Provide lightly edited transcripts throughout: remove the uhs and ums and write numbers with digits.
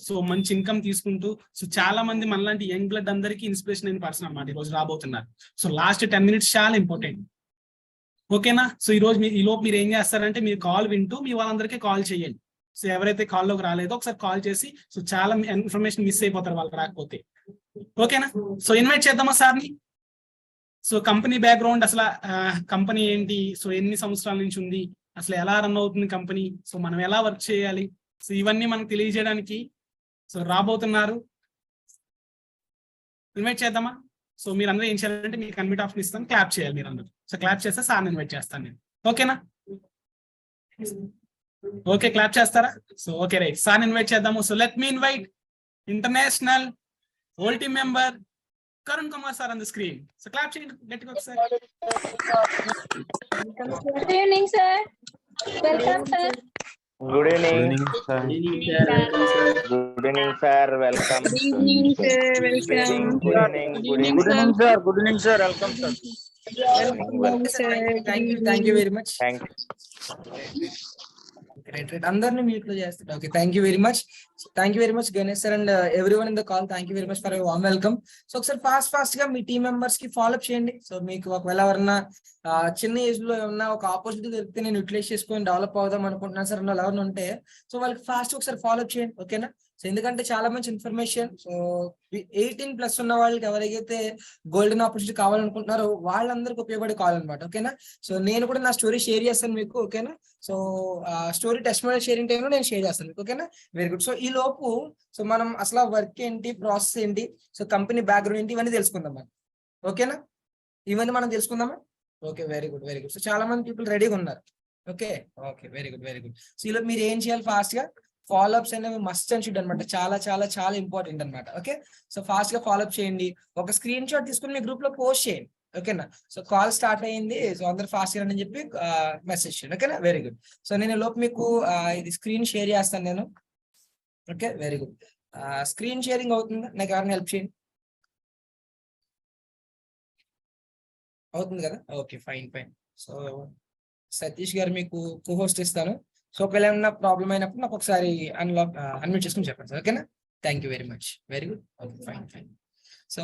So మంచి income తీసుకుంటూ so చాలా మంది మనలాంటి యంగ్ బ్లడ్ అందరికీ ఇన్స్పిరేషన్ అయిన పర్సన్ అన్నమాట ఈ రోజు రాబోతున్నారు. సో లాస్ట్ 10 minutes చాలా ఇంపార్టెంట్. ఓకేనా? సో ఈ రోజు ఈ లోపు మీరు ఏం చేస్తారంటే మీరు కాల్ వింటూ మీ వాళ్ళందరికీ కాల్ చేయండి. సో ఎవరైతే కాల్లోకి రాలేదో ఒకసారి కాల్ చేసి సో చాలా ఇన్ఫర్మేషన్ మిస్ అయిపోతారు వాళ్ళు రాకపోతే. ఓకేనా? సో ఇన్వైట్ చేద్దామా సార్ని. సో కంపెనీ బ్యాక్గ్రౌండ్, అసలు కంపెనీ ఏంటి, సో ఎన్ని సంవత్సరాల నుంచి ఉంది, అసలు ఎలా రన్ అవుతుంది కంపెనీ, సో మనం ఎలా వర్క్ చేయాలి, సో ఇవన్నీ మనకు తెలియజేయడానికి సో రాబోతున్నారు. ఇన్వైట్ చేద్దామా? సో మీరు అందరూ ఏం చేయాలంటే మీకు అన్మిట్ ఆప్షన్ ఇస్తాను, క్లాప్ చేయాలి మీరు అందరూ. సో క్లాప్ చేస్తే సార్ని ఇన్వైట్ చేస్తాను నేను. ఓకేనా? ఓకే, క్లాప్ చేస్తారా? సో ఓకే రైట్, సార్ని ఇన్వైట్ చేద్దాము. So let me invite international whole team member Karun Kumar sir on the screen. So clap cheyandi gatti ga sir. Good evening sir. Welcome sir. Good evening sir. Good evening sir. Welcome. Good evening sir. Welcome. Good evening. Good evening sir. Good evening sir. Welcome sir. Welcome sir. Thank you very much. Thank you. Great. అందరిని mute లో చేస్తాడు. Okay, thank you very much Ganesh sir and everyone in the call. Thank you very much for warm welcome. So ఒకసారి fast గా మీ team members కి follow up చేయండి. So మీకు ఒకవేళ ఎవరన్నా చిన్న ఏజ్ లో ఏమన్నా ఒక ఆపర్చునిటీ దొరికితే నేను యూటిలైజ్ చేసుకొని డెవలప్ అవుదాం అనుకుంటున్నాను సార్ అన్న ఎవరైనా ఉంటే సో వాళ్ళకి ఫాస్ట్ ఒకసారి ఫాలో అప్ చేయండి. ఓకేనా? సో ఎందుకంటే చాలా మంచి ఇన్ఫర్మేషన్. సో 18+ ఉన్న వాళ్ళకి ఎవరికైతే గోల్డెన్ ఆపర్చునిటీ కావాలనుకుంటున్నారో వాళ్ళందరికీ ఉపయోగపడే కాల్ అనమాట. ఓకేనా? సో నేను కూడా నా స్టోరీ షేర్ చేస్తాను మీకు. ఓకేనా? సో స్టోరీ టెస్టిమోనియల్ షేరింగ్ టైంలో నేను షేర్ చేస్తాను మీకు. ఓకేనా? Very good. సో ఈ లోపు సో మనం అసలు వర్క్ ఏంటి, ప్రాసెస్ ఏంటి, సో కంపెనీ బ్యాక్గ్రౌండ్ ఏంటి, ఇవన్నీ తెలుసుకుందాం మనం. ఓకేనా? ఇవన్నీ మనం తెలుసుకుందామా? Okay, very good. సో చాలా మంది పీపుల్ రెడీగా ఉన్నారు. Okay, very good. సో ఈలోపు మీరు ఏం చేయాలి, ఫాస్ట్ గా ఫాలో అప్స్ అనేవి మస్ట్ అండ్ షుడ్ అనమాట. చాలా ఇంపార్టెంట్ అనమాట. ఓకే, సో ఫాస్ట్ గా ఫాలో అప్ చేయండి. ఒక స్క్రీన్ షాట్ తీసుకుని మీ గ్రూప్ లో పోస్ట్ చేయండి. ఓకేనా? సో కాల్ స్టార్ట్ అయ్యింది, సో అందరు ఫాస్ట్ గా అని చెప్పి మెసేజ్ చేయండి. ఓకేనా? Very good. సో నేను లోపు మీకు ఇది స్క్రీన్ షేర్ చేస్తాను నేను. Okay, very good. Screen sharing అవుతుందా? నాకు ఎవరైనా హెల్ప్ చేయండి. అవుతుంది కదా? Okay, fine. సో సతీష్ గారు మీకు కోహోస్ట్ ఇస్తాను. సో ఒకవేళ ఏమన్నా ప్రాబ్లం అయినప్పుడు నాకు ఒకసారి అన్మ్యూట్ చేసుకుని చెప్పండి సార్. ఓకేనా? Thank you very much. Very good. Okay, fine. So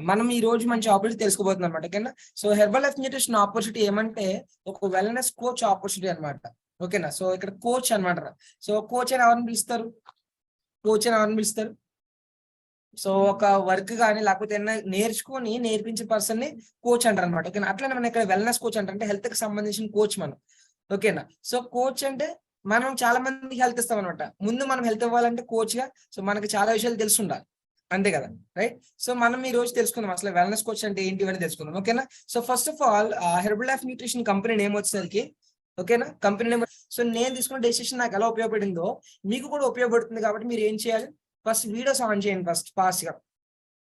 మనం ఈ రోజు మంచి ఆపర్చునిటీ తెలుసుకోబోతున్నాం అనమాట. ఓకేనా? So Herbalife nutrition opportunity ఏమంటే ఒక వెల్నెస్ కోచ్ ఆపర్చునిటీ అనమాట. ఓకేనా? సో ఇక్కడ కోచ్ అనమాట. సో కోచ్ అని ఎవరిని పిలుస్తారు? సో ఒక వర్క్ కానీ లేకపోతే ఏమైనా నేర్పించే పర్సన్ ని కోచ్ అంటారు అనమాట. ఓకేనా? అట్లనే మనం ఇక్కడ వెల్నెస్ కోచ్ అంటే హెల్త్ కి సంబంధించిన కోచ్ మనం. ఓకేనా? సో కోచ్ అంటే మనం చాలా మందికి హెల్త్ ఇస్తాం అనమాట. ముందు మనం హెల్త్ ఇవ్వాలంటే కోచ్ గా సో మనకి చాలా విషయాలు తెలిసి ఉండాలి, అంతే కదా? రైట్. సో మనం ఈ రోజు తెలుసుకుందాం అసలు వెల్నెస్ కోచ్ అంటే ఏంటి అని తెలుసుకుందాం. ఓకేనా? So first of all herbal life nutrition company name వచ్చేసరికి, ఓకేనా, కంపెనీ నేమ్. సో నేను తీసుకున్న డెసిషన్ నాకు ఎలా ఉపయోగపడిందో మీకు కూడా ఉపయోగపడుతుంది. కాబట్టి మీరు ఏం చేయాలి, ఫస్ట్ వీడియోస్ ఆన్ చేయండి. ఫాస్ట్ గా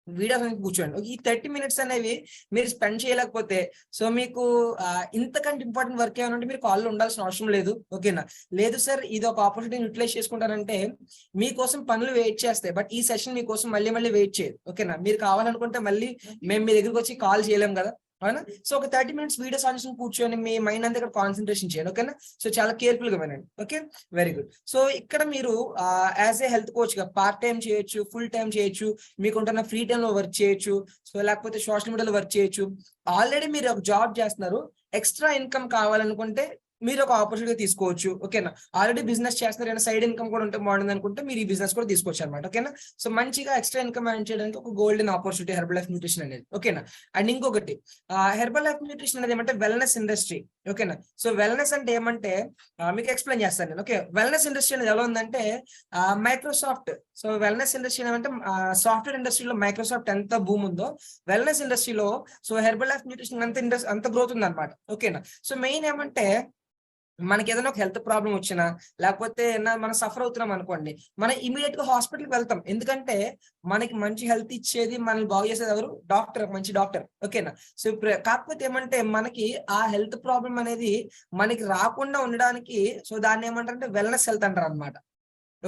వీడియోస్ అనేది కూర్చోండి. ఈ 30 minutes అనేవి మీరు స్పెండ్ చేయలేకపోతే సో మీకు ఇంతకంటే ఇంపార్టెంట్ వర్క్ ఏమైనా ఉంటే మీరు కాల్లో ఉండాల్సిన అవసరం లేదు. ఓకేనా? లేదు సార్ ఇది ఒక ఆపర్చునిటీని యూటిలైజ్ చేసుకుంటారంటే మీకోసం పనులు వెయిట్ చేస్తాయి, బట్ ఈ సెషన్ మీకోసం మళ్ళీ వెయిట్ చేయదు. ఓకేనా? మీరు కావాలనుకుంటే మళ్ళీ మేము మీ దగ్గరికి వచ్చి కాల్ చేయలేం కదా, అవునా? సో ఒక 30 minutes వీడియోస్ ఆన్ చేసుకుని కూర్చొని మీ మైండ్ అంతా ఇక్కడ కాన్సన్ట్రేషన్ చేయండి. ఓకేనా? సో చాలా కేర్ఫుల్ గా వినండి. Okay, very good. సో ఇక్కడ మీరు యాజ్ ఏ హెల్త్ కోచ్ గా పార్ట్ టైం చేయొచ్చు, ఫుల్ టైం చేయొచ్చు, మీకుంటున్న ఫ్రీ టైమ్ లో వర్క్ చేయొచ్చు, సో లేకపోతే సోషల్ మీడియాలో వర్క్ చేయొచ్చు. ఆల్రెడీ మీరు ఒక జాబ్ చేస్తున్నారు, ఎక్స్ట్రా ఇన్కమ్ కావాలనుకుంటే మీరు ఒక ఆపర్చునిటీ తీసుకోవచ్చు. ఓకేనా? ఆల్రెడీ బిజినెస్ చేస్తున్నారు, ఏమైనా సైడ్ ఇన్కమ్ కూడా ఉంటే బాగుంది అనుకుంటే మీరు ఈ బిజినెస్ కూడా తీసుకోవచ్చు అనమాట. ఓకేనా? సో మంచిగా ఎక్స్ట్రా ఇన్కమ్ ఎర్న్ చేయడానికి ఒక golden opportunity herbal life nutrition అనేది. ఓకేనా? అండ్ ఇంకొకటి హెర్బల్ లైఫ్ న్యూట్రిషన్ అనేది ఏమంటే వెల్నెస్ ఇండస్ట్రీ. ఓకేనా? సో వెల్నెస్ అంటే ఏమంటే మీకు ఎక్స్ప్లెయిన్ చేస్తాను నేను. ఓకే, వెల్నెస్ ఇండస్ట్రీ అనేది ఎలా ఉందంటే మైక్రోసాఫ్ట్. సో వెల్నెస్ ఇండస్ట్రీ ఏమంటే సాఫ్ట్వేర్ ఇండస్ట్రీలో మైక్రోసాఫ్ట్ ఎంత భూమి ఉందో వెల్నెస్ ఇండస్ట్రీలో సో హెర్బల్ లైఫ్ న్యూట్రిషన్ అంత గ్రోత్ ఉంది అనమాట. ఓకేనా? సో మెయిన్ ఏమంటే మనకి ఏదైనా ఒక హెల్త్ ప్రాబ్లం వచ్చినా లేకపోతే మనం సఫర్ అవుతున్నాం అనుకోండి, మనం ఇమీడియట్ గా హాస్పిటల్కి వెళ్తాం. ఎందుకంటే మనకి మంచి హెల్త్ ఇచ్చేది, మనల్ని బాగు చేసేది ఎవరు? డాక్టర్, మంచి డాక్టర్. ఓకేనా? సో కాకపోతే ఏమంటే మనకి ఆ హెల్త్ ప్రాబ్లం అనేది మనకి రాకుండా ఉండడానికి సో దాన్ని ఏమంటారంటే వెల్నెస్ హెల్త్ అంటారు అనమాట.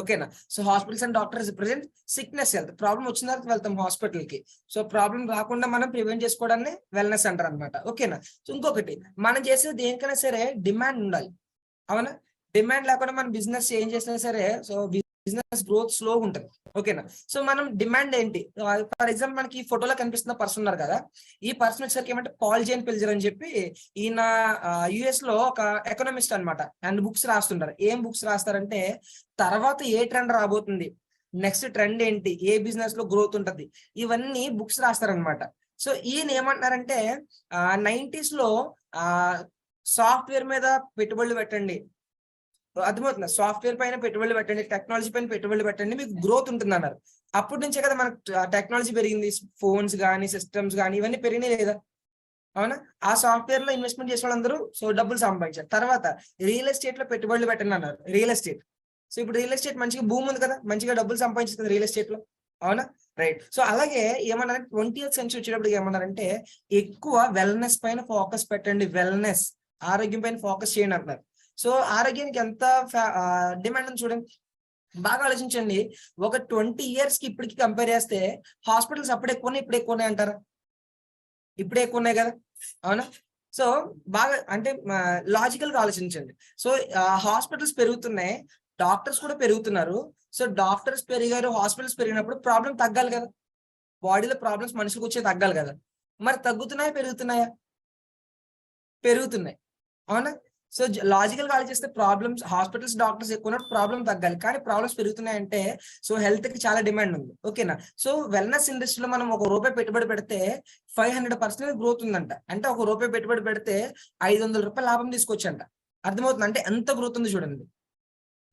ఓకేనా? So hospitals and doctors represent sickness health. Problem వచ్చిన తర్వాత వెళ్తాం హాస్పిటల్ కి, సో ప్రాబ్లం రాకుండా మనం ప్రివెంట్ చేసుకోవడాన్ని వెల్నెస్ అంటారు అనమాట. ఓకేనా? సో ఇంకొకటి మనం చేసేది దేనికైనా సరే డిమాండ్ ఉండాలి, అవునా? డిమాండ్ లేకుండా మనం బిజినెస్ ఏం చేసినా సరే సో బిజినెస్ గ్రోత్ స్లో ఉంటుంది. ఓకేనా? సో మనం డిమాండ్ ఏంటి? ఫర్ ఎగ్జాంపుల్ మనకి ఈ ఫోటోలో కనిపిస్తున్న పర్సన్ ఉన్నారు కదా, ఈ పర్సన్ వచ్చేసరికి ఏమంటే పాల్ జేన్ పిల్జర్ అని చెప్పి ఈయన యుఎస్ లో ఒక ఎకనామిస్ట్ అన్నమాట. అండ్ బుక్స్ రాస్తుంటారు. ఏం బుక్స్ రాస్తారంటే తర్వాత ఏ ట్రెండ్ రాబోతుంది, నెక్స్ట్ ట్రెండ్ ఏంటి, ఏ బిజినెస్ లో గ్రోత్ ఉంటది, ఇవన్నీ బుక్స్ రాస్తారనమాట. సో ఈయన ఏమంటున్నారంటే 90s లో సాఫ్ట్వేర్ మీద పెట్టుబడులు పెట్టండి, అర్థమవుతుంది, సాఫ్ట్వేర్ పైన పెట్టుబడులు పెట్టండి, టెక్నాలజీ పైన పెట్టుబడులు పెట్టండి, మీకు గ్రోత్ ఉంటుంది అన్నారు. అప్పటి నుంచే కదా మనకు టెక్నాలజీ పెరిగింది, ఫోన్స్ కానీ సిస్టమ్స్ కానీ ఇవన్నీ పెరిగినాయి లేదా? అవునా? ఆ సాఫ్ట్వేర్ లో ఇన్వెస్ట్మెంట్ చేసే వాళ్ళందరూ సో డబ్బులు సంపాదించారు. తర్వాత రియల్ ఎస్టేట్ లో పెట్టుబడులు పెట్టండి అన్నారు, రియల్ ఎస్టేట్. సో ఇప్పుడు రియల్ ఎస్టేట్ మంచిగా భూమి ఉంది కదా, మంచిగా డబ్బులు సంపాదించింది రియల్ ఎస్టేట్ లో. అవునా? రైట్. సో అలాగే ఏమన్నారంటే 20th సెంచరీ వచ్చేటప్పుడు ఏమన్నారంటే ఎక్కువ వెల్నెస్ పైన ఫోకస్ పెట్టండి, వెల్నెస్ ఆరోగ్యం పైన ఫోకస్ చేయండి అంటున్నారు. సో ఆరోగ్యానికి ఎంత డిమాండ్ ఉంది చూడండి. బాగా ఆలోచించండి. ఒక 20 years కి ఇప్పటికి కంపేర్ చేస్తే హాస్పిటల్స్ అప్పుడు ఎక్కువ ఉన్నాయి, ఇప్పుడు ఎక్కువ ఉన్నాయి అంటారా? ఇప్పుడే ఎక్కువ ఉన్నాయి కదా, అవునా? సో బాగా అంటే లాజికల్ గా ఆలోచించండి. సో హాస్పిటల్స్ పెరుగుతున్నాయి, డాక్టర్స్ కూడా పెరుగుతున్నారు. సో డాక్టర్స్ పెరిగారు, హాస్పిటల్స్ పెరిగినప్పుడు ప్రాబ్లం తగ్గాలి కదా, బాడీలో ప్రాబ్లమ్స్ మనుషులకు వచ్చే తగ్గాలి కదా. మరి తగ్గుతున్నాయా పెరుగుతున్నాయా? పెరుగుతున్నాయి. అవునా? సో లాజికల్ గా ఆలోచిస్తే ప్రాబ్లమ్స్, హాస్పిటల్స్ డాక్టర్స్ ఎక్కువ ప్రాబ్లం తగ్గాలి, కానీ ప్రాబ్లమ్స్ పెరుగుతున్నాయంటే సో హెల్త్ కి చాలా డిమాండ్ ఉంది. ఓకేనా? సో వెల్నెస్ ఇండస్ట్రీలో మనం ₹1 పెట్టుబడి పెడితే 500% గ్రోత్ ఉందంట. అంటే ₹1 పెట్టుబడి పెడితే ₹500 లాభం తీసుకొచ్చంట. అర్థమవుతుంది అంటే ఎంత గ్రోత్ ఉంది చూడండి.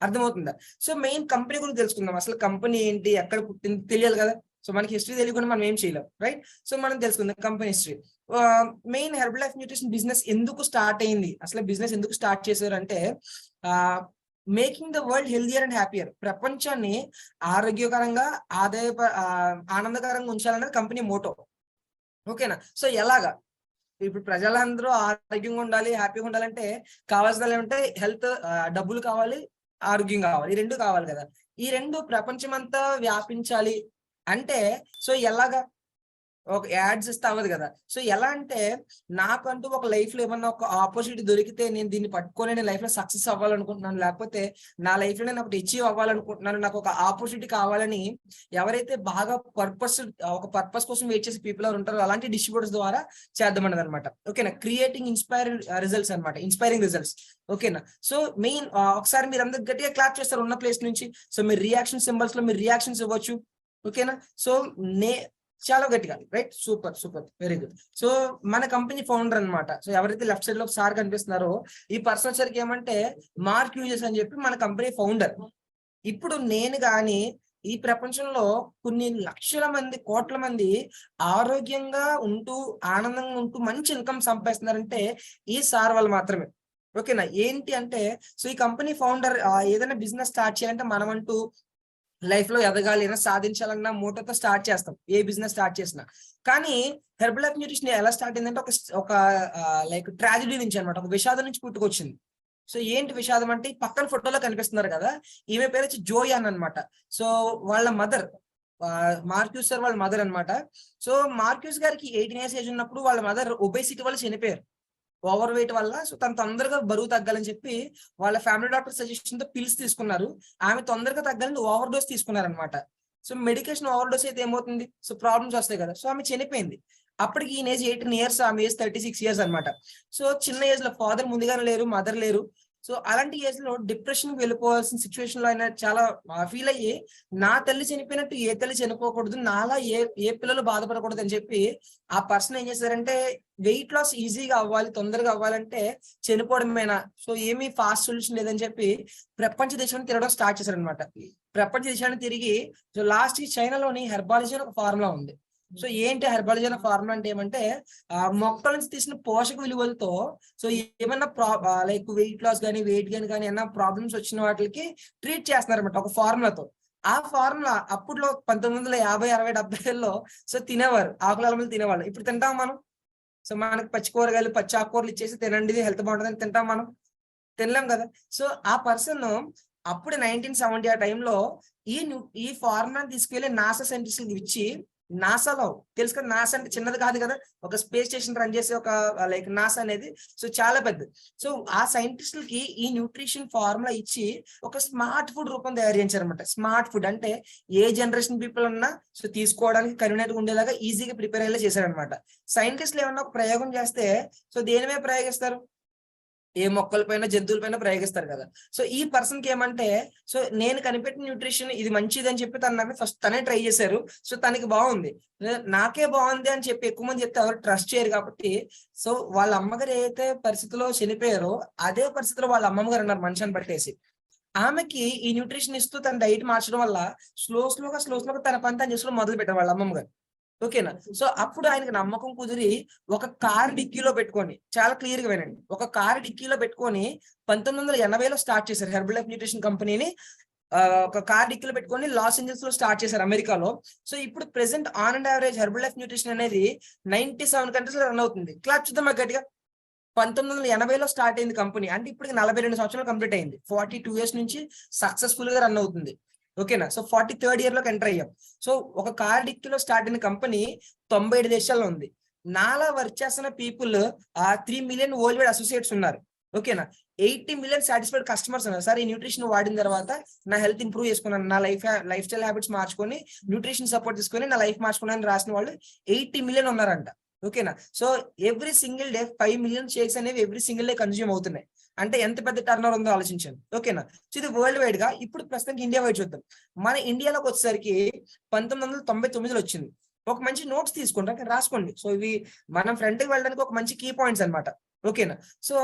అర్థమవుతుందా? సో మెయిన్ కంపెనీ గురించి తెలుసుకుందాం. అసలు కంపెనీ ఏంటి, ఎక్కడ పుట్టింది తెలియాలి కదా. సో మనకి హిస్టరీ తెలియకుండా మనం ఏం చేయలేం, రైట్? సో మనం తెలుసుకుందాం company history. Main herbal life nutrition business ఎందుకు స్టార్ట్ అయింది, అసలు బిజినెస్ ఎందుకు స్టార్ట్ చేశారు అంటే making the world healthier and happier, ప్రపంచాన్ని ఆరోగ్యకరంగా ఆనందకరంగా ఉంచాలన్నది కంపెనీ మోటో. ఓకేనా? సో ఎలాగా ఇప్పుడు ప్రజలందరూ ఆరోగ్యంగా ఉండాలి, హ్యాపీగా ఉండాలంటే కావాల్సిన ఏమంటే హెల్త్, డబ్బులు కావాలి, ఆరోగ్యం కావాలి, ఈ రెండు కావాలి కదా. ఈ రెండు ప్రపంచం అంతా వ్యాపించాలి అంటే సో ఎలాగా? ఒక యాడ్స్ ఇస్తే అవ్వదు కదా. సో ఎలా అంటే నాకంటూ ఒక లైఫ్ లో ఏమన్నా ఒక ఆపర్చునిటీ దొరికితే నేను దీన్ని పట్టుకొని నేను లైఫ్ లో సక్సెస్ అవ్వాలనుకుంటున్నాను, లేకపోతే నా లైఫ్ లో నేను ఒకటి అచీవ్ అవ్వాలనుకుంటున్నాను, నాకు ఒక ఆపర్చునిటీ కావాలని ఎవరైతే బాగా ఒక పర్పస్ కోసం వెయిట్ చేసే పీపుల్ ఎవరు ఉంటారో అలాంటి డిస్ట్రిబ్యూటర్స్ ద్వారా చేద్దామన్నది అనమాట. ఓకేనా? క్రియేటింగ్ ఇన్స్పైరింగ్ రిజల్ట్స్ అనమాట, ఇన్స్పైరింగ్ రిజల్ట్స్. ఓకేనా? సో మెయిన్ ఒకసారి మీరు అందరు గట్టిగా క్లాప్ చేస్తారు ఉన్న ప్లేస్ నుంచి. సో మీరు రియాక్షన్ సింబల్స్ లో మీరు రియాక్షన్స్ ఇవ్వచ్చు. ఓకేనా? సో చాలా గట్టిగా, right? Super super, very good. So మన కంపెనీ ఫౌండర్ అన్నమాట. సో ఎవరైతే లెఫ్ట్ సైడ్ లో సార్ కనిపిస్తున్నారో ఈ పర్సన్ వచ్చరికి ఏమంటే మార్క్ యూజెస్ అని చెప్పి మన కంపెనీ ఫౌండర్. ఇప్పుడు నేను కానీ ఈ ప్రపంచంలో కొన్ని లక్షల మంది, కోట్ల మంది ఆరోగ్యంగా ఉంటూ ఆనందంగా ఉంటూ మంచి ఇన్కమ్ సంపాదిస్తున్నారంటే ఈ సార్ వాళ్ళు మాత్రమే. ఓకేనా? ఏంటి అంటే సో ఈ కంపెనీ ఫౌండర్ ఏదైనా బిజినెస్ స్టార్ట్ చేయాలంటే మనం అంటూ లైఫ్ లో ఎదగాలి, ఏదైనా సాధించాలన్న మోటోతో స్టార్ట్ చేస్తాం ఏ బిజినెస్ స్టార్ట్ చేసినా. కానీ హెర్బల్ లైఫ్ న్యూట్రిషన్ ఎలా స్టార్ట్ అయిందంటే ఒక లైక్ ట్రాజడీ నుంచి అనమాట, ఒక విషాదం నుంచి పుట్టుకొచ్చింది. సో ఏంటి విషాదం అంటే ఈ పక్కన ఫోటోలో కనిపిస్తున్నారు కదా, ఈమె పేరు వచ్చి జోయాన్ అనమాట. సో వాళ్ళ మదర్ మార్క్యూస్ సార్ వాళ్ళ మదర్ అనమాట. సో మార్క్యూస్ గారికి 18 years ఏజ్ ఉన్నప్పుడు వాళ్ళ మదర్ ఒబేసిటీ వల్ల చనిపోయారు, ఓవర్ వెయిట్ వల్ల. సో తను తొందరగా బరువు తగ్గాలని చెప్పి వాళ్ళ ఫ్యామిలీ డాక్టర్ సజెషన్ తో పిల్స్ తీసుకున్నారు. ఆమె తొందరగా తగ్గాలని ఓవర్ డోస్ తీసుకున్నారనమాట. సో మెడికేషన్ ఓవర్ డోస్ అయితే ఏమవుతుంది, సో ప్రాబ్లమ్స్ వస్తాయి కదా. సో ఆమె చనిపోయింది. అప్పటికి ఈయన ఏజ్ 18 years, ఆమె ఏజ్ 36 years అనమాట. సో చిన్న ఏజ్ లో ఫాదర్ ముందుగానే లేరు, మదర్ లేరు. సో అలాంటి ఏజ్ లో డిప్రెషన్ కి వెళ్ళిపోవాల్సిన సిచ్యువేషన్ లో ఆయన చాలా ఫీల్ అయ్యి నా తల్లి చనిపోయినట్టు ఏ తల్లి చనిపోకూడదు, నాలా ఏ పిల్లలు బాధపడకూడదు అని చెప్పి ఆ పర్సన్ ఏం చేశారంటే వెయిట్ లాస్ ఈజీగా అవ్వాలి, తొందరగా అవ్వాలంటే చనిపోవడమేనా, సో ఏమీ ఫాస్ట్ సొల్యూషన్ లేదని చెప్పి ప్రపంచ దేశాన్ని తిరగడం స్టార్ట్ చేశారనమాట. ప్రపంచ దేశాన్ని తిరిగి సో లాస్ట్ కి చైనాలోని హెర్బాలజీ అని ఒక ఫార్ములా ఉంది. సో ఏంటి హెర్బాలజీ అనే ఫార్ములా అంటే ఏమంటే మొక్కల నుంచి తీసిన పోషక విలువలతో సో ఏమన్నా లైక్ వెయిట్ లాస్ కానీ వెయిట్ గెయిన్ కానీ ఏమన్నా ప్రాబ్లమ్స్ వచ్చిన వాటికి ట్రీట్ చేస్తున్నారు అనమాట ఒక ఫార్ములాతో. ఆ ఫార్ములా అప్పట్లో 1950, 60, 70 సో తినేవారు, ఆకులమ్మలు తినేవాళ్ళు. ఇప్పుడు తింటాం మనం. సో మనకు పచ్చి కూరగాయలు, పచ్చి ఆకుకూరలు ఇచ్చేసి తినండి హెల్త్ బాగుంటుందని తింటాం మనం, తినలేం కదా. సో ఆ పర్సన్ అప్పుడు 1970 ఆ టైంలో ఈ ఫార్ములా తీసుకెళ్లి నాసా సైంటిస్ట్ ఇచ్చి నాసాలో తెలుసు కదా, నాసా అంటే చిన్నది కాదు కదా, ఒక స్పేస్ స్టేషన్ రన్ చేసే ఒక లైక్ నాసా అనేది సో చాలా పెద్దది. సో ఆ సైంటిస్టులకి ఈ న్యూట్రిషన్ ఫార్ములా ఇచ్చి ఒక స్మార్ట్ ఫుడ్ రూపం తయారు చేయించారనమాట. స్మార్ట్ ఫుడ్ అంటే ఏ జనరేషన్ పీపుల్ ఉన్నా సో తీసుకోవడానికి కన్వీనియంట్ గా ఉండేలాగా ఈజీగా ప్రిపేర్ అయ్యేలా చేశారనమాట. సైంటిస్టులు ఏమన్నా ఒక ప్రయోగం చేస్తే సో దేని మీద ప్రయోగిస్తారు, ఏ మొక్కల పైన జంతువుల పైన ప్రయోగిస్తారు కదా. సో ఈ పర్సన్ కి ఏమంటే సో నేను కనిపెట్టిన న్యూట్రిషన్ ఇది మంచిది అని చెప్పి తన ఫస్ట్ తనే ట్రై చేశారు. సో తనకి బాగుంది, నాకే బాగుంది అని చెప్పి ఎక్కువ మంది చెప్తే ఎవరు ట్రస్ట్ చేయరు. కాబట్టి సో వాళ్ళ అమ్మగారు ఏదైతే పరిస్థితిలో చనిపోయారో అదే పరిస్థితిలో వాళ్ళ అమ్మమ్మగారు అన్నారు మనిషిని పట్టేసి. ఆమెకి ఈ న్యూట్రిషన్ ఇస్తూ తన డైట్ మార్చడం వల్ల స్లోగా తన పని తను చేసుకోవడం మొదలు పెట్టారు వాళ్ళ అమ్మమ్మ గారు. ఓకేనా. సో అప్పుడు ఆయనకి నమ్మకం కుదిరి ఒక కార్ డిక్కీలో పెట్టుకొని, చాలా క్లియర్ గా వినండి, ఒక కార్ డిక్కీలో పెట్టుకొని 1980లో స్టార్ట్ చేశారు హెర్బల్ లైఫ్ న్యూట్రిషన్ కంపెనీని. ఒక కార్ డిక్కీలో పెట్టుకొని లాస్ ఏంజల్స్ లో స్టార్ట్ చేశారు అమెరికాలో. సో ఇప్పుడు present on and average herbal life nutrition అనేది 97 కంట్రీస్ లో రన్ అవుతుంది. క్లాప్ చూద్దాం గట్టిగా. 1980లో స్టార్ట్ అయింది కంపెనీ, అంటే ఇప్పుడు 42 సంవత్సరాలు కంప్లీట్ అయింది. 42 ఇయర్స్ నుంచి సక్సెస్ఫుల్ గా రన్ అవుతుంది. ఓకేనా. సో 43rd ఇయర్ లోకి ఎంటర్ అయ్యాం. సో ఒక కార్ డిక్కీలో స్టార్ట్ అయిన కంపెనీ 97 దేశాల్లో ఉంది. నాలా వర్క్ చేస్తున్న people 3 million world wide associates ఉన్నారు. ఓకేనా. 80 మిలియన్ సాటిస్ఫైడ్ కస్టమర్స్ ఉన్నారు. సార్ ఈ న్యూట్రిషన్ వాడిన తర్వాత నా హెల్త్ ఇంప్రూవ్ చేసుకున్నాను, నా లైఫ్ స్టైల్ హ్యాబిట్స్ మార్చుకొని న్యూట్రిషన్ సపోర్ట్ తీసుకొని నా లైఫ్ మార్చుకున్నాను రాసిన వాళ్ళు 80 మిలియన్ ఉన్నారంట. ఓకేనా. So every single day 5 million shakes అనేవి ఎవ్రీ సింగిల్ డే కన్జ్యూమ్ అవుతున్నాయి. అంటే ఎంత పెద్ద టర్న్ ఓవర్ ఉందో ఆలోచించండి. ఓకేనా. సో ఇది వరల్డ్ వైడ్ గా. ఇప్పుడు ప్రస్తుతానికి ఇండియా వైడ్ చూద్దాం. మన ఇండియాలోకి వచ్చేసరికి 1999లో వచ్చింది. ఒక మంచి నోట్స్ తీసుకుంటాం, అక్కడ రాసుకోండి. సో ఇవి మనం ఫ్రంట్ కి వెళ్ళడానికి ఒక మంచి కీ పాయింట్స్ అనమాట. ఓకేనా. సో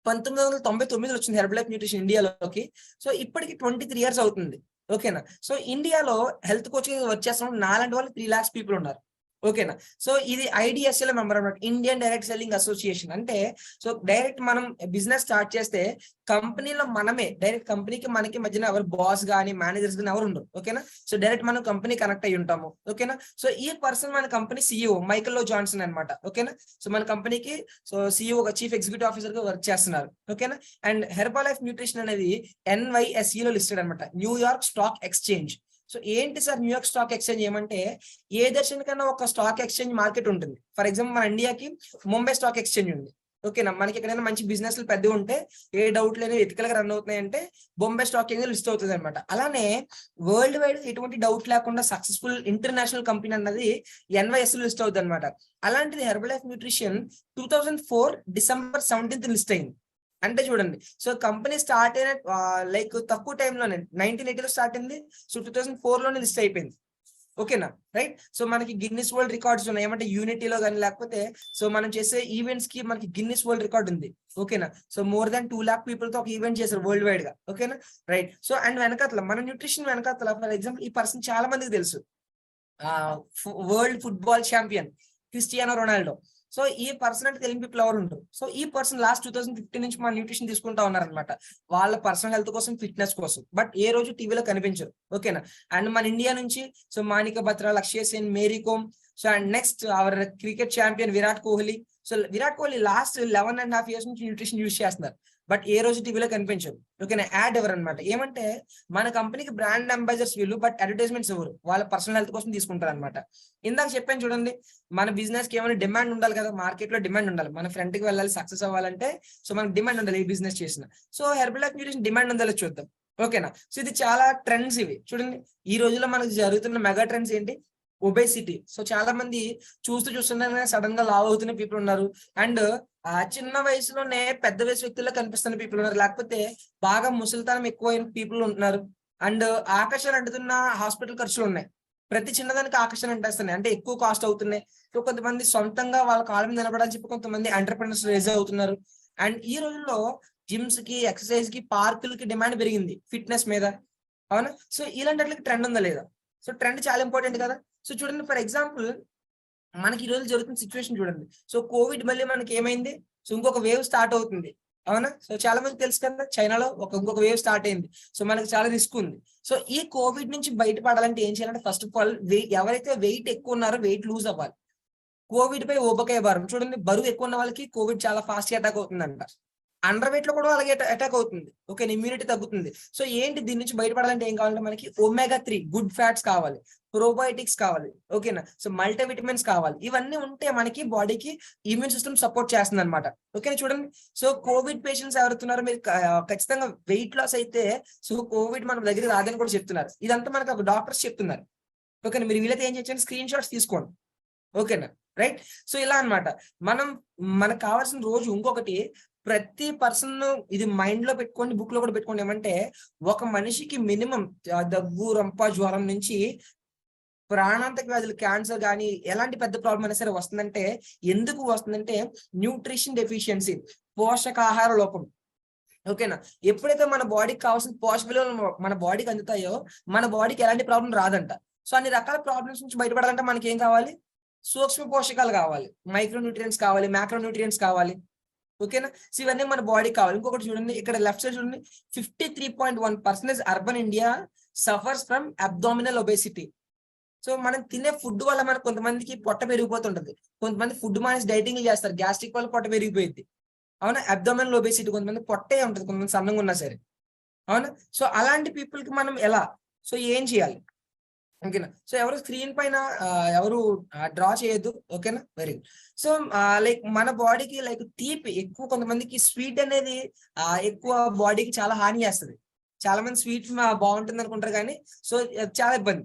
1999లో వచ్చింది హెర్బల్ లైఫ్ న్యూట్రిషన్ ఇండియాలోకి. సో ఇప్పటికి 23 ఇయర్స్ అవుతుంది. ఓకేనా. సో ఇండియాలో హెల్త్ కోచింగ్ వచ్చేస్తున్నాం నాలాంటి వాళ్ళు 3 lakhs పీపుల్ ఉన్నారు. ఓకేనా. సో ఇది IDSL మెంబర్ అన్నమాట, ఇండియన్ డైరెక్ట్ సెల్లింగ్ అసోసియేషన్. అంటే సో డైరెక్ట్ మనం బిజినెస్ స్టార్ట్ చేస్తే కంపెనీలో మనమే డైరెక్ట్ కంపెనీకి మనకి మధ్యన ఎవరు బాస్ గానీ మేనేజర్స్ గానీ ఎవరు ఉండరు. ఓకేనా. సో డైరెక్ట్ మనం కంపెనీ కనెక్ట్ అయ్యి ఉంటాము. ఓకేనా. సో ఈ పర్సన్ మన కంపెనీ CEO మైకల్ జాన్సన్ అనమాట. ఓకేనా. సో మన కంపెనీకి so CEO chief executive officer గా వర్క్ చేస్తున్నారు. ఓకేనా. అండ్ హెర్బల్ లైఫ్ న్యూట్రిషన్ అనేది NYSE లో లిస్టెడ్ అనమాట, న్యూయార్క్ స్టాక్ ఎక్స్చేంజ్. సో ఏంటి సార్ న్యూయార్క్ స్టాక్ ఎక్స్చేంజ్ ఏమంటే, ఏ దేశానికైనా ఒక స్టాక్ ఎక్స్చేంజ్ మార్కెట్ ఉంటుంది. ఫర్ ఎగ్జాంపుల్ మన ఇండియాకి ముంబై స్టాక్ ఎక్స్చేంజ్ ఉంది. ఓకేనా. మనకి ఎక్కడైనా మంచి బిజినెస్ పెద్దవి ఉంటే ఏ డౌట్ లేని ఎథికల్ గా రన్ అవుతున్నాయి అంటే బొంబై స్టాక్ ఎక్స్చేంజ్ లిస్ట్ అవుతుంది అనమాట. అలానే వరల్డ్ వైడ్ ఎటువంటి డౌట్ లేకుండా సక్సెస్ఫుల్ ఇంటర్నేషనల్ కంపెనీ అన్నది NYSE లిస్ట్ అవుతుంది అనమాట. అలాంటిది herbal life nutrition 2004 December 17th list అయింది. అంటే చూడండి, సో కంపెనీ స్టార్ట్ అయిన లైక్ తక్కువ టైంలోనే 1980లో స్టార్ట్ అయింది. సో 2004లోనే లిస్ట్ అయిపోయింది. ఓకేనా. రైట్. సో మనకి గిన్నిస్ వరల్డ్ రికార్డ్స్ ఉన్నాయి. ఏమంటే యూనిటీలో కానీ లేకపోతే సో మనం చేసే ఈవెంట్స్ కి మనకి గిన్నిస్ వరల్డ్ రికార్డ్ ఉంది. ఓకేనా. So more than 2 lakh people తో ఒక ఈవెంట్ చేశారు వరల్డ్ వైడ్ గా. ఓకేనా. రైట్. సో అండ్ వెనకాతల మన న్యూట్రిషన్ వెనకాతల ఫర్ ఎగ్జాంపుల్ ఈ పర్సన్ చాలా మందికి తెలుసు, world football champion Cristiano Ronaldo. So ఈ పర్సన్ అంటే తెలియని పీపుల్ ఎవరు ఉంటారు. సో ఈ పర్సన్ లాస్ట్ 2015 నుంచి మన న్యూట్రిషన్ తీసుకుంటా ఉన్నారనమాట, వాళ్ళ పర్సనల్ హెల్త్ కోసం, ఫిట్నెస్ కోసం. బట్ ఏ రోజు టీవీలో కనిపించరు. ఓకేనా. అండ్ మన ఇండియా నుంచి so Manika Batra, Lakshya Sen, Mary Kom. So and next our cricket champion Virat Kohli. So Virat Kohli last 11.5 years నుంచి న్యూట్రిషన్ యూజ్ చేస్తున్నారు. బట్ ఏ రోజు టీవీలో కనిపించరు. ఓకేనా. యాడ్ ఎవరు అనమాట. ఏమంటే మన కంపెనీకి బ్రాండ్ అంబాసిడర్స్ వీళ్ళు, బట్ అడ్వర్టైజ్మెంట్స్ ఎవరు, వాళ్ళ పర్సనల్ హెల్త్ కోసం తీసుకుంటారు అనమాట. ఇందాక చెప్పాను చూడండి, మన బిజినెస్ కి ఏమైనా డిమాండ్ ఉండాలి కదా, మార్కెట్ లో డిమాండ్ ఉండాలి. మన ఫ్రంట్ కి వెళ్ళాలి, సక్సెస్ అవ్వాలంటే సో మనకి డిమాండ్ ఉండాలి ఏ బిజినెస్ చేసిన. So Herbalife nutrition demand ఉందో చూద్దాం. ఓకేనా. సో ఇది చాలా ట్రెండ్స్ ఇవి చూడండి. ఈ రోజుల్లో మనకు జరుగుతున్న మెగా ట్రెండ్స్ ఏంటి, ఒబేసిటీ. సో చాలా మంది చూస్తుండగానే సడన్ గా లావ్ అవుతున్న పీపుల్ ఉన్నారు. అండ్ చిన్న వయసులోనే పెద్ద వయసు వ్యక్తుల్లో కనిపిస్తున్న పీపుల్ ఉన్నారు. లేకపోతే బాగా ముసలితనం ఎక్కువైన పీపుల్ ఉంటున్నారు. అండ్ ఆకర్షణ అంటున్న హాస్పిటల్ ఖర్చులు ఉన్నాయి. ప్రతి చిన్నదానికి ఆకర్షణ అంటేస్తున్నాయి, అంటే ఎక్కువ కాస్ట్ అవుతున్నాయి. సో కొంతమంది సొంతంగా వాళ్ళ కాళ్ళ మీద నిలబడాలని చెప్పి కొంతమంది ఎంటర్‌ప్రెన్యూర్స్ రేజ్ అవుతున్నారు. అండ్ ఈ రోజుల్లో జిమ్స్ కి, ఎక్సర్సైజ్ కి, పార్కులకి డిమాండ్ పెరిగింది ఫిట్నెస్ మీద. అవునా. సో ఇలాంటి వాటికి ట్రెండ్ ఉందా లేదా. సో ట్రెండ్ చాలా ఇంపార్టెంట్ కదా. సో చూడండి, ఫర్ ఎగ్జాంపుల్ మనకి ఈ రోజు జరుగుతున్న సిచ్యువేషన్ చూడండి. సో కోవిడ్ మళ్ళీ మనకి ఏమైంది, సో ఇంకొక వేవ్ స్టార్ట్ అవుతుంది. అవునా. సో చాలా మంది తెలుసు కదా, చైనాలో ఇంకొక వేవ్ స్టార్ట్ అయింది. సో మనకి చాలా రిస్క్ ఉంది. సో ఈ కోవిడ్ నుంచి బయటపడాలంటే ఏం చేయాలంటే ఫస్ట్ ఆఫ్ ఆల్ ఎవరైతే వెయిట్ ఎక్కువ ఉన్నారో వెయిట్ లూజ్ అవ్వాలి. కోవిడ్ పై ఊబకాయ భారం చూడండి, బరువు ఎక్కువ ఉన్న వాళ్ళకి కోవిడ్ చాలా ఫాస్ట్ అటాక్ అవుతుందంట. అండర్ వెయిట్ లో కూడా అలాగే అటాక్ అవుతుంది. ఓకే, ఇమ్యూనిటీ తగ్గుతుంది. సో ఏంటి, దీని నుంచి బయటపడాలంటే ఏం కావాలంటే మనకి omega-3 గుడ్ ఫ్యాట్స్ కావాలి. ప్రోబయోటిక్స్ కావాలి, ఓకేనా. సో మల్టీవిటమిన్స్ కావాలి, ఇవన్నీ ఉంటే మనకి బాడీకి ఇమ్యూన్ సిస్టమ్ సపోర్ట్ చేస్తుంది అనమాట. ఓకేనా. చూడండి, సో కోవిడ్ పేషెంట్స్ ఎవరుతున్నారో మీరు ఖచ్చితంగా వెయిట్ లాస్ అయితే సో కోవిడ్ మన దగ్గర రాదని కూడా చెప్తున్నారు. ఇదంతా మనకు ఒక డాక్టర్స్ చెప్తున్నారు. ఓకేనా. మీరు వీలైతే ఏం చేయొచ్చు, స్క్రీన్ షాట్స్ తీసుకోండి. ఓకేనా, రైట్. సో ఇలా అన్నమాట. మనకు కావాల్సిన రోజు ఇంకొకటి, ప్రతి పర్సన్ ఇది మైండ్ లో పెట్టుకోండి, బుక్ లో కూడా పెట్టుకోండి. ఏమంటే ఒక మనిషికి మినిమం దగ్గు, రంప, జ్వరం నుంచి ప్రాణాంతక వ్యాధులు, క్యాన్సర్ కానీ ఎలాంటి పెద్ద ప్రాబ్లం అయినా సరే వస్తుందంటే ఎందుకు వస్తుందంటే న్యూట్రిషన్ డెఫిషియన్సీ, పోషకాహార లోపం. ఓకేనా. ఎప్పుడైతే మన బాడీకి కావాల్సిన పోషక విలువలు మన బాడీకి అందుతాయో మన బాడీకి ఎలాంటి ప్రాబ్లం రాదంట. సో అన్ని రకాల ప్రాబ్లమ్స్ నుంచి బయటపడాలంటే మనకి ఏం కావాలి, సూక్ష్మ పోషకాలు కావాలి, మైక్రో న్యూట్రియంట్స్ కావాలి, మ్యాక్రో న్యూట్రియంట్స్ కావాలి. ఓకేనా. సో ఇవన్నీ మన బాడీకి కావాలి. ఇంకొకటి చూడండి, ఇక్కడ లెఫ్ట్ సైడ్ చూడండి, 53.1% urban India suffers from abdominal obesity. So మనం తినే ఫుడ్ వల్ల మనకు కొంతమందికి పొట్ట పెరిగిపోతుంటది, కొంతమంది ఫుడ్ మానేసి డైటింగ్ చేస్తారు, గ్యాస్ట్రిక్ వల్ల పొట్ట పెరిగిపోయింది. అవునా. అబ్డామినల్ ఒబేసిటీ, కొంతమంది పొట్టే ఉంటది, కొంతమంది సన్నంగా ఉన్నా సరే. అవునా. సో అలాంటి పీపుల్ కి మనం ఎలా, సో ఏం చేయాలి, ఓకేనా. సో ఎవరు స్క్రీన్ పైన ఎవరు డ్రా చేయొద్దు, ఓకేనా. Very good. సో లైక్ మన బాడీకి లైక్ తీపి ఎక్కువ, కొంతమందికి స్వీట్ అనేది ఎక్కువ బాడీకి చాలా హాని చేస్తుంది. చాలా మంది స్వీట్ బాగుంటుంది అనుకుంటారు కానీ సో చాలా ఇబ్బంది.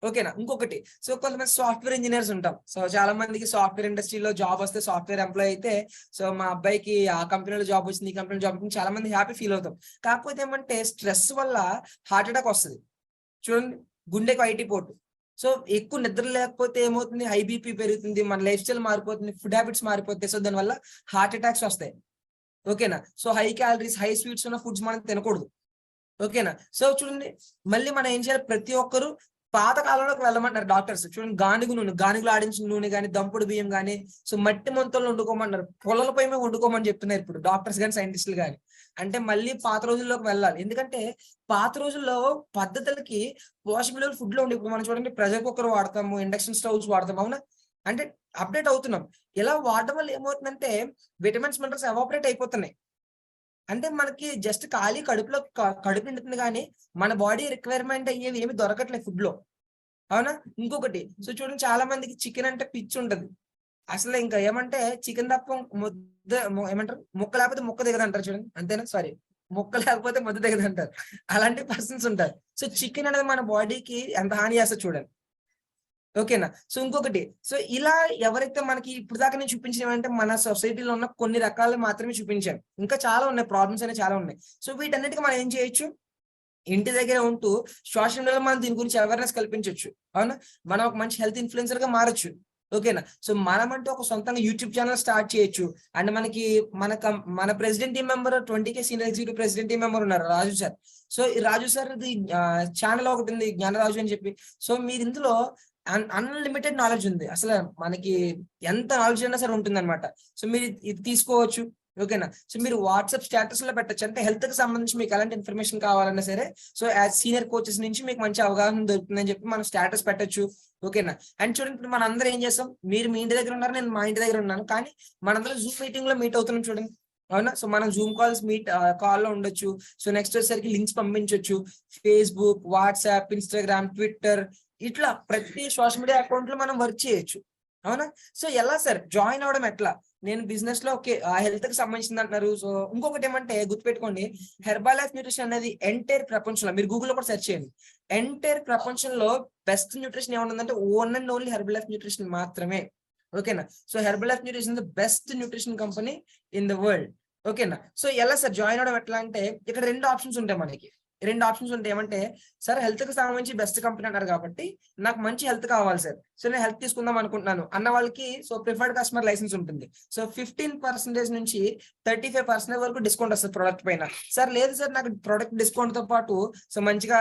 ఓకేనా. ఇంకొకటి, సో కొంతమంది సాఫ్ట్వేర్ ఇంజనీర్స్ ఉంటాం. సో చాలా మందికి సాఫ్ట్వేర్ ఇండస్ట్రీలో జాబ్ వస్తే, సాఫ్ట్వేర్ ఎంప్లాయ్ అయితే సో మా అబ్బాయికి ఆ కంపెనీలో జాబ్ వచ్చింది, ఈ కంపెనీలో జాబ్ వచ్చింది, చాలా మంది హ్యాపీ ఫీల్ అవుతాం. కాకపోతే ఏమంటే స్ట్రెస్ వల్ల హార్ట్ అటాక్ వస్తుంది. చూడండి, గుండెకు ఐటీ పోటు. సో ఎక్కువ నిద్ర లేకపోతే ఏమవుతుంది, హై బీపీ పెరుగుతుంది, మన లైఫ్ స్టైల్ మారిపోతుంది, ఫుడ్ హ్యాబిట్స్ మారిపోతాయి. సో దానివల్ల హార్ట్ అటాక్స్ వస్తాయి. ఓకేనా. So high calories, high sweets ఉన్న ఫుడ్స్ మనం తినకూడదు. ఓకేనా. సో చూడండి, మళ్ళీ మనం ఏం చేయాలి, ప్రతి ఒక్కరు పాత కాలంలోకి వెళ్ళమంటారు డాక్టర్స్. చూడండి, గానుగు నూనె, గానుగులు ఆడించిన నూనె కానీ, దంపుడు బియ్యం కానీ, సో మట్టి మంతుల్లో వండుకోమన్నారు, పొలాలపై మేము వండుకోమని చెప్తున్నారు ఇప్పుడు డాక్టర్స్ కానీ, సైంటిస్టులు కానీ. అంటే మళ్ళీ పాత రోజుల్లోకి వెళ్ళాలి. ఎందుకంటే పాత రోజుల్లో పద్ధతులకి పోషక విలువలు ఫుడ్ లో ఉండి, ఇప్పుడు మనం చూడండి ప్రెషర్ కుక్కర్ వాడతాము, ఇండక్షన్ స్టవ్స్ వాడతాము. అవునా. అంటే అప్డేట్ అవుతున్నాం. ఇలా వాడడం వల్ల ఏమవుతుందంటే విటమిన్స్, మినరల్స్ ఎవాపరేట్ అయిపోతున్నాయి. అంటే మనకి జస్ట్ ఖాళీ కడుపులో కడుపు నిండుతుంది కానీ మన బాడీ రిక్వైర్మెంట్ అయ్యేవి ఏమి దొరకట్లేదు ఫుడ్ లో. అవునా. ఇంకొకటి, సో చూడండి, చాలా మందికి చికెన్ అంటే పిచ్చి ఉంటది. అసలు ఇంకా ఏమంటే చికెన్ తప్ప ముద్ద ఏమంటారు, ముక్క లేకపోతే ముక్క దిగదు అంటారు. చూడండి, అంతేనా, సారీ, ముక్క లేకపోతే ముద్ద దిగదు అంటారు. అలాంటి పర్సన్స్ ఉంటారు. సో చికెన్ అనేది మన బాడీకి ఎంత హాని చేస్తుంది చూడండి. ఓకేనా. సో ఇంకొకటి, సో ఇలా ఎవరైతే మనకి ఇప్పుడు దాకా నేను చూపించినవంటే మన సొసైటీలో ఉన్న కొన్ని రకాలు మాత్రమే చూపించాను. ఇంకా చాలా ఉన్నాయి, ప్రాబ్లమ్స్ అనేవి చాలా ఉన్నాయి. సో వీటన్నిటికీ మనం ఏం చేయొచ్చు, ఇంటి దగ్గర ఉంటూ సోషల్ మీడియాలో మనం దీని గురించి అవేర్నెస్ కల్పించవచ్చు. అవునా. మనం ఒక మంచి హెల్త్ ఇన్ఫ్లుయెన్సర్ గా మారచ్చు. ఓకేనా. సో మనమంటూ ఒక సొంతంగా యూట్యూబ్ ఛానల్ స్టార్ట్ చేయొచ్చు. అండ్ మన president team member 20K senior executive president team member ఉన్నారు, రాజు సార్. సో ఈ రాజు సార్ ఛానల్ ఒకటి ఉంది, జ్ఞానరాజు అని చెప్పి. సో మీరు ఇందులో అన్లిమిటెడ్ నాలెడ్జ్ ఉంది. అసలు మనకి ఎంత నాలెడ్జ్ అయినా సరే ఉంటుంది అనమాట. సో మీరు ఇది తీసుకోవచ్చు. ఓకేనా. సో మీరు వాట్సాప్ స్టేటస్ లో పెట్టచ్చు. అంటే హెల్త్ కి సంబంధించి మీకు ఎలాంటి ఇన్ఫర్మేషన్ కావాలన్నా సరే సో యాజ్ సీనియర్ కోచెస్ నుంచి మీకు మంచి అవగాహన దొరుకుతుందని చెప్పి మనం స్టేటస్ పెట్టచ్చు. ఓకేనా. అండ్ చూడండి, ఇప్పుడు మన అందరం ఏం చేస్తాం, మీరు మీ ఇంటి దగ్గర ఉన్నారు, నేను మా ఇంటి దగ్గర ఉన్నాను, కానీ మనందరం జూమ్ మీటింగ్ లో మీట్ అవుతున్నాం. చూడండి, అవునా. సో మనం జూమ్ కాల్లో ఉండొచ్చు. సో నెక్స్ట్ వచ్చేసరికి లింక్స్ పంపించవచ్చు, ఫేస్బుక్, వాట్సాప్, ఇన్స్టాగ్రామ్, ట్విట్టర్, ఇట్లా ప్రతి సోషల్ మీడియా అకౌంట్ లో మనం వర్క్ చేయొచ్చు. అవునా. సో ఎలా సార్ జాయిన్ అవడం ఎట్లా, నేను బిజినెస్ లో ఓకే హెల్త్ కి సంబంధించింది అంటున్నారు. సో ఇంకొకటి ఏమంటే గుర్తుపెట్టుకోండి, హెర్బల్ లైఫ్ న్యూట్రిషన్ అనేది ఎంటైర్ ప్రపంచంలో, మీరు గూగుల్లో కూడా సెర్చ్ చేయండి, ఎంటైర్ ప్రపంచంలో బెస్ట్ న్యూట్రిషన్ ఏమన్నదంటే one and only Herbalife nutrition మాత్రమే. ఓకేనా. So Herbalife nutrition the best nutrition company in the world. ఓకేనా. సో ఎలా సార్ జాయిన్ అవడం ఎట్లా అంటే ఇక్కడ రెండు ఆప్షన్స్ ఉంటాయి మనకి. ఏమంటే సార్ హెల్త్ కి సంబంధించి బెస్ట్ కంపెనీ అన్నారు కాబట్టి నాకు మంచి హెల్త్ కావాలి సార్, సో నేను హెల్త్ తీసుకుందాం అనుకుంటున్నాను అన్న వాళ్ళకి సో ప్రిఫర్డ్ కస్టమర్ లైసెన్స్ ఉంటుంది. సో 15% నుంచి 35% వరకు డిస్కౌంట్ వస్తుంది ప్రొడక్ట్ పైన. సార్ లేదు సార్ నాకు ప్రొడక్ట్ డిస్కౌంట్ తో పాటు సో మంచిగా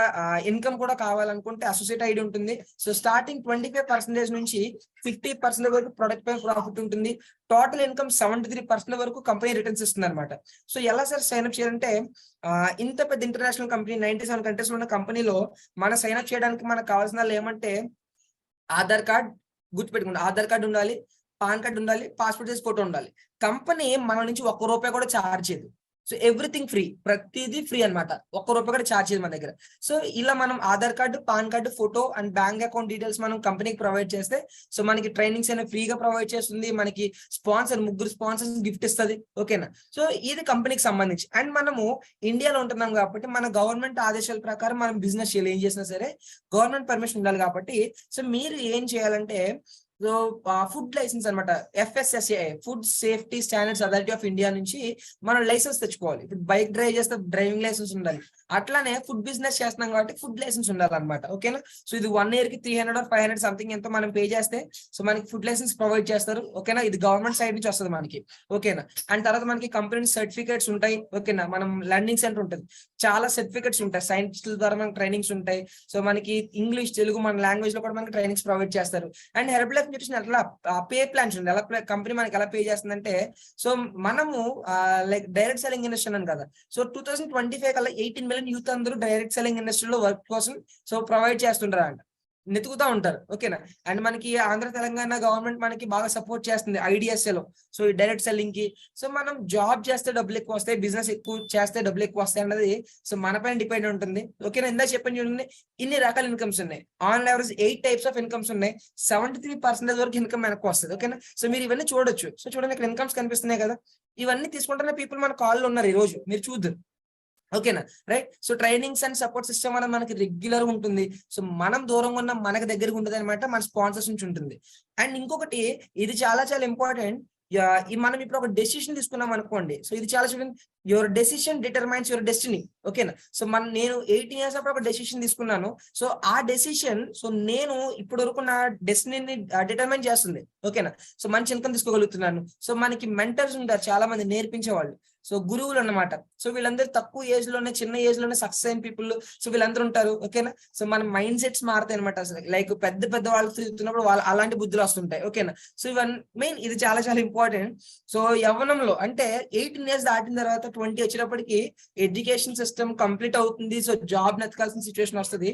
ఇన్కమ్ కూడా కావాలనుకుంటే అసోసియేట్ ఐడి ఉంటుంది. సో స్టార్టింగ్ 25% నుంచి 50% వరకు ప్రొడక్ట్ పైన ప్రాఫిట్ ఉంటుంది. టోటల్ ఇన్కమ్ 73% వరకు కంపెనీ రిటర్న్స్ ఇస్తుంది అనమాట. సో ఎలా సార్ సైన్అప్ చేయాలంటే ఇంత పెద్ద ఇంటర్నేషనల్ కంపెనీ 97 కంట్రీస్ లో ఉన్న కంపెనీలో మన సైన్అప్ చేయడానికి మనకు కావాల్సిన ఏమంటే ఆధార్ కార్డ్, గుర్తుపెట్టుకోండి, ఆధార్ కార్డు ఉండాలి, పాన్ కార్డు ఉండాలి, పాస్పోర్ట్ సైజ్ ఫోటో ఉండాలి. కంపెనీ మన నుంచి ₹1 కూడా ఛార్జ్ చేయదు. సో ఎవ్రీథింగ్ ఫ్రీ, ప్రతిదీ ఫ్రీ అన్నమాట. ₹1 కూడా ఛార్జ్ చేయదు మన దగ్గర. సో ఇలా మనం Aadhaar card, pan card, photo and bank account details మనం కంపెనీకి ప్రొవైడ్ చేస్తే సో మనకి ట్రైనింగ్స్ అనేవి ఫ్రీగా ప్రొవైడ్ చేస్తుంది. మనకి ముగ్గురు స్పాన్సర్స్ గిఫ్ట్ ఇస్తుంది. ఓకేనా. సో ఇది కంపెనీకి సంబంధించి. అండ్ మనము ఇండియాలో ఉంటున్నాం కాబట్టి మన గవర్నమెంట్ ఆదేశాల ప్రకారం మనం బిజినెస్ చేయాలి, ఏం చేసినా సరే గవర్నమెంట్ పర్మిషన్ ఉండాలి కాబట్టి సో మీరు ఏం చేయాలంటే సో ఫుడ్ లైసెన్స్ అనమాట, FSSAI food safety standards authority of India నుంచి మనం లైసెన్స్ తెచ్చుకోవాలి. ఇప్పుడు బైక్ డ్రైవ్ చేస్తే డ్రైవింగ్ లైసెన్స్ ఉండాలి, అట్లానే ఫుడ్ బిజినెస్ చేస్తున్నాం కాబట్టి ఫుడ్ లైసెన్స్ ఉండాలన్నమాట. ఓకేనా. సో ఇది 1 year కి 300 or 500 సంథింగ్ ఎంతో మనం పే చేస్తే సో మనకి ఫుడ్ లైసెన్స్ ప్రొవైడ్ చేస్తారు. ఓకేనా. ఇది గవర్నమెంట్ సైడ్ నుంచి వస్తుంది మనకి. ఓకేనా. అండ్ తర్వాత మనకి కంపెనీ సర్టిఫికేట్స్ ఉంటాయి. ఓకేనా. మనం లర్నింగ్ సెంటర్ ఉంటుంది, చాలా సర్టిఫికేట్స్ ఉంటాయి, సైంటిస్టుల ద్వారా మనకి ట్రైనింగ్స్ ఉంటాయి. సో మనకి ఇంగ్లీష్, తెలుగు మన లాంగ్వేజ్ లో కూడా మనకి ట్రైనింగ్స్ ప్రొవైడ్ చేస్తారు. అండ్ హెర్బల్ లైఫ్ న్యూట్రిషన్ ఎట్లా పే ప్లాన్స్ ఉంది, ఎలా కంపెనీ మనకి ఎలా పే చేస్తుందంటే సో మనము లైక్ డైరెక్ట్ సెల్లింగ్ ఇండస్ట్రీ అని కదా. సో 2025 కల్లా 18 million యూత్ అందరూ డైరెక్ట్ సెల్లింగ్ ఇండస్ట్రీలో వర్క్ కోసం సో ప్రొవైడ్ చేస్తుంటారు అంట, నెతుకుతా ఉంటారు. ఓకేనా. అండ్ మనకి ఆంధ్ర తెలంగాణ గవర్నమెంట్ మనకి బాగా సపోర్ట్ చేస్తుంది IDSA లో. సో ఈ డైరెక్ట్ సెల్లింగ్ కి సో మనం జాబ్ చేస్తే డబ్బులు ఎక్కువ వస్తాయి, బిజినెస్ ఎక్కువ చేస్తే డబ్బులు ఎక్కువ వస్తాయి అన్నది సో మన పైన డిపెండ్ ఉంటుంది. ఓకేనా. ఇందాక చెప్పండి చూడండి, ఇన్ని రకాల ఇన్కమ్స్ ఉన్నాయి. On average 8 types of incomes ఉన్నాయి. 73% వరకు ఇన్కమ్ వెనక్కి వస్తుంది. ఓకేనా. సో మీరు ఇవన్నీ చూడొచ్చు. సో చూడండి ఇక్కడ ఇన్కమ్స్ కనిపిస్తున్నాయి కదా, ఇవన్నీ తీసుకుంటున్న పీపుల్ మన కాల్లో ఉన్నారు ఈ రోజు, మీరు చూద్దరు. ఓకేనా. Right. So trainings and support system అనేది మనకి రెగ్యులర్ ఉంటుంది. సో మనం దూరంగా ఉన్న మనకి దగ్గరగా ఉంటుంది అనమాట, మన స్పాన్సర్స్ నుంచి ఉంటుంది. అండ్ ఇంకొకటి ఇది చాలా చాలా ఇంపార్టెంట్, మనం ఇప్పుడు ఒక డెసిషన్ తీసుకున్నాం అనుకోండి. సో ఇది చాలా చూడండి, your decision determines your destiny. ఓకేనా. సో నేను 18 years అప్పుడు ఒక డెసిషన్ తీసుకున్నాను. సో ఆ డెసిషన్ సో నేను ఇప్పటి వరకు నా డెస్టినీని డిటర్మైన్ చేస్తుంది. ఓకేనా. సో మంచి ఇన్కమ్ తీసుకోగలుగుతున్నాను. సో మనకి మెంటర్స్ ఉంటారు చాలా మంది నేర్పించే వాళ్ళు, సో గురువులు అన్నమాట. సో వీళ్ళందరూ తక్కువ ఏజ్ లోనే, చిన్న ఏజ్ లోనే సక్సెస్ అయిన పీపుల్ సో వీళ్ళందరూ ఉంటారు. ఓకేనా. సో మన మైండ్ సెట్స్ మారుతాయి అనమాట. లైక్ పెద్ద పెద్ద వాళ్ళు తిరుగుతున్నప్పుడు వాళ్ళు అలాంటి బుద్ధులు వస్తుంటాయి. ఓకేనా. సో ఇవన్నీ మెయిన్ ఇది చాలా చాలా ఇంపార్టెంట్. సో యవ్వనంలో అంటే 18 years దాటిన తర్వాత 20 వచ్చేటప్పటికి ఎడ్యుకేషన్ సిస్టమ్ కంప్లీట్ అవుతుంది. సో జాబ్ నెతకాల్సిన సిచ్యువేషన్ వస్తుంది.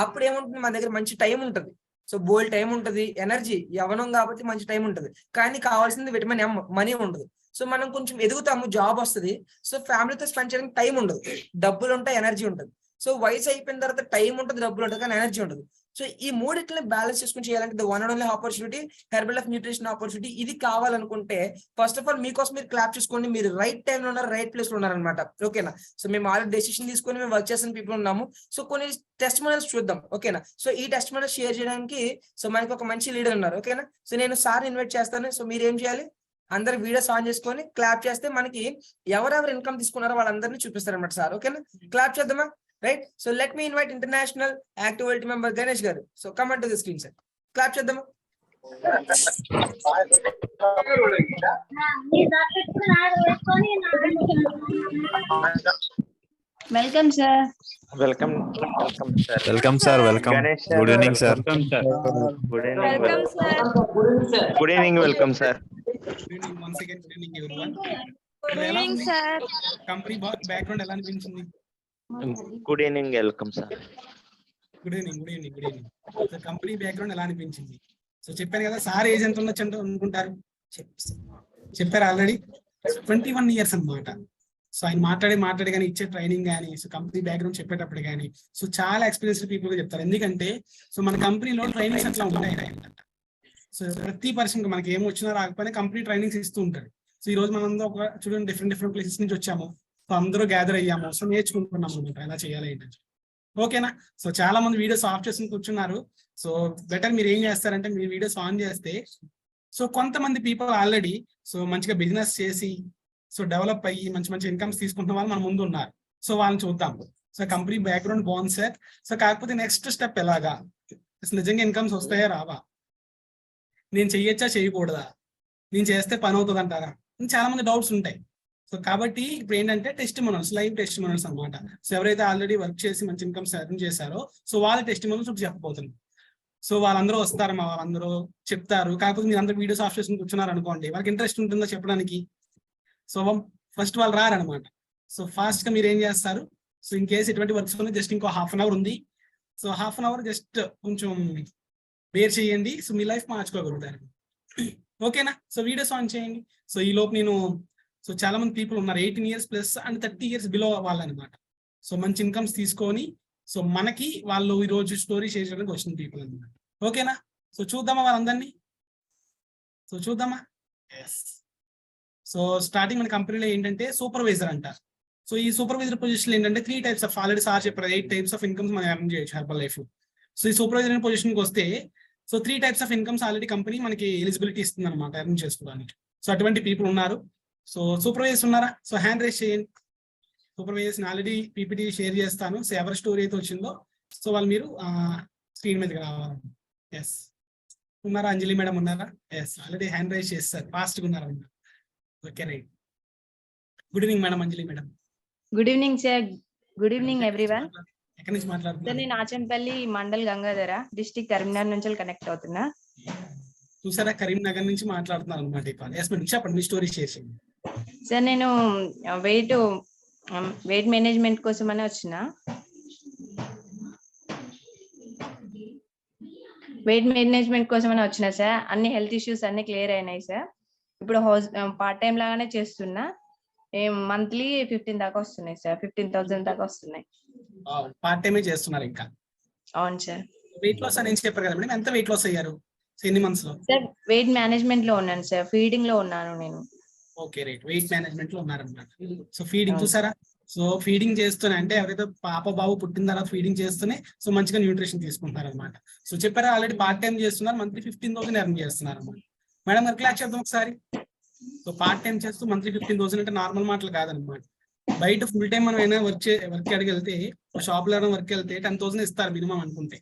అప్పుడు ఏముంటుంది, మన దగ్గర మంచి టైం ఉంటుంది. సో బోల్డ్ టైం ఉంటుంది, ఎనర్జీ, యవ్వనం కాబట్టి మంచి టైం ఉంటుంది. కానీ కావాల్సింది విటమిన్ M, మనీ ఉండదు. సో మనం కొంచెం ఎదుగుతాము, జాబ్ వస్తుంది. సో ఫ్యామిలీతో స్పెండ్ చేయడానికి టైం ఉండదు, డబ్బులు ఉంటాయి, ఎనర్జీ ఉంటుంది. సో వయసు అయిపోయిన తర్వాత టైం ఉంటుంది, డబ్బులు ఉంటుంది, కానీ ఎనర్జీ ఉండదు. సో ఈ మూడిట్లని బ్యాలెన్స్ చేసుకుని చేయాలంటే the one and only opportunity herbal life nutrition opportunity. ఇది కావాలనుకుంటే ఫస్ట్ ఆఫ్ ఆల్ మీకోసం మీరు క్లాప్ చేసుకోండి, మీరు రైట్ టైం లో ఉన్నారు, రైట్ ప్లేస్ లో ఉన్నారనమాట. ఓకేనా. సో మేము ఆల్రెడీ డెసిషన్ తీసుకొని మేము వర్క్ చేసిన పీపుల్ ఉన్నాము. సో కొన్ని టెస్టిమోనియల్స్ చూద్దాం. ఓకేనా. సో ఈ టెస్టిమోనియల్స్ షేర్ చేయడానికి సో మనకి ఒక మంచి లీడర్ ఉన్నారు. ఓకేనా. సో నేను సార్ ఇన్వైట్ చేస్తాను. సో మీరు ఏం చేయాలి, అందరు వీడియోస్ ఆన్ చేసుకొని క్లాప్ చేస్తే మనకి ఎవరెవరు ఇన్కమ్ తీసుకున్నారో వాళ్ళందరినీ చూపిస్తారు అనమాట సార్. ఓకేనా. క్లాప్ చేద్దామా. Right. So let me invite international activity member Ganesh garu. So come to the screen sir. Clap చేద్దామా. Welcome sir. Welcome sir. Welcome sir. Welcome. Ganesh sir, good evening sir. Good evening. Welcome sir. Good evening. Welcome sir. once again training everyone. Good evening sir. Company background ఎలా అనిపించింది? Good evening. Welcome sir. Good evening. Good evening. Good evening. So company background ఎలా అనిపించింది? So చెప్పాను కదా sir age ఎంత ఉండొచ్చు అంటే అనుకుంటారు, చెప్పారు ఆల్రెడీ 21 years అన్నమాట. సో ఆయన మాట్లాడి కానీ ఇచ్చే ట్రైనింగ్ కానీ సో కంపెనీ బ్యాక్గ్రౌండ్ చెప్పేటప్పుడు కానీ సో చాలా ఎక్స్పీరియన్స్డ్ పీపుల్ గా చెప్తారు. ఎందుకంటే సో మన కంపెనీలో ట్రైనింగ్స్ అట్లా ఉంటాయి. సో ప్రతి పర్సన్ మనకి ఏం వచ్చినా రాకపోయినా కంపెనీ ట్రైనింగ్స్ ఇస్తూ ఉంటారు. సో ఈ రోజు మనం ఒక చూడండి డిఫరెంట్ ప్లేసెస్ నుంచి వచ్చాము. సో అందరూ గ్యాదర్ అయ్యాము. సో నేర్చుకుంటున్నాం అనమాట ఎలా చేయాలి ఏంటంటే. ఓకేనా. సో చాలా మంది వీడియోస్ ఆఫ్ చేసుకుని కూర్చున్నారు. సో బెటర్ మీరు ఏం చేస్తారంటే మీ వీడియోస్ ఆన్ చేస్తే సో కొంతమంది పీపుల్ ఆల్రెడీ సో మంచిగా బిజినెస్ చేసి సో డెవలప్ అయ్యి మంచి మంచి ఇన్కమ్స్ తీసుకుంటున్న వాళ్ళు మన ముందు ఉన్నారు. సో వాళ్ళని చూద్దాం. సో కంపెనీ బ్యాక్గ్రౌండ్ బాగుంది సార్. సో కాకపోతే నెక్స్ట్ స్టెప్ ఎలాగా, అసలు నిజంగా ఇన్కమ్స్ వస్తాయా రావా, నేను చెయ్యొచ్చా చేయకూడదా, నేను చేస్తే పని అవుతుంది అంటారా, చాలా మంది డౌట్స్ ఉంటాయి. సో కాబట్టి ఇప్పుడు ఏంటంటే టెస్టిమోనియల్స్, లైవ్ టెస్టిమోనియల్స్ అనమాట. సో ఎవరైతే ఆల్రెడీ వర్క్ చేసి మంచి ఇన్కమ్స్ ఎర్న్ చేశారో సో వాళ్ళ టెస్టిమోనియల్స్ ఇప్పుడు చెప్పబోతున్నాం. సో వాళ్ళందరూ వస్తారు, మా వాళ్ళందరూ చెప్తారు. కాకపోతే మీరు అందరూ వీడియోస్ ఆఫ్ చేసుకుని కూర్చున్నారు అనుకోండి, వాళ్ళకి ఇంట్రెస్ట్ ఉంటుందో చెప్పడానికి. సో ఫస్ట్ వాళ్ళు రారనమాట. సో ఫాస్ట్ గా మీరు ఏం చేస్తారు, సో ఇన్ కేసు ఎటువంటి వర్క్స్ ఉన్నాయి జస్ట్ ఇంకో ½ an hour ఉంది. సో ½ an hour జస్ట్ కొంచెం బేర్ చేయండి. సో మీ లైఫ్ మార్చుకోగలుగుతారు. ఓకేనా. సో వీడియోస్ ఆన్ చేయండి. సో ఈ లోపు నేను సో చాలా మంది పీపుల్ ఉన్నారు 18 years plus and 30 years below వాళ్ళనమాట. సో మంచి ఇన్కమ్స్ తీసుకొని సో మనకి వాళ్ళు ఈ రోజు స్టోరీ షేర్ చేయడానికి వచ్చిన పీపుల్ అనమాట. ఓకేనా? సో చూద్దామా వాళ్ళందరినీ? సో చూద్దామా? ఎస్. సో స్టార్టింగ్ మన కంపెనీలో ఏంటంటే సూపర్వైజర్ అంటారు. సో ఈ సూపర్వైజర్ పొజిషన్ ఏంటంటే 3 types ఆఫ్, ఆల్రెడీ సార్ చెప్పారు 8 types ఆఫ్ ఇన్కమ్స్ మనం ఎర్న్ చేయొచ్చు హెర్బల్ లైఫ్. సో ఈ సూపర్వైజర్ పొజిషన్కి వస్తే so 3 types of incomes already company మనకి ఎలిజిబిలిటీ ఇస్తుంది అనమాట ఎర్న్ చేసుకోవడానికి. సో అటువంటి పీపుల్ ఉన్నారు. సో సూపర్వైజర్స్ ఉన్నారా? సో హ్యాండ్ రైజ్ చేయండి. సూపర్వైజర్స్ ఆల్రెడీ పీపీటీ షేర్ చేస్తాను. సో ఎవరి స్టోరీ అయితే వచ్చిందో సో వాళ్ళు మీరు స్క్రీన్ మీదకి రావాలి. ఎస్ ఉన్నారా? అంజలి మేడం ఉన్నారా? ఎస్ ఆల్రెడీ హ్యాండ్ రైజ్ చేస్తారు, ఫాస్ట్గా ఉన్నారా? Okay right. Good evening madam, Anjali madam. Good evening sir. Good evening everyone. ఎక్కడి నుంచి సార్ మాట్లాడుతున్నారు? నేను ఆచంపల్లి మండల్ గంగాధర డిస్ట్రిక్ట్ కరీంనగర్ నుంచి కనెక్ట్ అవుతున్నా. చూసారా, కరీంనగర్ నుంచి మాట్లాడుతున్నారు అనమాట. ఎస్ మేడం చెప్పండి, మీ స్టోరీ షేర్ చేయండి. సార్ నేను వెయిట్ మేనేజ్మెంట్ కోసం అని వచ్చిన. వెయిట్ మేనేజ్మెంట్ కోసం అని వచ్చిన సార్. అన్ని హెల్త్ ఇష్యూస్ అన్ని క్లియర్ అయినాయి సార్. ఇప్పుడు పార్ట్ టైం లాగానే చేస్తున్నా. మంత్లీ 15 దాకా వస్తున్నాయి సార్. 15,000 దాకా వస్తున్నాయి. పార్ట్ టైమే చేస్తున్నారు ఇంకా? అవును సార్. వెయిట్ లాస్ అని చెప్పారు కదా మేడం, ఎంత వెయిట్ లాస్ అయ్యారు ఎన్ని మంత్స్ లో? సార్ వెయిట్ మేనేజ్మెంట్ లో ఉన్నాను సార్. ఫీడింగ్ లో ఉన్నాను నేను. ఓకే రైట్, వెయిట్ మేనేజ్మెంట్ లో ఉన్నారన్నమాట. సో ఫీడింగ్ చూసారా? సో ఫీడింగ్ చేస్తూనే అంటే ఎవరైతే పాప బాబు పుట్టిన తర్వాత ఫీడింగ్ చేస్తూనే సో మంచిగా న్యూట్రిషన్ తీసుకుంటారు అనమాట. సో చెప్పారా ఆల్రెడీ పార్ట్ టైం చేస్తున్నారు, మంత్లీ 15,000 ఎర్న్ చేస్తున్నారు అనమాట. మేడం గారు క్లాస్ చేద్దాం ఒకసారి. సో పార్ట్ టైం చేస్తూ మంత్లీ 15,000 అంటే నార్మల్ మాటలు కాదనమాట. బయట ఫుల్ టైం మనం అయినా వర్క్ అడిగి వెళ్తే షాప్ లో వర్క్ వెళ్తే 10,000 ఇస్తారు మినిమం అనుకుంటే.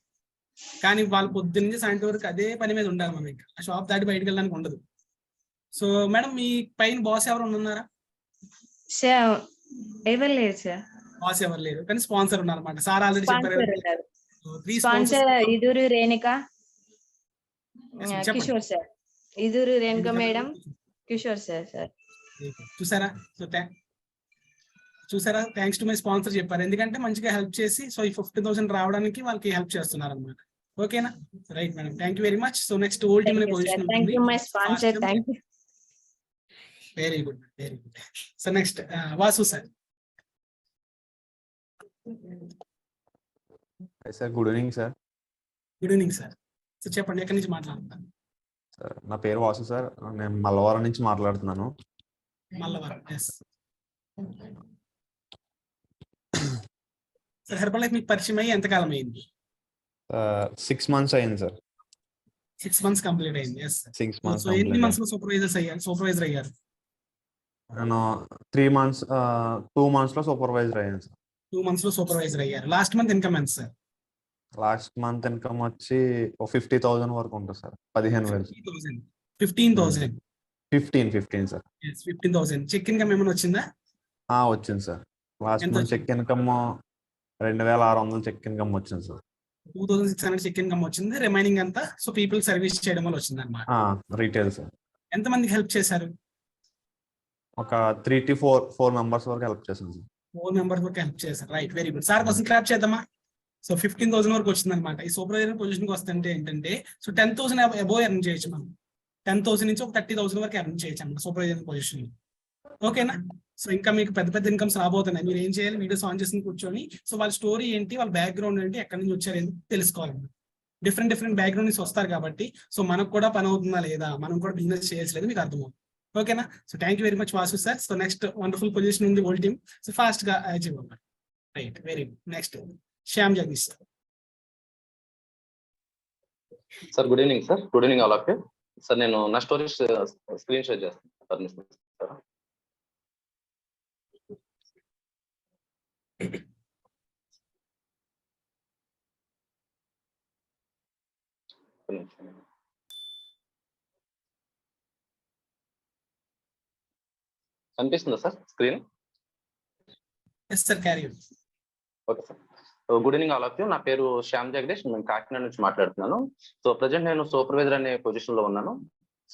కానీ వాళ్ళు పొద్దున్నే సాయంత్రం వరకు అదే పని మీద ఉండాలి మనకి. ఆ షాప్ దాటి బయటకు వెళ్ళడానికి ఉండదు. సో మేడం మీ పైన బాస్ ఎవరు ఉన్నారా? సార్ ఎవరు లేరు సార్. బాస్ ఎవరు లేరు కానీ స్పాన్సర్ ఉన్నారు అనమాట. సార్ ఆల్రెడీ చెప్పారు. స్పాన్సర్ ఇదూరు రేణుక చెప్పండి. Kishore sir. Iduru Renuka madam, Kishore sir. చూసారా? సో చూసారా, థ్యాంక్స్ టు మై స్పాన్సర్ చెప్పారు. ఎందుకంటే మంచిగా హెల్ప్ చేసి సో ఈ 15,000 రావడానికి వాళ్ళకి హెల్ప్ చేస్తున్నారు అనమాట. ఓకేనా? Right madam, thank you very much. So next world team position. Thank you my sponsor. Thank you. Very good, very good. So next Vasu sir. Sir good evening sir. Good evening sir. So చెప్పండి, ఎక్కడి నుంచి మాట్లాడుతున్నాను? Sir నా పేరు Vasu sir. నేను మల్లవరం నుంచి మాట్లాడుతున్నాను. Mallavaram. Yes sir. Herbalife మీకు పరిచయం అయ్యి ఎంతకాలం అయింది? 6 months అయింది సార్. 6 months కంప్లీట్ అయింది. ఎస్. 6 months. సో ఎన్ని మంత్స్ లో సూపర్వైజర్ అయ్యారు? నేను 3 months 2 months లో సూపర్వైజర్ అయ్యాను సార్. 2 months లో సూపర్వైజర్ అయ్యారు. లాస్ట్ మంత్ ఇన్కమ్ ఎంత సార్? లాస్ట్ మంత్ ఇన్కమ్ వచ్చి 50,000 వరకు ఉంటుంది సార్. 15,000. 15,000. 15 సార్. 15,000. చెక్ ఇన్కమ్ ఏమైనా వచ్చిందా? వచ్చింది సార్. లాస్ట్ ఎంత month check income 2,600 check income వచ్చింది సార్. 2,600 చెక్ ఇన్కమ్ వచ్చింది. రిమైనింగ్ అంతా సో పీపుల్ సర్వీస్ చేయడం వల్ల వచ్చింది అనమాట. Retail sir. ఎంత మందికి హెల్ప్ చేశారు? ఒక 3 to 4 మెంబర్స్ వరకు హెల్ప్ చేశాను సార్. 4 members వరకు హెల్ప్ చేశారు. Right, very good. సార్ కోసం క్లాప్ చేద్దామా? సో 15,000 వరకు వచ్చింది అనమాట. ఈ సూపర్వైజర్ పొజిషన్కి వస్తుంటే ఏంటంటే సో 10,000 అబోవ్ ఎర్న్ చేయొచ్చు మనం. 10,000 నుంచి ఒక 30,000 వరకు ఎర్న్ చేయొచ్చు అన్నమాట సూపర్వైజర్ పొజిషన్. ఓకేనా? సో ఇంకా మీకు పెద్ద పెద్ద ఇన్కమ్స్ రాబోతున్నాయి. మీరు ఏం చేయాలి? వీడియోస్ ఆన్ చేసి కూర్చొని సో వాళ్ళ స్టోరీ ఏంటి, వాళ్ళ బ్యాక్గ్రౌండ్ ఏంటి, ఎక్కడి నుంచి వచ్చారు ఏంటి తెలుసుకోవాలన్నమాట. డిఫరెంట్ బ్యాక్గ్రౌండ్ నుంచి వస్తారు కాబట్టి సో మనకు కూడా పని అవుతుందా లేదా, మనం కూడా బిజినెస్ చేయట్లేదు మీకు అర్థమవుతుంది. ఓకేనా? So thank you very much Vasu sir. So next wonderful position ఉంది ఓల్డ్ టీమ్. సో ఫాస్ట్ గా అచీవ్ అవ్వాలి. Right, very good. Next Shyam Jagadish sir. Sir good evening sir. Good evening all of you. Sir నేను నా story screen share చేస్తాను. కనిపిస్తుందా sir screen? Yes sir, carry on. Okay sir. Good evening all of you. నా పేరు శ్యామ్ జగదీష్. నేను కాకినాడ నుంచి మాట్లాడుతున్నాను. So present నేను సూపర్వైజర్ అనే పొజిషన్ లో ఉన్నాను.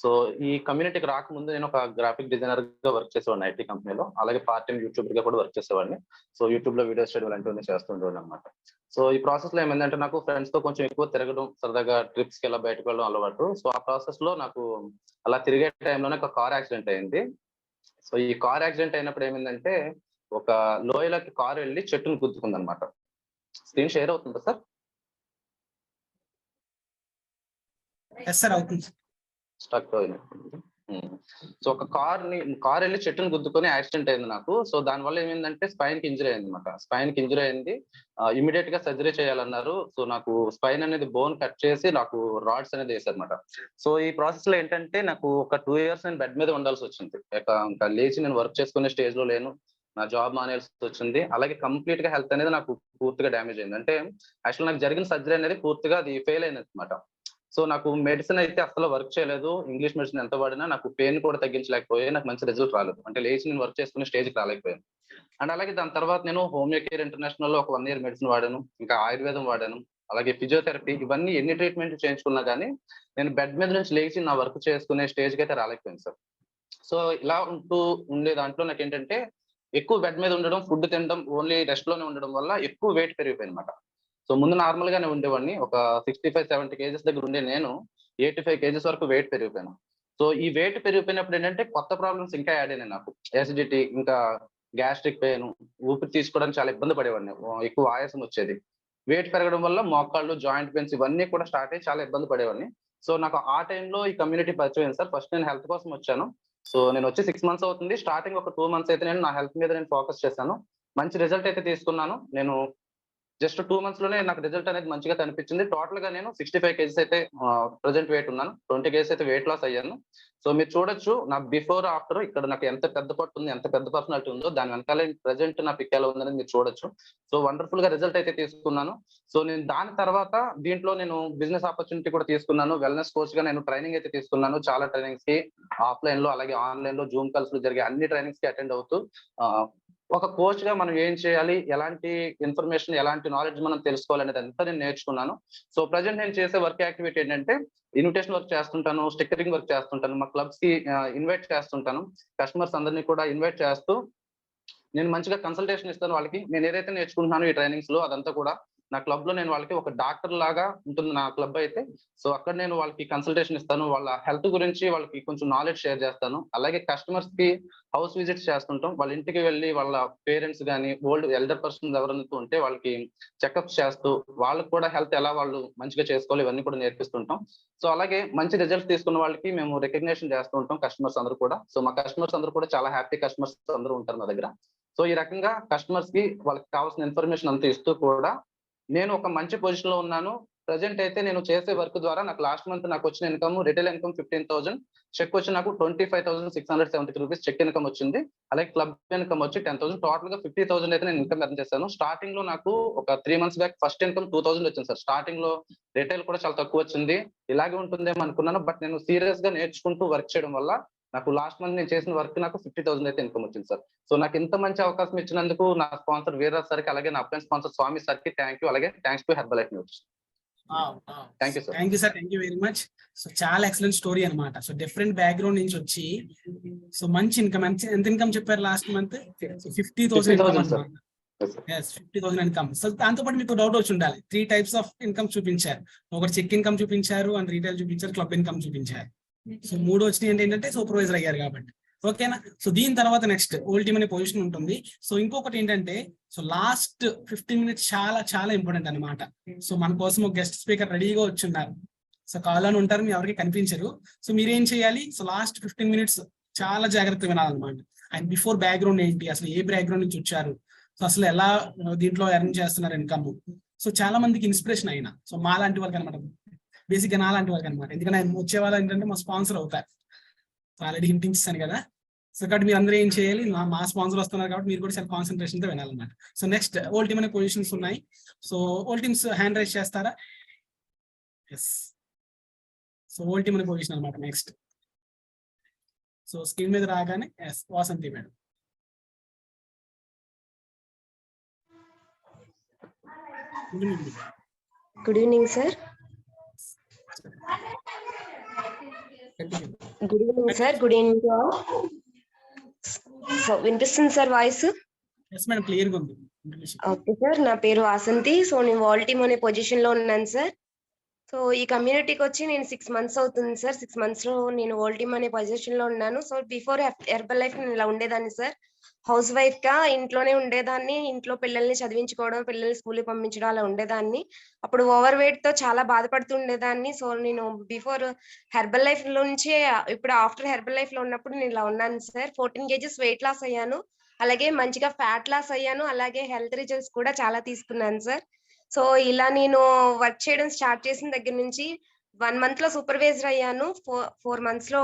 సో ఈ కమ్యూనిటీకి రాకముందు నేను ఒక గ్రాఫిక్ డిజైనర్ గా వర్క్ చేసేవాడిని ఐటీ కంపెనీలో. అలాగే పార్ట్ టైం యూట్యూబర్ గా కూడా వర్క్ చేసేవాడిని. సో యూట్యూబ్ లో వీడియోస్ చేయడం అలాంటివన్నీ చేస్తుండేవాడిని అనమాట. సో ఈ ప్రాసెస్ లో ఏమైందంటే నాకు ఫ్రెండ్స్ తో కొంచెం ఎక్కువ తిరగడం, సరదాగా ట్రిప్స్ కి ఇలా బయటకు వెళ్ళడం అలవాటు. సో ఆ ప్రాసెస్ లో నాకు అలా తిరిగే టైంలోనే ఒక కార్ యాక్సిడెంట్ అయింది. సో ఈ కార్ యాక్సిడెంట్ అయినప్పుడు ఏమైందంటే ఒక లోయలోకి కారు వెళ్ళి చెట్టును గుద్దుకుంది అనమాట. స్క్రీన్ షేర్ అవుతుందా సార్? ఎస్ సార్ అవుతుంది. స్టక్ అయినట్టు. సో ఒక కార్ వెళ్ళి చెట్టును గుద్దుకొని యాక్సిడెంట్ అయింది నాకు. సో దానివల్ల ఏమైందంటే స్పైన్ కి ఇంజరీ అయింది అనమాట. స్పైన్ కి ఇంజరీ అయింది. ఇమీడియట్ గా సర్జరీ చేయాలన్నారు. సో నాకు స్పైన్ అనేది బోన్ కట్ చేసి నాకు రాడ్స్ అనేది వేసారనమాట. సో ఈ ప్రాసెస్ లో ఏంటంటే నాకు ఒక 2 years నేను బెడ్ మీద ఉండాల్సి వచ్చింది. ఇంకా లేచి నేను వర్క్ చేసుకునే స్టేజ్ లో లేను. నా జాబ్ మానేయాల్సి వచ్చింది. అలాగే కంప్లీట్ గా హెల్త్ అనేది నాకు పూర్తిగా డ్యామేజ్ అయింది. అంటే యాక్చువల్ నాకు జరిగిన సర్జరీ అనేది పూర్తిగా అది ఫెయిల్ అయింది అనమాట. సో నాకు మెడిసిన్ అయితే అసలు వర్క్ చేయలేదు. ఇంగ్లీష్ మెడిసిన్ ఎంత వాడినా నాకు పెయిన్ కూడా తగ్గించలేకపోయాయి. నాకు మంచి రిజల్ట్ రాలేదు. అంటే లేచి నేను వర్క్ చేసుకునే స్టేజ్కి రాలేకపోయాను. అండ్ అలాగే దాని తర్వాత నేను హోమియో కేర్ ఇంటర్నేషనల్ లో ఒక 1 year మెడిసిన్ వాడాను. ఇంకా ఆయుర్వేదం వాడాను. అలాగే ఫిజియోథెరపీ, ఇవన్నీ ఎన్ని ట్రీట్మెంట్ చేయించుకున్నా కానీ నేను బెడ్ మీద నుంచి లేచి నా వర్క్ చేసుకునే స్టేజ్కి అయితే రాలేకపోయాను సార్. సో ఇలా ఉండే దాంట్లో నాకు ఏంటంటే ఎక్కువ బెడ్ మీద ఉండడం, ఫుడ్ తినడం, ఓన్లీ రెస్ట్ లోనే ఉండడం వల్ల ఎక్కువ వెయిట్ పెరిగిపోయింది అనమాట. సో ముందు నార్మల్ గానే ఉండేవాడిని. ఒక 65-70 kgs దగ్గర ఉండే నేను 85 kgs వరకు వెయిట్ పెరిగిపోయాను. సో ఈ వెయిట్ పెరిగిపోయినప్పుడు ఏంటంటే కొత్త ప్రాబ్లమ్స్ ఇంకా యాడ్ అయినాయి నాకు. యాసిడిటీ, ఇంకా గ్యాస్ట్రిక్ పెయిన్, ఊపిరి తీసుకోవడానికి చాలా ఇబ్బంది పడేవాడిని. ఎక్కువ ఆయాసం వచ్చేది. వెయిట్ పెరగడం వల్ల మోకాళ్ళు, జాయింట్ పెయిన్స్ ఇవన్నీ కూడా స్టార్ట్ అయ్యి చాలా ఇబ్బంది పడేవాడిని. సో నాకు ఆ టైంలో ఈ కమ్యూనిటీ పరిచయం అయింది సార్. ఫస్ట్ నేను హెల్త్ కోసం వచ్చాను. సో నేను వచ్చి 6 months అవుతుంది. స్టార్టింగ్ ఒక 2 months అయితే నేను నా హెల్త్ మీద నేను ఫోకస్ చేశాను. మంచి రిజల్ట్ అయితే తీసుకున్నాను. నేను జస్ట్ 2 months లోనే నాకు రిజల్ట్ అనేది మంచిగా కనిపించింది. టోటల్ గా నేను 65 kgs అయితే ప్రెసెంట్ వెయిట్ ఉన్నాను. 20 kgs అయితే వెయిట్ లాస్ అయ్యాను. సో మీరు చూడొచ్చు నా బిఫోర్ ఆఫ్టర్ ఇక్కడ నాకు ఎంత పెద్ద పట్టు ఉంది, ఎంత పెద్ద పర్సనాలిటీ ఉందో. దాని వెనకాల ప్రెసెంట్ నా పిక్ ఎలా ఉందని మీరు చూడొచ్చు. సో వండర్ఫుల్ గా రిజల్ట్ అయితే తీసుకున్నాను. సో నేను దాని తర్వాత దీంట్లో నేను బిజినెస్ ఆపర్చునిటీ కూడా తీసుకున్నాను. వెల్నెస్ కోచ్ గా నేను ట్రైనింగ్ అయితే తీసుకున్నాను. చాలా ట్రైనింగ్స్ కి ఆఫ్లైన్ లో అలాగే ఆన్లైన్ లో జూమ్ కాల్స్ లో జరిగే అన్ని ట్రైనింగ్స్ కి అటెండ్ అవుతూ ఒక కోచ్ గా మనం ఏం చేయాలి, ఎలాంటి ఇన్ఫర్మేషన్, ఎలాంటి నాలెడ్జ్ మనం తెలుసుకోవాలనేది అంతా నేను నేర్చుకున్నాను. సో ప్రజెంట్ నేను చేసే వర్క్ యాక్టివిటీ ఏంటంటే ఇన్విటేషన్ వర్క్ చేస్తుంటాను, స్టిక్కరింగ్ వర్క్ చేస్తుంటాను, మా క్లబ్స్ కి ఇన్వైట్ చేస్తుంటాను. కస్టమర్స్ అందరినీ కూడా ఇన్వైట్ చేస్తూ నేను మంచిగా కన్సల్టేషన్ ఇస్తాను వాళ్ళకి. నేను ఏదైతే నేర్చుకుంటున్నాను ఈ ట్రైనింగ్స్ లో అదంతా కూడా నా క్లబ్ లో నేను వాళ్ళకి ఒక డాక్టర్ లాగా ఉంటుంది నా క్లబ్ అయితే. సో అక్కడ నేను వాళ్ళకి కన్సల్టేషన్ ఇస్తాను. వాళ్ళ హెల్త్ గురించి వాళ్ళకి కొంచెం నాలెడ్జ్ షేర్ చేస్తాను. అలాగే కస్టమర్స్ కి హౌస్ విజిట్స్ చేస్తుంటాం. వాళ్ళ ఇంటికి వెళ్ళి వాళ్ళ పేరెంట్స్ కానీ ఓల్డ్ ఎల్డర్ పర్సన్స్ ఎవరైనా ఉంటే వాళ్ళకి చెకప్స్ చేస్తూ వాళ్ళకి కూడా హెల్త్ ఎలా వాళ్ళు మంచిగా చేసుకోవాలి ఇవన్నీ కూడా నేర్పిస్తుంటాం. సో అలాగే మంచి రిజల్ట్స్ తీసుకున్న వాళ్ళకి మేము రికగ్నేషన్ చేస్తూ ఉంటాం కస్టమర్స్ అందరూ కూడా. సో మా కస్టమర్స్ అందరూ కూడా చాలా హ్యాపీ కస్టమర్స్ అందరూ ఉంటారు మా దగ్గర. సో ఈ రకంగా కస్టమర్స్ కి వాళ్ళకి కావాల్సిన ఇన్ఫర్మేషన్ అంతా ఇస్తూ కూడా నేను ఒక మంచి పొజిషన్ లో ఉన్నాను. ప్రజెంట్ అయితే నేను చేసే వర్క్ ద్వారా నాకు లాస్ట్ మంత్ నాకు వచ్చిన ఇన్కమ్, రిటైల్ ఇన్కమ్ 15,000, చెక్ వచ్చి నాకు 25,673 రూపీస్ చెక్ ఇన్కమ్ వచ్చింది. అలాగే క్లబ్ ఇన్కమ్ వచ్చి 10,000, టోటల్ గా 50,000 అయితే నేను ఇన్కమ్ ఎర్న్ చేశాను. స్టార్టింగ్ లో నాకు ఒక 3 months బ్యాక్ ఫస్ట్ ఇన్కమ్ 2,000 వచ్చింది సార్. స్టార్టింగ్ లో రిటైల్ కూడా చాలా తక్కువ వచ్చింది. ఇలాగే ఉంటుందేమో అనుకున్నాను. బట్ నేను సీరియస్ గా నేర్చుకుంటూ వర్క్ చేయడం వల్ల నాకు లాస్ట్ మంత్ నేను చేసిన వర్క్ నాకు 50,000 అయితే ఇన్కమ్ వచ్చింది సార్. సో నాకు ఇంత మంచి అవకాశం ఇచ్చినందుకు నా స్పాన్సర్ వీరరాజ్ సార్కి, అలాగే నా అప్లైన్ స్పాన్సర్ స్వామి సార్కి థ్యాంక్ యూ. అలాగే thanks to Herbalife nutrition. Thank you sir. Thank you sir, thank you very much. So చాలా ఎక్సలెంట్ స్టోరీ అన్నమాట. సో డిఫరెంట్ బ్యాక్గ్రౌండ్ నుంచి వచ్చి సో మంచి ఇన్కమ్, ఎంత ఇన్కమ్ చెప్పారు last month? 50,000 income. 50,000 income. So దాంతో పాటు మీకు డౌట్ వచ్చి ఉండాలి. 3 types ఆఫ్ ఇన్కమ్ చూపించారు. ఒకటి చెక్ ఇన్కమ్ చూపించారు, అండ్ రీటైల్ చూపించారు, క్లబ్ ఇన్కమ్ చూపించారు. సో 3 వచ్చినాయి ఏంటంటే సూపర్వైజర్ అయ్యారు కాబట్టి. ఓకేనా? సో దీని తర్వాత నెక్స్ట్ ఓల్ టీమ్ అనే పొజిషన్ ఉంటుంది. సో ఇంకొకటి ఏంటంటే సో లాస్ట్ 15 minutes చాలా చాలా ఇంపార్టెంట్ అనమాట. సో మన కోసం ఒక గెస్ట్ స్పీకర్ రెడీగా వచ్చి ఉన్నారు. సో కాల్ అని ఉంటారు, మీ ఎవరికి కనిపించరు. సో మీరేం చేయాలి? సో లాస్ట్ 15 minutes చాలా జాగ్రత్తగా వినాలన్నమాట. అండ్ బిఫోర్ బ్యాక్గ్రౌండ్ ఏంటి, అసలు ఏ బ్యాక్గ్రౌండ్ నుంచి వచ్చారు, సో అసలు ఎలా దీంట్లో ఎర్న్ చేస్తున్నారు ఇన్కమ్. సో చాలా మందికి ఇన్స్పిరేషన్ అయినా సో మా లాంటి వాళ్ళకి అనమాట, బేసిక్గా నా లాంటి వాళ్ళకి అనమాట. ఎందుకంటే ఆయన వచ్చే వాళ్ళు ఏంటంటే మా స్పాన్సర్ అవుతారు. ఆల్రెడీ హింటింగ్ ఇస్తాను కదా. సో కాబట్టి మీరు అందరూ ఏం చేయాలి, మా స్పాన్సర్ వస్తున్నారు కాబట్టి మీరు కూడా చాలా కాన్సన్ట్రేషన్ తో వినాలన్నమాట. సో నెక్స్ట్ ఓల్ టీమ్ అనే పొజిషన్స్ ఉన్నాయి. So world teams hand raise చేస్తారా? ఎస్. సో ఓల్ టీమ్ అనే పొజిషన్ అనమాట నెక్స్ట్. సో స్క్రీన్ మీద రాగానే yes Vasanthi madam. Good evening sir. Good evening sir. Good evening. So వినిపిస్తుంది sir voice? Yes madam, clear గా ఉంది. ఓకే సార్, నా పేరు వాసంతి. సో నేను వాల్ టీమ్ అనే పొజిషన్ లో ఉన్నాను సార్. సో ఈ కమ్యూనిటీకి వచ్చి నేను 6 మంత్స్ అవుతుంది సార్. 6 మంత్స్ లో నేను ఓల్ టీమ్ అనే పొజిషన్ లో ఉన్నాను. సో బిఫోర్ హెర్బల్ లైఫ్ నేను ఇలా ఉండేదాన్ని సార్. హౌస్ వైఫ్ గా ఇంట్లోనే ఉండేదాన్ని. ఇంట్లో పిల్లల్ని చదివించుకోవడం, పిల్లల్ని స్కూల్‌కి పంపించడం అలా ఉండేదాన్ని. అప్పుడు ఓవర్ వెయిట్ తో చాలా బాధపడుతూ ఉండేదాన్ని. సో నేను బిఫోర్ హెర్బల్ లైఫ్ నుంచి ఇప్పుడు ఆఫ్టర్ హెర్బల్ లైఫ్ లో ఉన్నప్పుడు నేను ఇలా ఉన్నాను సార్. 14 కేజెస్ వెయిట్ లాస్ అయ్యాను. అలాగే మంచిగా ఫ్యాట్ లాస్ అయ్యాను. అలాగే హెల్త్ రిజల్ట్స్ కూడా చాలా తీసుకున్నాను సార్. సో ఇలా నేను వర్క్ చేయడం స్టార్ట్ చేసిన దగ్గర నుంచి 1 మంత్ లో సూపర్వైజర్ అయ్యాను. 4 మంత్స్ లో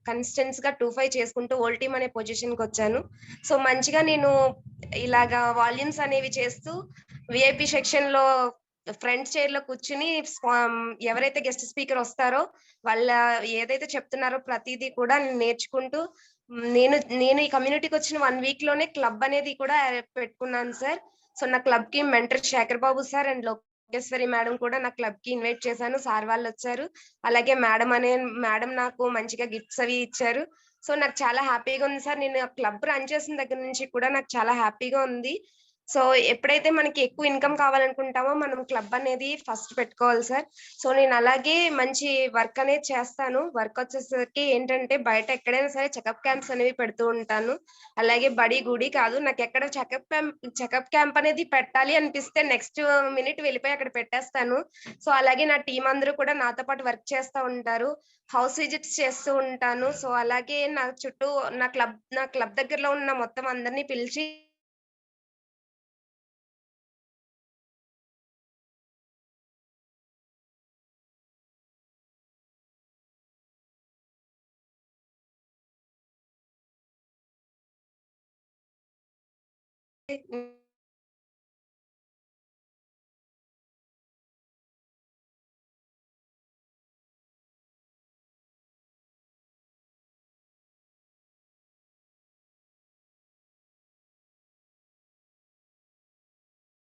కన్సిస్టెన్స్ గా 2-5 చేసుకుంటూ ఓల్ టీమ్ అనే పొజిషన్ కి వచ్చాను. సో మంచిగా నేను ఇలాగా వాల్యూమ్స్ అనేవి చేస్తూ విఐపి సెక్షన్ లో ఫ్రంట్ చైర్ లో కూర్చుని ఎవరైతే గెస్ట్ స్పీకర్ వస్తారో వాళ్ళ ఏదైతే చెప్తున్నారో ప్రతిదీ కూడా నేను నేర్చుకుంటూ నేను ఈ కమ్యూనిటీకి వచ్చిన 1 వీక్ లోనే క్లబ్ అనేది కూడా పెట్టుకున్నాను సార్. సో నా క్లబ్ కి mentor Shekar Babu sir and Lokeshwari madam కూడా నా క్లబ్ కి ఇన్వైట్ చేశాను. సార్ వాళ్ళు వచ్చారు. అలాగే మేడం నాకు మంచిగా గిఫ్ట్స్ అవి ఇచ్చారు. సో నాకు చాలా హ్యాపీగా ఉంది సార్. నేను క్లబ్ రన్ చేసిన దగ్గర నుంచి కూడా నాకు చాలా హ్యాపీగా ఉంది. సో ఎప్పుడైతే మనకి ఎక్కువ ఇన్కమ్ కావాలనుకుంటామో మనం క్లబ్ అనేది ఫస్ట్ పెట్టుకోవాలి సార్. సో నేను అలాగే మంచి వర్క్ అనేది చేస్తాను. వర్క్ వచ్చేసరికి ఏంటంటే బయట ఎక్కడైనా సరే చెకప్ క్యాంప్స్ అనేవి పెడుతూ ఉంటాను. అలాగే బడి గుడి కాదు, నాకు ఎక్కడ చెకప్ క్యాంప్ అనేది పెట్టాలి అనిపిస్తే నెక్స్ట్ మినిట్ వెళ్ళిపోయి అక్కడ పెట్టేస్తాను. సో అలాగే నా టీం అందరూ కూడా నాతో పాటు వర్క్ చేస్తూ ఉంటారు. హౌస్ విజిట్స్ చేస్తూ ఉంటాను. సో అలాగే నా చుట్టూ నా క్లబ్ దగ్గరలో ఉన్న మొత్తం అందరినీ పిలిచి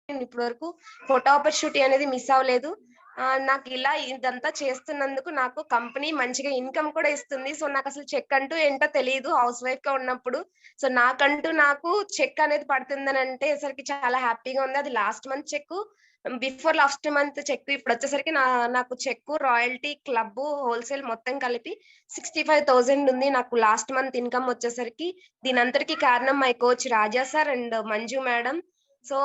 ఇప్పటి వరకు ఫోటో ఆపర్చునిటీ అనేది మిస్ అవ్వలేదు. నాకు ఇలా ఇదంతా చేస్తున్నందుకు నాకు కంపెనీ మంచిగా ఇన్కమ్ కూడా ఇస్తుంది. సో నాకు అసలు చెక్ అంటూ ఏంటో తెలియదు హౌస్ వైఫ్ గా ఉన్నప్పుడు. సో నాకు చెక్ అనేది పడుతుందని అంటే చాలా హ్యాపీగా ఉంది. అది last month check, before last month check. ఇప్పుడు వచ్చేసరికి నాకు చెక్, రాయల్టీ, క్లబ్, హోల్సేల్ మొత్తం కలిపి 65,000 ఉంది నాకు లాస్ట్ మంత్ ఇన్కమ్ వచ్చేసరికి. దీని అంతటికి కారణం my coach Raja sir and Manju madam. So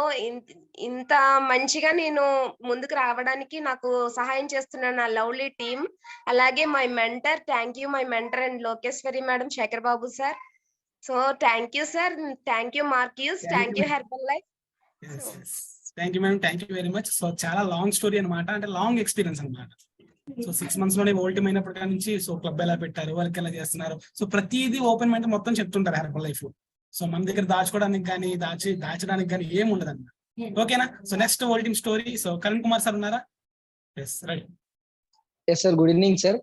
ఇంత మంచిగా నేను ముందుకు రావడానికి నాకు సహాయం చేస్తున్న నా లవ్లీ టీమ్, అలాగే my mentor, thank you my mentor and Lokeshwari madam, Shekhar Babu sir. So thank you sir, thank you Mark Hughes, thank you Herbalife. Thank you madam, thank you very much. So చాలా లాంగ్ స్టోరీ అనమాట, అంటే long experience అనమాట. So 6 months లోనే world team అయినప్పటి నుంచి so club ఎలా పెట్టారు, work ఎలా చేస్తున్నారు, సో ప్రతిదీ ఓపెన్ మైండ్ మొత్తం చెప్తుంటారు హెర్బల్ లైఫ్. సో మన దగ్గర దాచుకోవడానికి కానీ దాచడానికి కానీ ఏమి ఉండదు అన్నమాట. ఓకేనా? So next world team story. So Karan Kumar sir ఉన్నారా? Yes right. Yes sir, good evening sir.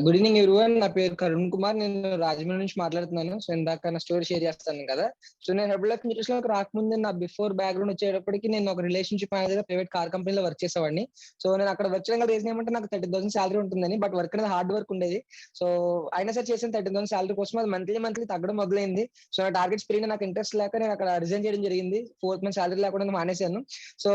Good evening everyone. నా పేరు కరుణ్ కుమార్, నేను రాజమండ్రి నుంచి మాట్లాడుతున్నాను. సో ఇందాక నా స్టోరీ షేర్ చేస్తాను కదా. సో నేను హెర్బల్ లైఫ్ న్యూట్రిషన్ లోకి రాకముందు నా బిఫోర్ బ్యాక్గ్రౌండ్ వచ్చేటప్పటికి నేను ఒక రిలేషన్షిప్ మేనేజర్ ప్రైవేట్ కార్ కంపెనీలో వర్క్ చేసేవాడిని. సో నేను అక్కడ వర్క్ చేయడం రీజన్ ఏమంటే నాకు 30,000 శాలరీ ఉంటుందని, బట్ వర్క్ అనేది హార్డ్ వర్క్ ఉండేది. సో అయినా సరే చేసిన 30,000 శాలరీ కోసం అది మంత్లీ తగ్గడం మొదలైంది. సో నా టార్గెట్స్ పెరిగిన నాకు ఇంట్రెస్ట్ లేక నేను అక్కడ రిజైన్ చేయడం జరిగింది. 4th month శాలరీ లేకుండా మానేశాను. సో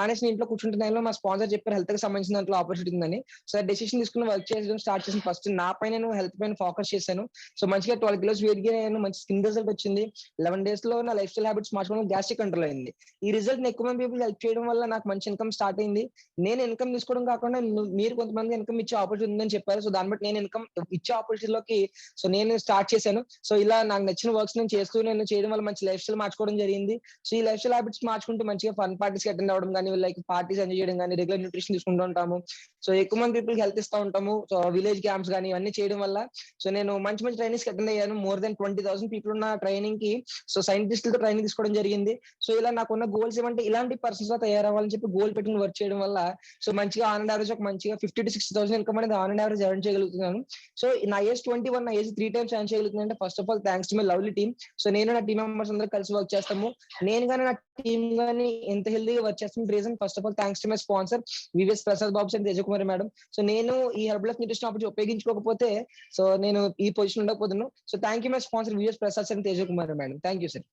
మానేసిన ఇంట్లో కూర్చుంటున్న టైంలో మా స్పాన్సర్ చెప్పారు హెల్త్ కి సంబంధించిన దాంట్లో ఆపర్చునిటీ ఉందని. సో డెసిషన్ తీసుకుని వర్క్ చేయడం స్టార్ట్ చేసిన. ఫస్ట్ నా పైన నేను హెల్త్ పైన ఫోకస్ చేశాను. సో మంచిగా 12 kilos వెయిట్ గెయిన్ అయ్యాను. మంచి స్కిన్ రిజల్ట్ వచ్చింది. 11 days లో నా లైఫ్ స్టైల్ హ్యాబిట్స్ మార్చుకోవడం గ్యాస్ట్రిక్ కంట్రోల్ అయింది. ఈ రిజల్ట్ ని ఎక్కువ మంది పీపుల్ హెల్ప్ చేయడం వల్ల నాకు మంచి ఇన్కమ్ స్టార్ట్ అయింది. నేను ఇన్కమ్ తీసుకోవడం కాకుండా మీరు కొంతమంది ఇన్కమ్ ఇచ్చే ఆపర్చునిటీ ఉందని చెప్పారు. సో దాన్ని బట్టి నేను ఇన్కమ్ ఇచ్చే ఆపర్చునిటీలోకి సో నేను స్టార్ట్ చేశాను. సో ఇలా నాకు నచ్చిన వర్క్స్ నేను చేయడం వల్ల మంచి లైఫ్ స్టైల్ మార్చుకోవడం జరిగింది. సో ఈ లైఫ్ స్టైల్ హ్యాబిట్స్ మార్చుకుంటూ మంచిగా ఫన్ పార్టీస్ అటెండ్ అవ్వడం కానీ, లైక్ పార్టీస్ ఎంజాయ్ చేయడం కానీ, రెగ్యులర్ న్యూట్రిషన్ తీసుకుంటూ ఉంటాము. సో ఎక్కువ మంది పీపుల్ హెల్త్ ఇస్తూ ఉంటాము. సో విలేజ్ క్యాంప్స్ కానీ ఇవన్నీ చేయడం వల్ల సో నేను మంచి ట్రైనింగ్స్ అటెండ్ అయ్యాను. మోర్ దెన్ 20,000 పీపుల్ ఉన్న ట్రైనింగ్ కి సో సైంటిస్టులతో ట్రైనింగ్ తీసుకోవడం జరిగింది. సో ఇలా నాకున్న గోల్స్ ఏమంటే ఇలాంటి పర్సన్స్ గా తయారవ్వాలని చెప్పి గోల్ పెట్టుకుని వర్క్ చేయడం వల్ల సో మంచిగా ఆన్ అండ్ యావరేజ్ ఒక మంచిగా 50,000 to 60,000 ఇన్కమ్ అనేది ఆన్ అండ్ యావరేజ్ ఎర్న్ చేయగలుగుతున్నాను. సో నా ఏజ్ 21, నా ఏజ్ 3 times ఎర్న్ చేయగలుగుతున్నాను అంటే first of all thanks to my lovely team. So నేను నా టీమ్ మెంబర్స్ అందరూ కలిసి వర్క్ చేస్తాము. నేను కానీ నా టీమ్ కానీ ఎంత హెల్దీగా వర్క్ చేస్తాను reason first of all thanks to my sponsor VVS Prasad Babu and Tejakumari madam. So నేను ఈ హెర్బల్ లైఫ్ న్యూట్రిషన్ ఆపర్చునిటీ ఉపయోగించుకోకపోతే సో నేను ఈ పొజిషన్ ఉండకపోతున్నాను. So thank you my sponsor VVS Prasad and Tejakumari madam. Thank you sir.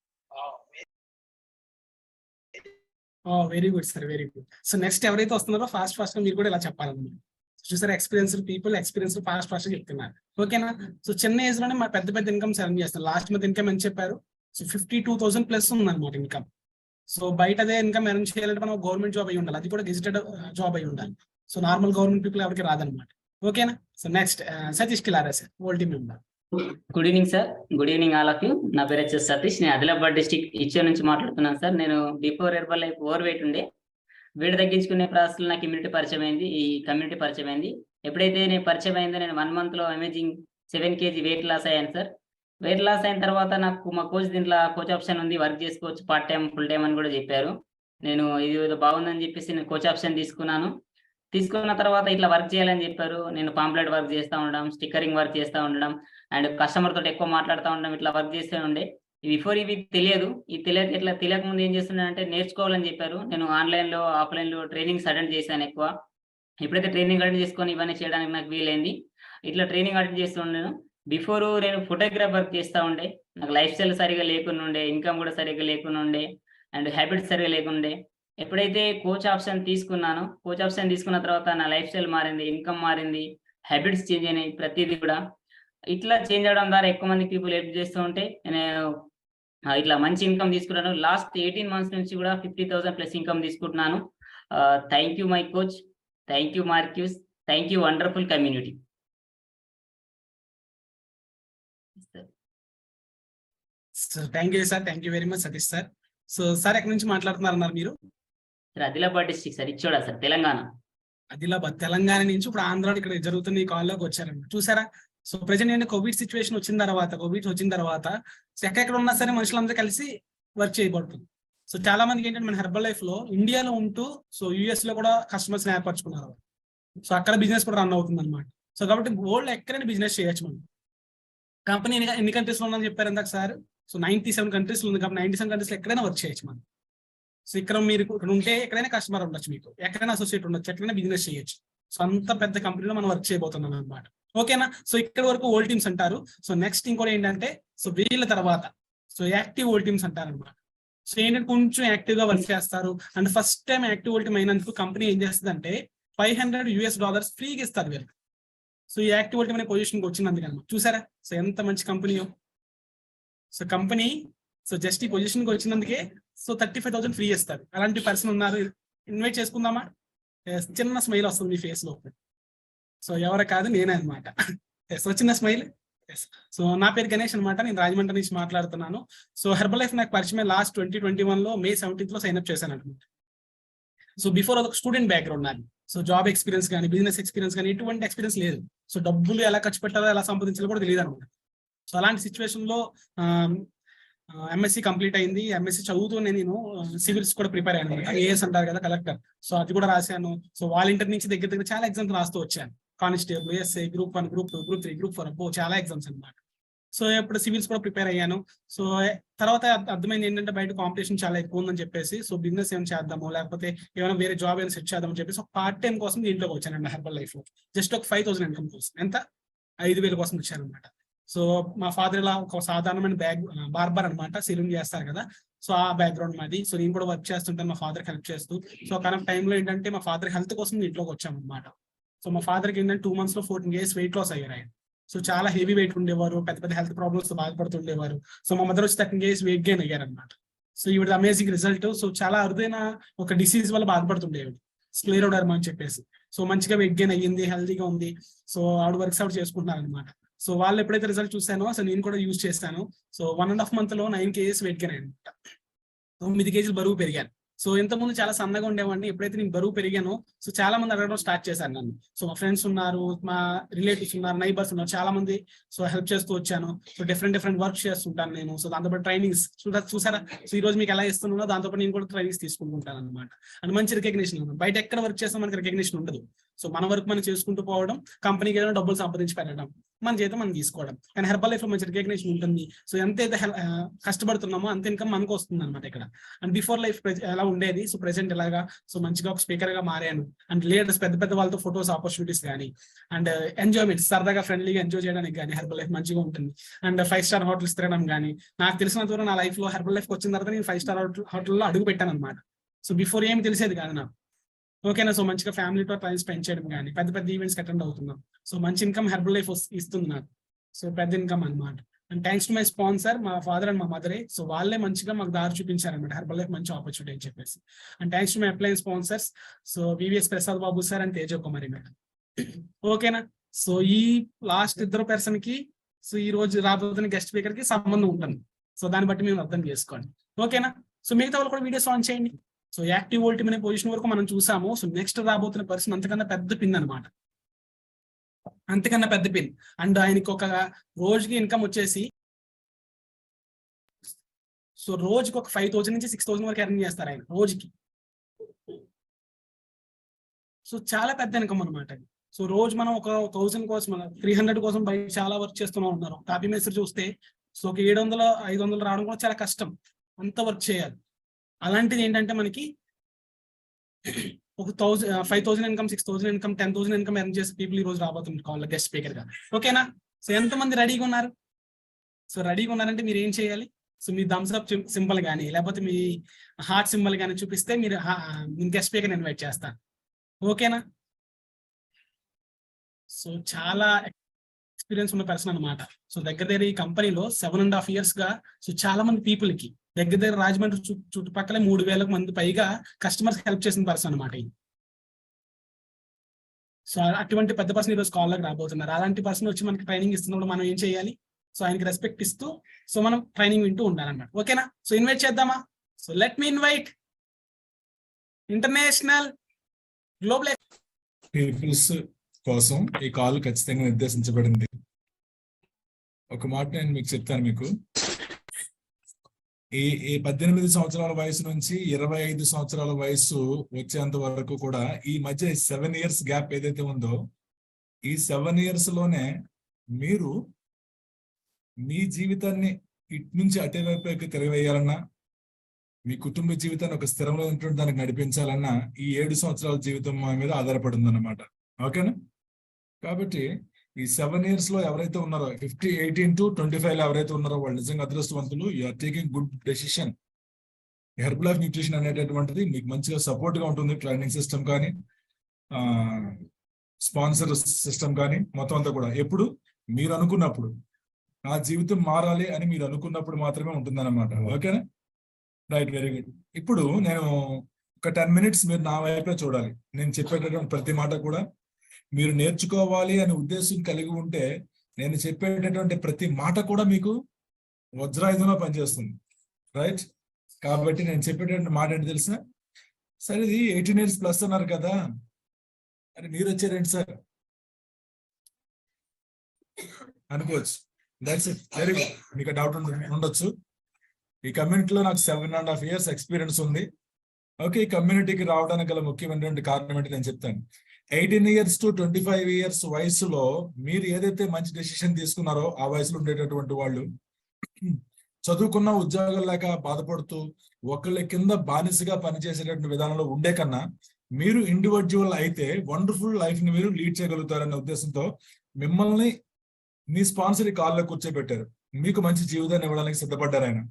Very good sir, very good. So next ఎవరైతే వస్తున్నారో fast గా మీరు కూడా ఇలా చెప్పాలన్నమాట. చూసారు, ఎక్స్పీరియన్స్డ్ పీపుల్ ఎక్స్పీరియన్స్ ఫాస్ట్ గా చెప్తున్నారు. ఓకేనా? సో చిన్న ఏజ్ లోనే మా పెద్ద ఇన్కమ్స్ ఎర్న్ చేస్తారు. లాస్ట్ మంత్ ఇన్కమ్ ఎంత చెప్పారు? సో 52,000 ప్లస్ ఉందన్నమాట ఇన్కమ్. సో బయట అదే ఇన్కమ్ ఎర్న్ చేయాలంటే మనం గవర్నమెంట్ జాబ్ అయి ఉండాలి, అది కూడా గెజిటెడ్ జాబ్ అయి ఉండాలి. సో నార్మల్ గవర్నమెంట్ పీపుల్ ఎవరికి రాదనమాట. ఓకేనా? So next Satish Kilara sir, world team member. Good evening sir. Good evening all of you. నా పేరు వచ్చేసి సతీష్. నేను ఆదిలాబాద్ డిస్ట్రిక్ట్ ఇచ్చే నుంచి మాట్లాడుతున్నాను సార్. నేను before herbal life over weight ఉండే. వెయిట్ తగ్గించుకునే ప్రాసెస్లో నాకు ఇమ్యూనిటీ పరిచయం అయింది, ఈ కమ్యూనిటీ పరిచయం అయింది. ఎప్పుడైతే నేను పరిచయం అయిందో నేను 1 month లో అమేజింగ్ 7 kg వెయిట్ లాస్ అయ్యాను సార్. వెయిట్ లాస్ అయిన తర్వాత నాకు మా కోచ్ దీంట్లో కోచ్ ఆప్షన్ ఉంది, వర్క్ చేసుకోవచ్చు పార్ట్ టైం ఫుల్ టైం అని కూడా చెప్పారు. నేను ఇది ఏదో బాగుందని చెప్పేసి నేను కోచ్ ఆప్షన్ తీసుకున్నాను. తీసుకున్న తర్వాత ఇట్లా వర్క్ చేయాలని చెప్పారు. నేను పాంప్లెట్ వర్క్ చేస్తూ ఉండడం, స్టిక్కరింగ్ వర్క్ చేస్తూ ఉండడం అండ్ కస్టమర్ తోటి ఎక్కువ మాట్లాడుతూ ఉండడం, ఇట్లా వర్క్ చేస్తూ ఉండే. బిఫోర్ ఇవి తెలియదు. ఇది తెలియక ముందు ఏం చేస్తున్నానంటే నేర్చుకోవాలని చెప్పారు. నేను ఆన్లైన్లో ఆఫ్లైన్లో ట్రైనింగ్స్ అటెండ్ చేశాను ఎక్కువ. ఎప్పుడైతే ట్రైనింగ్ అటెండ్ చేసుకొని ఇవన్నీ చేయడానికి నాకు వీలైంది. ఇట్లా ట్రైనింగ్ అటెండ్ చేస్తూ ఉన్నాను. బిఫోర్ నేను ఫోటోగ్రాఫ్ వర్క్ చేస్తూ ఉండే. నాకు లైఫ్ స్టైల్ సరిగా లేకుండా ఉండే, ఇన్కమ్ కూడా సరిగా లేకుండా ఉండే అండ్ హ్యాబిట్స్ సరిగా లేకుండే. ఎప్పుడైతే కోచ్ ఆప్షన్ తీసుకున్నానో, కోచ్ ఆప్షన్ తీసుకున్న తర్వాత నా లైఫ్ స్టైల్ మారింది, ఇన్కమ్ మారింది, హ్యాబిట్స్ చేంజ్ అయినాయి ప్రతిదీ కూడా. ఇట్లా చేంజ్ అవడం ద్వారా ఎక్కువ మంది పీపుల్ హెల్ప్ చేస్తూ ఉంటే నేను ఇట్లా మంచి ఇన్కమ్ తీసుకున్నాను. లాస్ట్ 18 months నుంచి కూడా 50,000 ప్లస్ ఇన్కమ్ తీసుకుంటున్నాను. Thank you my coach, thank you Mark Hughes, thank you wonderful community. Thank you sir, thank you very much Satish sir. So sir ఎక్కడి నుంచి మాట్లాడుతున్నారు మీరు? Sir Adilabad district sir, Ichoda sir, Telangana. Adilabad Telangana నుంచి ఇప్పుడు ఆంధ్రాలో ఇక్కడ జరుగుతున్న ఈ కాల్లోకి వచ్చారండి. చూసారా? సో ప్రెసెంట్ ఏంటంటే కోవిడ్ వచ్చిన తర్వాత ఎక్కడెక్కడ ఉన్నా సరే మనుషులందరూ కలిసి వర్క్ చేయబడుతుంది. సో చాలా మందికి ఏంటంటే మన హెర్బల్ లైఫ్ లో ఇండియాలో ఉంటూ సో యుఎస్ లో కూడా కస్టమర్స్ ఏర్పరచుకున్నారు. సో అక్కడ బిజినెస్ కూడా రన్ అవుతుంది అనమాట. సో కాబట్టి వరల్డ్ ఎక్కడైనా బిజినెస్ చేయొచ్చు మనం. కంపెనీ ఎన్ని కంట్రీస్ లో ఉందని చెప్పారు ఇందాక సార్? సో 97 countries ఉంది కాబట్టి 97 countries లో ఎక్కడైనా వర్క్ చేయొచ్చు మనం. సో ఇక్కడ మీరు ఇక్కడ ఉంటే ఎక్కడైనా కస్టమర్ ఉండొచ్చు, మీకు ఎక్కడైనా అసోసియేట్ ఉండొచ్చు, ఎక్కడైనా బిజినెస్ చేయొచ్చు. సో అంత పెద్ద కంపెనీలో మనం వర్క్ చేయబోతున్నాం అనమాట. ఓకేనా? సో ఇక్కడ వరకు ఓల్డ్ టీమ్స్ అంటారు. సో నెక్స్ట్ ఇంకోటి ఏంటంటే సో వీళ్ళ తర్వాత సో యాక్టివ్ ఓల్డ్ టీమ్స్ అంటారు అనమాట. సో ఏంటంటే కొంచెం యాక్టివ్ గా వర్క్ చేస్తారు. And first time active old team అయినందుకు కంపెనీ ఏం చేస్తుంది అంటే $500 ఫ్రీగా ఇస్తారు వీళ్ళకి. సో ఈ యాక్టివ్ ఓల్డ్ టీమ్ అనే పొజిషన్కి వచ్చినందుకు అనమాట. చూసారా? సో ఎంత మంచి కంపెనీయో. సో కంపెనీ సో జస్ట్ ఈ పొజిషన్కి వచ్చినందుకే సో 35,000 ఫ్రీ ఇస్తారు. అలాంటి పర్సన్ ఉన్నారు, ఇన్వైట్ చేసుకుందామా? చిన్న స్మైల్ వస్తుంది మీ ఫేస్ లో. సో ఎవరు కాదు, నేనే అనమాట. చిన్న స్మైల్. సో నా పేరు గణేష్ అనమాట, నేను రాజమండ్రి నుంచి మాట్లాడుతున్నాను. సో హెర్బల్ లైఫ్ నాకు పరిచయం లాస్ట్ 2021 May 17th సైన్అప్ చేశాను అనమాట. సో బిఫోర్ ఒక స్టూడెంట్ బ్యాక్గ్రౌండ్ నాది. సో జాబ్ ఎక్స్పీరియన్స్ కానీ బిజినెస్ ఎక్స్పీరియన్స్ కానీ ఎటువంటి ఎక్స్పీరియన్స్ లేదు. సో డబ్బులు ఎలా ఖర్చు పెట్టాలో ఎలా సంపాదించాలో కూడా తెలియదు అనమాట. సో అలాంటి సిచ్యువేషన్ లో ఎంఎస్సి కంప్లీట్ అయింది. ఎంఎస్సి చదువుతూ నేను సివిల్స్ కూడా ప్రిపేర్ అయ్యాను. ఏఎస్ అంటారు కదా, కలెక్టర్. సో అది కూడా రాశాను. సో వాలంటీర్ నుంచి దగ్గర చాలా ఎగ్జామ్స్ రాస్తూ వచ్చాను. Constable, SI, Group 1, Group 2, Group 3, Group 4 చాలా ఎగ్జామ్స్ అనమాట. సో ఇప్పుడు సివిల్స్ కూడా ప్రిపేర్ అయ్యాను. సో తర్వాత అర్థమైంది ఏంటంటే బయట కాంపిటీషన్ చాలా ఎక్కువ ఉందని చెప్పేసి సో బిజినెస్ ఏమైనా చేద్దాము, లేకపోతే ఏమైనా వేరే జాబ్ ఏమైనా సెట్ చేద్దామని చెప్పేసి ఒక పార్ట్ టైం కోసం దీంట్లోకి వచ్చానండి హెర్బల్ లైఫ్ లో. జస్ట్ ఒక 5,000 ఇన్కమ్ కోసం. ఎంత? 5,000 కోసం వచ్చాను అనమాట. సో మా ఫాదర్ ఇలా ఒక సాధారణమైన బార్బర్ అనమాట, సెలూన్ చేస్తారు కదా. సో ఆ బ్యాక్గ్రౌండ్ మాది. సో నేను కూడా వర్క్ చేస్తుంటాను మా ఫాదర్ హెల్ప్ చేస్తూ. సో కరెక్ట్ టైంలో ఏంటంటే మా ఫాదర్ హెల్త్ కోసం ఇంట్లోకి వచ్చాము అనమాట. సో మా ఫాదర్కి ఏంటంటే 2 months లో 14 kg వెయిట్ లాస్ అయ్యారు ఆయన. సో చాలా హెవీ వెయిట్ ఉండేవారు, పెద్ద హెల్త్ ప్రాబ్లమ్స్ బాధపడుతుండేవారు. సో మా మదర్ వచ్చి 13 kg వెయిట్ గెయిన్ అయ్యారు అనమాట. సో ఇవి అమేజింగ్ రిజల్ట్. సో చాలా అరుదైన ఒక డిసీజ్ వల్ల బాధపడుతుండేవాడు, స్క్లెరోడర్మా అని చెప్పేసి. సో మంచిగా వెయిట్ గెయిన్ అయ్యింది, హెల్తీగా ఉంది. సో ఆవిడ వర్క్స్ అవుట్ చేసుకుంటున్నారు అనమాట. సో వాళ్ళు ఎప్పుడైతే రిజల్ట్ చూసానో సో నేను కూడా యూజ్ చేస్తాను. సో 1.5 month లో 9 kg వెయిట్ గెయిన్ అయ్యాను అనమాట. 9 kg బరువు పెరిగాను. సో ఇంతకుముందు చాలా సన్నగా ఉండేవాడిని. ఎప్పుడైతే నేను బరువు పెరిగానో సో చాలా మంది అడగడం స్టార్ట్ చేశాను నన్ను. సో మా ఫ్రెండ్స్ ఉన్నారు, మా రిలేటివ్స్ ఉన్నారు, నైబర్స్ ఉన్నారు, చాలా మంది సో హెల్ప్ చేస్తూ వచ్చాను. సో డిఫరెంట్ వర్క్ చేస్తుంటాను నేను. సో దాంతోపాటు ట్రైనింగ్స్ చూసారా? సో ఈ రోజు మీకు ఎలా ఇస్తున్నానో దాంతోపాటు నేను కూడా ట్రైనింగ్స్ తీసుకుంటుంటాను అనమాట. అండ్ మంచి రికగ్నిషన్ ఉంది. బయట ఎక్కడ వర్క్ చేస్తాం మనకి రికగ్నిషన్ ఉండదు. సో మన వర్క్ మనం చేసుకుంటూ పోవడం, కంపెనీకి ఏదైనా డబ్బులు సంపాదించి పెట్టడం, మన చేత మనం తీసుకోవడం. కానీ హెర్బల్ లైఫ్ లో మంచి రికగ్నిషన్ ఉంటుంది. సో ఎంతైతే కష్టపడుతున్నామో అంత ఇన్కమ్ మనకు వస్తుంది అనమాట ఇక్కడ. అండ్ బిఫోర్ లైఫ్ ఎలా ఉండేది, సో ప్రెసెంట్ ఎలాగా సో మంచిగా ఒక స్పీకర్ గా మారాను. అండ్ లీడర్స్ పెద్ద వాళ్ళతో ఫొటోస్ ఆపర్చునిటీస్ కానీ అండ్ ఎంజాయ్మెంట్, సరదాగా ఫ్రెండ్లీగా ఎంజాయ్ చేయడానికి కానీ హెర్బల్ లైఫ్ మంచిగా ఉంటుంది. అండ్ 5-star హోటల్స్ తిరగడం కానీ నాకు తెలిసినంత వరకు నా లైఫ్ లో హెర్బల్ లైఫ్ వచ్చిన తర్వాత నేను 5-star హోటల్లో అడుగు పెట్టాను అనమాట. సో బిఫోర్ ఏమి తెలిసేది కాదు నాకు. ఓకేనా? సో మంచిగా ఫ్యామిలీతో టైం స్పెండ్ చేయడం కానీ పెద్ద పెద్ద ఈవెంట్స్ అటెండ్ అవుతున్నాం. సో మంచి ఇన్కమ్ హెర్బల్ లైఫ్ ఇస్తుంది నాకు. సో పెద్ద ఇన్కమ్ అన్నమాట. And thanks to my sponsor, మా ఫాదర్ అండ్ మా మదరే. సో వాళ్ళే మంచిగా మాకు దారి చూపించారనమాట హెర్బల్ లైఫ్ మంచి ఆపర్చునిటీ అని చెప్పేసి. And thanks to my upline sponsors, so VVS Prasad Babu sir and Teja Kumari madam. ఓకేనా? సో ఈ లాస్ట్ ఇద్దరు పర్సన్ కి సో ఈ రోజు రాబోతున్న గెస్ట్ స్పీకర్ కి సంబంధం ఉంటుంది. సో దాన్ని బట్టి మేము అర్థం చేసుకోండి. ఓకేనా? సో మిగతా వాళ్ళు కూడా వీడియోస్ ఆన్ చేయండి. సో యాక్టివ్ వోల్ట్ అనే పొజిషన్ వరకు మనం చూసాము. సో నెక్స్ట్ రాబోతున్న పర్సన్ అంతకన్నా పెద్ద పిన్ అనమాట, అంతకన్నా పెద్ద పిన్. అండ్ ఆయనకి ఒక రోజుకి ఇన్కమ్ వచ్చేసి సో రోజుకి ఒక 5,000 నుంచి 6,000 వరకు ఎర్న్ చేస్తారు ఆయన రోజుకి. సో చాలా పెద్ద ఇన్కమ్ అనమాట. సో రోజు మనం ఒక 1,000 కోసం 300 కోసం బయట చాలా వర్క్ చేస్తూనే ఉన్నారు. కాపీ మేస్త్రి చూస్తే సో ఒక 700 500 రావడం కూడా చాలా కష్టం, అంత వర్క్ చేయాలి. అలాంటిది ఏంటంటే మనకి ఒక 5,000 ఇన్కమ్, 6,000 ఇన్కమ్, 10,000 ఇన్కమ్ ఎర్న్ చేసే పీపుల్ ఈ రోజు రాబోతుంది కాల్ గెస్ట్ స్పీకర్ గా. ఓకేనా? సో ఎంతమంది రెడీగా ఉన్నారు? సో రెడీగా ఉన్నారంటే మీరు ఏం చేయాలి? సో మీ థమ్స్ అప్ సింబల్ కానీ లేకపోతే మీ హార్ట్ సింబల్ కానీ చూపిస్తే మీరు గెస్ట్ స్పీకర్ ఇన్వైట్ చేస్తాను. ఓకేనా? సో చాలా ఎక్స్పీరియన్స్ ఉన్న పర్సన్ అనమాట. సో దగ్గర ఈ కంపెనీలో 7.5 years గా సో చాలా మంది పీపుల్ కి దగ్గర రాజమండ్రి చుట్టుపక్కల 3,000 మంది పైగా కస్టమర్స్ హెల్ప్ చేసిన పర్సన్ అనమాట. సో అటువంటి పెద్ద పర్సన్ ఈరోజు కాల్లోకి రాబోతున్నారు. అలాంటి పర్సన్ వచ్చి మనకి ట్రైనింగ్ ఇస్తున్నప్పుడు మనం ఏం చేయాలి? సో ఆయనకి రెస్పెక్ట్ ఇస్తూ సో మనం ట్రైనింగ్ వింటూ ఉండాలన్నమాట. ఓకేనా? సో ఇన్వైట్ చేద్దామా? So let me invite international global peoples కోసం ఈ కాల్ ఖచ్చితంగా నిర్దేశించబడింది. ఒక మాట నేను మీకు చెప్తాను. మీకు ఈ 18 సంవత్సరాల వయసు నుంచి 25 సంవత్సరాల వయసు వచ్చేంత వరకు కూడా ఈ మధ్య 7 years గ్యాప్ ఏదైతే ఉందో, ఈ 7 years లోనే మీరు మీ జీవితాన్ని ఇటు నుంచి అటువైపుకి తిరగవేయాలన్నా, మీ కుటుంబ జీవితాన్ని ఒక స్థిరమైనటువంటి దానికి నడిపించాలన్నా ఈ 7 సంవత్సరాల జీవితం మీద ఆధారపడింది అన్నమాట. ఓకేనా? కాబట్టి ఈ 7 years లో ఎవరైతే ఉన్నారో 18 to 25 ఎవరైతే ఉన్నారో వాళ్ళు నిజంగా అదృష్టవంతులు. You are taking good decision. Herbalife Nutrition అనేటటువంటిది మీకు మంచిగా సపోర్ట్ గా ఉంటుంది. ట్రైనింగ్ సిస్టమ్ కానీ స్పాన్సర్ సిస్టమ్ కానీ మొత్తం అంతా కూడా ఎప్పుడు మీరు అనుకున్నప్పుడు, నా జీవితం మారాలి అని మీరు అనుకున్నప్పుడు మాత్రమే ఉంటుందన్నమాట. ఓకేనా? Right, very good. ఇప్పుడు నేను ఒక 10 minutes మీరు నా వైపే చూడాలి. నేను చెప్పేటటువంటి ప్రతి మాట కూడా మీరు నేర్చుకోవాలి అనే ఉద్దేశం కలిగి ఉంటే నేను చెప్పేటటువంటి ప్రతి మాట కూడా మీకు వజ్రాయుధంలో పనిచేస్తుంది. రైట్? కాబట్టి నేను చెప్పేటటువంటి మాట ఏంటి తెలుసా? సరే, ఇది 18 years ప్లస్ అన్నారు కదా, అని మీరు వచ్చారేంటి సార్ అనుకోవచ్చు. That's it, very good. మీకు డౌట్ ఉండొచ్చు. ఈ కమ్యూనిటీలో నాకు 7.5 years ఎక్స్పీరియన్స్ ఉంది. ఓకే, ఈ కమ్యూనిటీకి రావడానికి గల ముఖ్యమైనటువంటి కారణం ఏంటి నేను చెప్తాను. 18 years to 25 years వయసులో మీరు ఏదైతే మంచి డెసిషన్ తీసుకున్నారో, ఆ వయసులో ఉండేటటువంటి వాళ్ళు చదువుకున్న ఉద్యోగాలు లేక బాధపడుతూ ఒకళ్ళ కింద బానిసగా పనిచేసేటటువంటి విధానంలో ఉండే కన్నా మీరు ఇండివిజువల్ అయితే వండర్ఫుల్ లైఫ్ ని మీరు లీడ్ చేయగలుగుతారనే ఉద్దేశంతో మిమ్మల్ని మీ స్పాన్సర్ ఈ కాల్లో కూర్చోబెట్టారు. మీకు మంచి జీవితాన్ని ఇవ్వడానికి సిద్ధపడ్డారు ఆయన.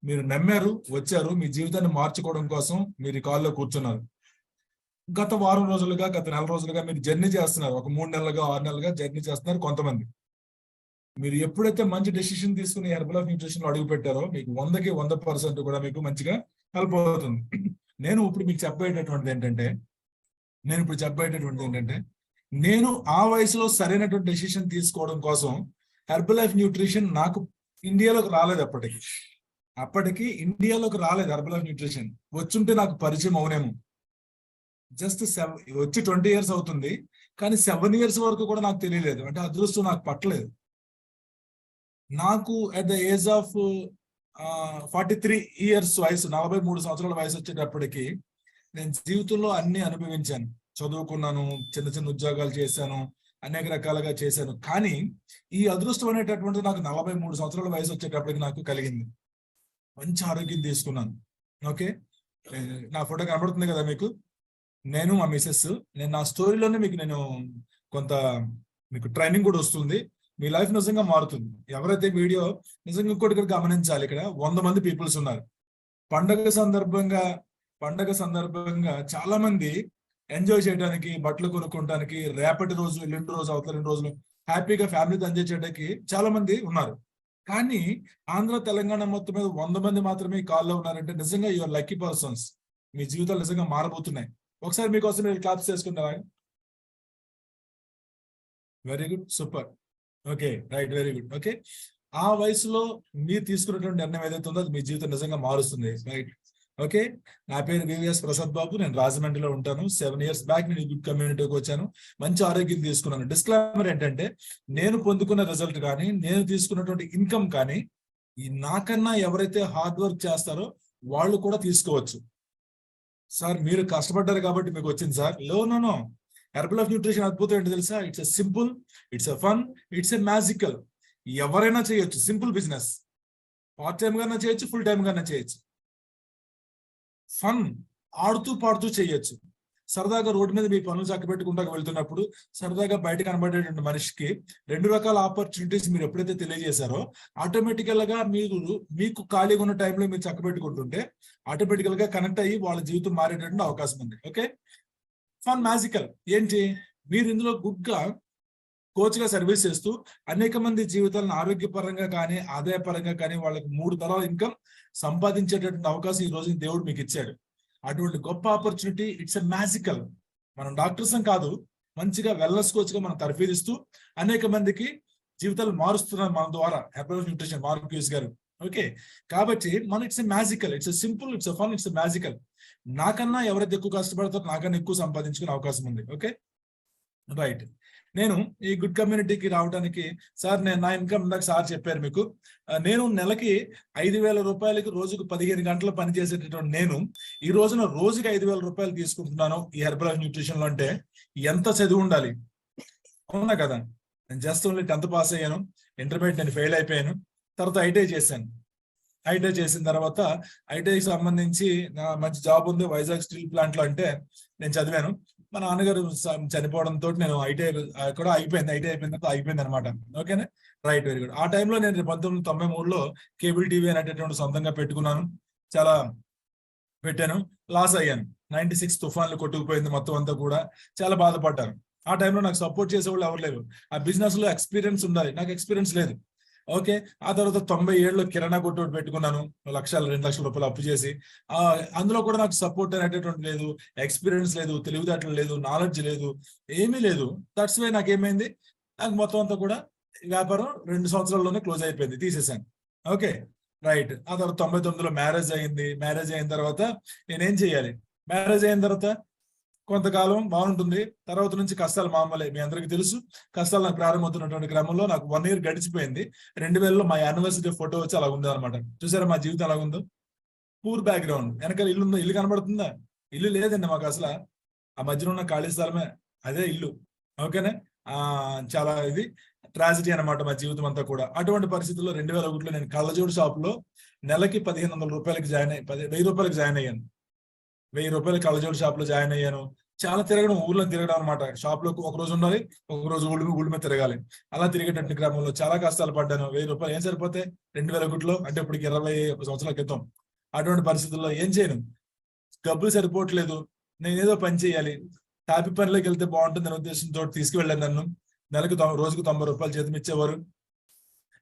మీరు నమ్మారు, వచ్చారు, మీ జీవితాన్ని మార్చుకోవడం కోసం మీరు ఈ కాల్లో కూర్చున్నారు. గత వారం రోజులుగా, గత నెల రోజులుగా మీరు జర్నీ చేస్తున్నారు. ఒక 3 నెలలుగా 6 నెలలుగా జర్నీ చేస్తున్నారు కొంతమంది. మీరు ఎప్పుడైతే మంచి డెసిషన్ తీసుకుని హెర్బల్ లైఫ్ న్యూట్రిషన్ లో అడుగు పెట్టారో మీకు 100కి 100% కూడా మీకు మంచిగా హెల్ప్ అవుతుంది. నేను ఇప్పుడు మీకు చెప్పేటటువంటిది ఏంటంటే నేను ఆ వయసులో సరైనటువంటి డెసిషన్ తీసుకోవడం కోసం హెర్బల్ లైఫ్ న్యూట్రిషన్ నాకు ఇండియాలోకి రాలేదు. అప్పటికి ఇండియాలోకి రాలేదు హెర్బల్ లైఫ్ న్యూట్రిషన్. వచ్చుంటే నాకు పరిచయం అవునేమో. జస్ట్ వచ్చి 20 years అవుతుంది, కానీ 7 years వరకు కూడా నాకు తెలియలేదు. అంటే అదృష్టం నాకు పట్టలేదు. నాకు at the age of 43 years వయసు, 43 సంవత్సరాల వయసు వచ్చేటప్పటికి నేను జీవితంలో అన్ని అనుభవించాను. చదువుకున్నాను, చిన్న చిన్న ఉద్యోగాలు చేశాను, అనేక రకాలుగా చేశాను. కానీ ఈ అదృష్టం అనేటటువంటిది నాకు 43 సంవత్సరాల వయసు వచ్చేటప్పటికి నాకు కలిగింది. మంచి ఆరోగ్యం తీసుకున్నాను. ఓకే, నా ఫోటో కనబడుతుంది కదా మీకు. నేను మా మిసెస్, నేను నా స్టోరీలోనే నేను కొంత మీకు ట్రైనింగ్ కూడా వస్తుంది. మీ లైఫ్ నిజంగా మారుతుంది. ఎవరైతే వీడియో నిజంగా ఇంకోటి గమనించాలి, ఇక్కడ 100 మంది పీపుల్స్ ఉన్నారు. పండగ సందర్భంగా పండగ సందర్భంగా చాలా మంది ఎంజాయ్ చేయడానికి, బట్టలు కొనుక్కోవడానికి, రేపటి రోజు, ఎల్లుండి రోజు, అవతల 2 రోజులు హ్యాపీగా ఫ్యామిలీతో ఎంజాయ్ చేయడానికి చాలా మంది ఉన్నారు. కానీ ఆంధ్ర తెలంగాణ మొత్తం మీద 100 మంది మాత్రమే ఈ కాల్లో ఉన్నారంటే నిజంగా యువర్ లక్కీ పర్సన్స్. మీ జీవితాలు నిజంగా మారబోతున్నాయి. ఒకసారి మీకోసం మీరు క్లాప్స్ చేసుకుంటారా? Very good, super. Okay, right, very good. Okay, ఆ వయసులో మీరు తీసుకున్నటువంటి నిర్ణయం ఏదైతే ఉందో అది మీ జీవితం నిజంగా మారుస్తుంది. రైట్. ఓకే, నా పేరు వివిఎస్ ప్రసాద్ బాబు. నేను రాజమండ్రిలో ఉంటాను. 7 years బ్యాక్ నేను గుడ్ కమ్యూనిటీకి వచ్చాను. మంచి ఆరోగ్యం తీసుకున్నాను. డిస్క్లైమర్ ఏంటంటే, నేను పొందుకున్న రిజల్ట్ కానీ, నేను తీసుకున్నటువంటి ఇన్కమ్ కానీ, ఈ నాకన్నా ఎవరైతే హార్డ్ వర్క్ చేస్తారో వాళ్ళు కూడా తీసుకోవచ్చు. సార్ మీరు కష్టపడ్డారు కాబట్టి మీకు వచ్చింది sir. No. Herbalife Nutrition అద్భుతం ఏంటి తెలుసా? It's a simple, it's a fun, it's a magical. ఎవరైనా చేయొచ్చు. Simple business. పార్ట్ టైం గానే చేయొచ్చు, ఫుల్ టైం గానే చేయొచ్చు. ఫన్, ఆడుతూ పాడుతూ చేయొచ్చు. సరదాగా రోడ్డు మీద మీ పనులు చక్కబెట్టుకుంటూ వెళ్తున్నప్పుడు సరదాగా బయట కనబడేటువంటి మనిషికి 2 రకాల ఆపర్చునిటీస్ మీరు ఎప్పుడైతే తెలియజేశారో ఆటోమేటికల్ గా మీకు ఖాళీగా ఉన్న టైంలో మీరు చక్కబెట్టుకుంటుంటే ఆటోమేటికల్ గా కనెక్ట్ అయ్యి వాళ్ళ జీవితం మారేటటువంటి అవకాశం ఉంది. ఓకే, ఫన్, మ్యాజికల్ ఏంటి? మీరు ఇందులో గుడ్ గా కోచ్ గా సర్వీస్ చేస్తూ అనేక మంది జీవితాలను ఆరోగ్యపరంగా కానీ ఆదాయపరంగా కానీ వాళ్ళకి 3 తరాల ఇన్కమ్ సంపాదించేటటువంటి అవకాశం ఈ రోజు దేవుడు మీకు ఇచ్చాడు. అటువంటి గొప్ప ఆపర్చునిటీ. It's a magical. మనం డాక్టర్స్ కాదు, మంచిగా వెల్నెస్ కోచ్ గా మనం తర్ఫీదిస్తూ అనేక మందికి జీవితాలు మారుస్తున్నాం మన ద్వారా. హెర్బల్ న్యూట్రిషన్ మార్క్యూస్ గారు. ఓకే, కాబట్టి మన it's a magical, it's a simple, it's a fun, it's a magical. నాకన్నా ఎవరైతే ఎక్కువ కష్టపడతారో నాకన్నా ఎక్కువ సంపాదించుకునే అవకాశం ఉంది. Okay, right. నేను ఈ గుడ్ కమ్యూనిటీకి రావడానికి సార్, నేను నా ఇన్కమ్ ఇందాక సార్ చెప్పారు మీకు. నేను నెలకి 5,000 రూపాయలకి రోజుకు 15 గంటలు పనిచేసేటటువంటి నేను ఈ రోజున రోజుకి 5,000 రూపాయలు తీసుకుంటున్నాను ఈ హెర్బల్ న్యూట్రిషన్ లో. అంటే ఎంత చదువు ఉండాలి, అవునా కదా? నేను జస్ట్ ఓన్లీ 10th పాస్ అయ్యాను. ఇంటర్మీడియట్ నేను ఫెయిల్ అయిపోయాను. తర్వాత ఐటీఐ చేశాను. ఐటీఐ చేసిన తర్వాత ఐటీఐకి సంబంధించి నా మంచి జాబ్ ఉంది వైజాగ్ స్టీల్ ప్లాంట్ లో. అంటే నేను చదివాను. మా నాన్నగారు చనిపోవడంతో నేను ఐటీఐ కూడా అయిపోయింది. ఐటీఐ అయిపోయిన తర్వాత అయిపోయింది అనమాట. ఓకేనా, రైట్, వెరీ గుడ్. ఆ టైంలో నేను 1993లో కేబుల్ టీవీ అనేటటువంటి సొంతంగా పెట్టుకున్నాను. చాలా పెట్టాను, లాస్ అయ్యాను. 96 తుఫాన్లు కొట్టుకుపోయింది మొత్తం అంతా కూడా. చాలా బాధపడ్డాను. ఆ టైంలో నాకు సపోర్ట్ చేసేవాళ్ళు ఎవరు లేరు. ఆ బిజినెస్ లో ఎక్స్పీరియన్స్ ఉండాలి, నాకు ఎక్స్పీరియన్స్ లేదు. ఓకే, ఆ తర్వాత 97లో కిరాణా కొట్టు పెట్టుకున్నాను. 2 లక్షల రూపాయలు అప్పు చేసి. అందులో కూడా నాకు సపోర్ట్ అనేటటువంటి లేదు, ఎక్స్పీరియన్స్ లేదు, తెలివితేటలు లేదు, నాలెడ్జ్ లేదు, ఏమీ లేదు. దట్స్ వై నాకేమైంది, నాకు మొత్తం అంతా కూడా వ్యాపారం 2 సంవత్సరాల్లోనే క్లోజ్ అయిపోయింది, తీసేసాను. Okay, right. ఆ తర్వాత 99లో మ్యారేజ్ అయింది. మ్యారేజ్ అయిన తర్వాత నేనేం చేయాలి? మ్యారేజ్ అయిన తర్వాత కొంతకాలం బాగుంటుంది, తర్వాత నుంచి కష్టాలు మామూలే. మీ అందరికీ తెలుసు కష్టాలు నాకు ప్రారంభమవుతున్నటువంటి క్రమంలో నాకు 1 year గడిచిపోయింది. 2000లో మా యానివర్సరీ ఫోటో వచ్చి అలా ఉంది అనమాట. చూసారా మా జీవితం ఎలా ఉందో? Poor background. వెనకాల ఇల్లు ఉందో? ఇల్లు కనబడుతుందా? ఇల్లు లేదండి మాకు అసలు. ఆ మధ్యలో ఉన్న ఖాళీ స్థలమే అదే ఇల్లు. ఓకేనా, చాలా ఇది ట్రాజడీ అనమాట మా జీవితం అంతా కూడా. అటువంటి పరిస్థితుల్లో 2001లో నేను కళ్ళజోడు షాప్ లో నెలకి 1,500 రూపాయలకి జాయిన్ అయ్యి 1,000 రూపాయలకి జాయిన్ అయ్యాను. 1000 రూపాయలు కళ్ళజోడు షాప్ లో జాయిన్ అయ్యాను. చాలా తిరగడం, ఊర్లో తిరగడం అనమాట. షాప్ లో ఒక రోజు ఉండాలి, ఒక రోజు ఊళ్ళ మీద తిరగాలి. అలా తిరిగేటటువంటి క్రమంలో చాలా కష్టాలు పడ్డాను. 1000 రూపాయలు ఏం సరిపోతే 2001లో, అంటే ఇప్పటికి 21 సంవత్సరాల క్రితం. అటువంటి పరిస్థితుల్లో ఏం చేయను, డబ్బులు సరిపోవట్లేదు, నేను ఏదో పని చేయాలి, టాపి పనిలోకి వెళ్తే బాగుంటుంది అనే ఉద్దేశంతో తీసుకువెళ్ళాను. నన్ను నెలకు రోజుకు 90 రూపాయలు జీతం ఇచ్చేవారు.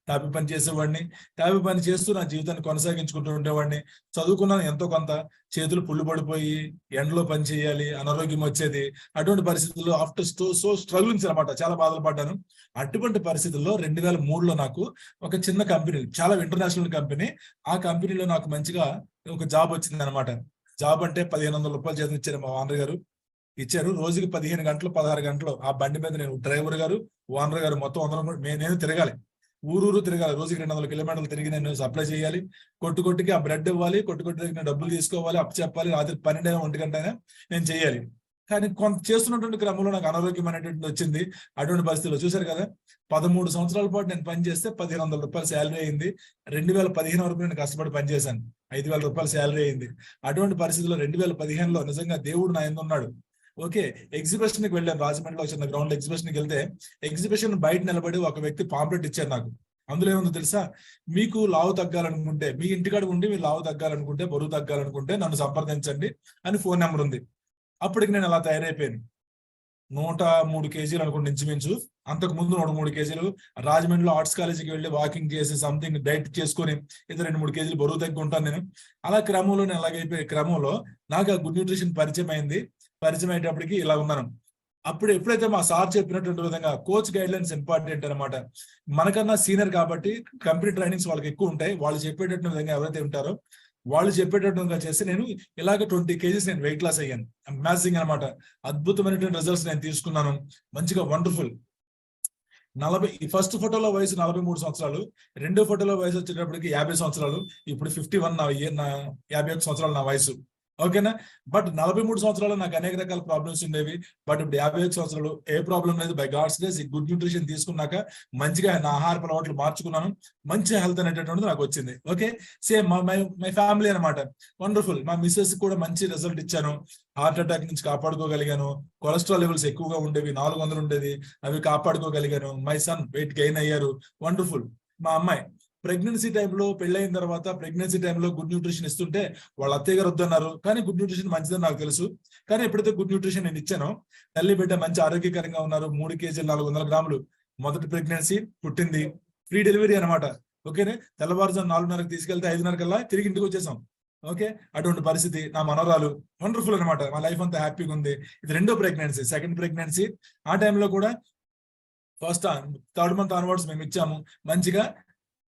టాపి పని చేసేవాడిని. టాపి పని చేస్తూ నా జీవితాన్ని కొనసాగించుకుంటూ ఉండేవాడిని. చదువుకున్నాను ఎంతో కొంత. చేతులు పుళ్ళు పడిపోయి ఎండలో పని చేయాలి, అనారోగ్యం వచ్చేది. అటువంటి పరిస్థితుల్లో ఆఫ్టర్ సో స్ట్రగులింగ్స్ అనమాట, చాలా బాధలు పడ్డాను. అటువంటి పరిస్థితుల్లో 2003లో నాకు ఒక చిన్న కంపెనీ, చాలా ఇంటర్నేషనల్ కంపెనీ, ఆ కంపెనీలో నాకు మంచిగా ఒక జాబ్ వచ్చింది అనమాట. జాబ్ అంటే 1,500 రూపాయలు జీతం ఇచ్చారు మా ఓనర్ గారు. ఇచ్చారు. రోజుకి 15 గంటలు 16 గంటలు ఆ బండి మీద నేను, డ్రైవర్ గారు, ఓనర్ గారు మొత్తం అందరం నేను తిరగాలి. ఊరూరు తిరగాలి. రోజుకి 200 కిలోమీటర్లు తిరిగి నేను సప్లై చేయాలి. కొట్టుకొట్టుకి ఆ బ్రెడ్ ఇవ్వాలి, కొట్టుకొట్టుకి డబ్బులు తీసుకోవాలి, అప్పు చెప్పాలి. రాత్రి 12 1 గంట అయినా నేను చేయాలి. కానీ కొంత చేస్తున్నటువంటి క్రమంలో నాకు అనారోగ్యం అనేటువంటి వచ్చింది. అటువంటి పరిస్థితుల్లో చూశారు కదా, 13 సంవత్సరాల పాటు నేను పని చేస్తే 1,500 రూపాయలు శాలరీ అయింది. 2015 వరకు నేను కష్టపడి పనిచేశాను. 5,000 రూపాయలు శాలరీ అయింది. అటువంటి పరిస్థితుల్లో 2015లో నిజంగా దేవుడు నా యందు ఉన్నాడు. ఓకే, ఎగ్జిబిషన్ కి వెళ్ళాను. రాజమండ్రిలో చిన్న గ్రౌండ్ ఎగ్జిబిషన్ కి వెళ్తే ఎగ్జిబిషన్ బయట నిలబడి ఒక వ్యక్తి పాంప్లెట్ ఇచ్చారు నాకు. అందులో ఏముందో తెలుసా, మీకు లావు తగ్గాలనుకుంటే, మీ ఇంటికాడ ఉండి మీరు లావు తగ్గాలనుకుంటే, బరువు తగ్గాలనుకుంటే నన్ను సంప్రదించండి అని ఫోన్ నెంబర్ ఉంది. అప్పటికి నేను అలా తయారైపోయాను. 103 కేజీలు అనుకోండి ఇంచుమించు. అంతకు ముందు 103 కేజీలు రాజమండ్రిలో ఆర్ట్స్ కాలేజీకి వెళ్ళి వాకింగ్ చేసి సంథింగ్ డైట్ చేసుకొని ఏదో 2-3 కేజీలు బరువు తగ్గి ఉంటాను నేను. అలా క్రమంలో నేను అలాగైపోయే క్రమంలో నాకు ఆ గుడ్ న్యూట్రిషన్ పరిచయం అయింది. పరిచయం అయ్యేటప్పటికి ఇలా ఉన్నాను. అప్పుడు ఎప్పుడైతే మా సార్ చెప్పినటువంటి విధంగా కోచ్ గైడ్ లైన్స్ ఇంపార్టెంట్ అనమాట. మనకన్నా సీనియర్ కాబట్టి కంపెనీ ట్రైనింగ్స్ వాళ్ళకి ఎక్కువ ఉంటాయి. వాళ్ళు చెప్పేటటువంటి విధంగా ఎవరైతే ఉంటారో వాళ్ళు చెప్పేటట్టుగా చేసి నేను ఇలాగ 20 కేజీస్ నేను వెయిట్ లాస్ అయ్యాను. అమేజింగ్ అనమాట. అద్భుతమైనటువంటి రిజల్ట్స్ నేను తీసుకున్నాను. మంచిగా వండర్ఫుల్. ఫస్ట్ ఫోటోలో వయసు 43 సంవత్సరాలు, రెండో ఫోటోలో వయసు వచ్చేటప్పటికి 50 సంవత్సరాలు. ఇప్పుడు 51 నా 51 సంవత్సరాలు నా వయసు. ఓకేనా. బట్ 43 సంవత్సరాలు నాకు అనేక రకాల ప్రాబ్లమ్స్ ఉండేవి. బట్ ఇప్పుడు 51 సంవత్సరాలు ఏ ప్రాబ్లం లేదు. బై గాడ్స్ గ్రేస్ ఈ గుడ్ న్యూట్రిషన్ తీసుకున్నాక మంచిగా నా ఆహారపు అలవాట్లు మార్చుకున్నాను. మంచి హెల్త్ అనేటటువంటిది నాకు వచ్చింది. ఓకే. సేమ్ మై ఫ్యామిలీ అనమాట. వండర్ఫుల్. మా మిస్సెస్ కూడా మంచి రిజల్ట్ ఇచ్చాను. హార్ట్ అటాక్ నుంచి కాపాడుకోగలిగాను. కొలెస్ట్రాల్ లెవెల్స్ ఎక్కువగా ఉండేవి, 400 ఉండేది, అవి కాపాడుకోగలిగాను. మై సన్ వెయిట్ గెయిన్ అయ్యారు. వండర్ఫుల్. మా అమ్మాయి ప్రెగ్నెన్సీ టైంలో, పెళ్ళైన తర్వాత ప్రెగ్నెన్సీ టైంలో గుడ్ న్యూట్రిషన్ ఇస్తుంటే వాళ్ళ అత్తయ్య గారు వద్దన్నారు. కానీ గుడ్ న్యూట్రిషన్ మంచిదని నాకు తెలుసు. కానీ ఎప్పుడైతే గుడ్ న్యూట్రిషన్ నేను ఇచ్చానో తల్లి బిడ్డ మంచి ఆరోగ్యకరంగా ఉన్నారు. 3 కేజీలు 400 గ్రాములు. మొదటి ప్రెగ్నెన్సీ పుట్టింది. ఫ్రీ డెలివరీ అనమాట. ఓకేనే. తెల్లవారుజాము 4:30కి తీసుకెళ్తే 5:30 కల్లా తిరిగి ఇంటికి వచ్చేసాం. ఓకే. అటువంటి పరిస్థితి. నా మనవరాలు వండర్ఫుల్ అనమాట. మా లైఫ్ అంతా హ్యాపీగా ఉంది. ఇది రెండో ప్రెగ్నెన్సీ. సెకండ్ ప్రెగ్నెన్సీ ఆ టైంలో కూడా ఫస్ట్ 3rd మంత్ ఆన్వర్డ్స్ మేము ఇచ్చాము. మంచిగా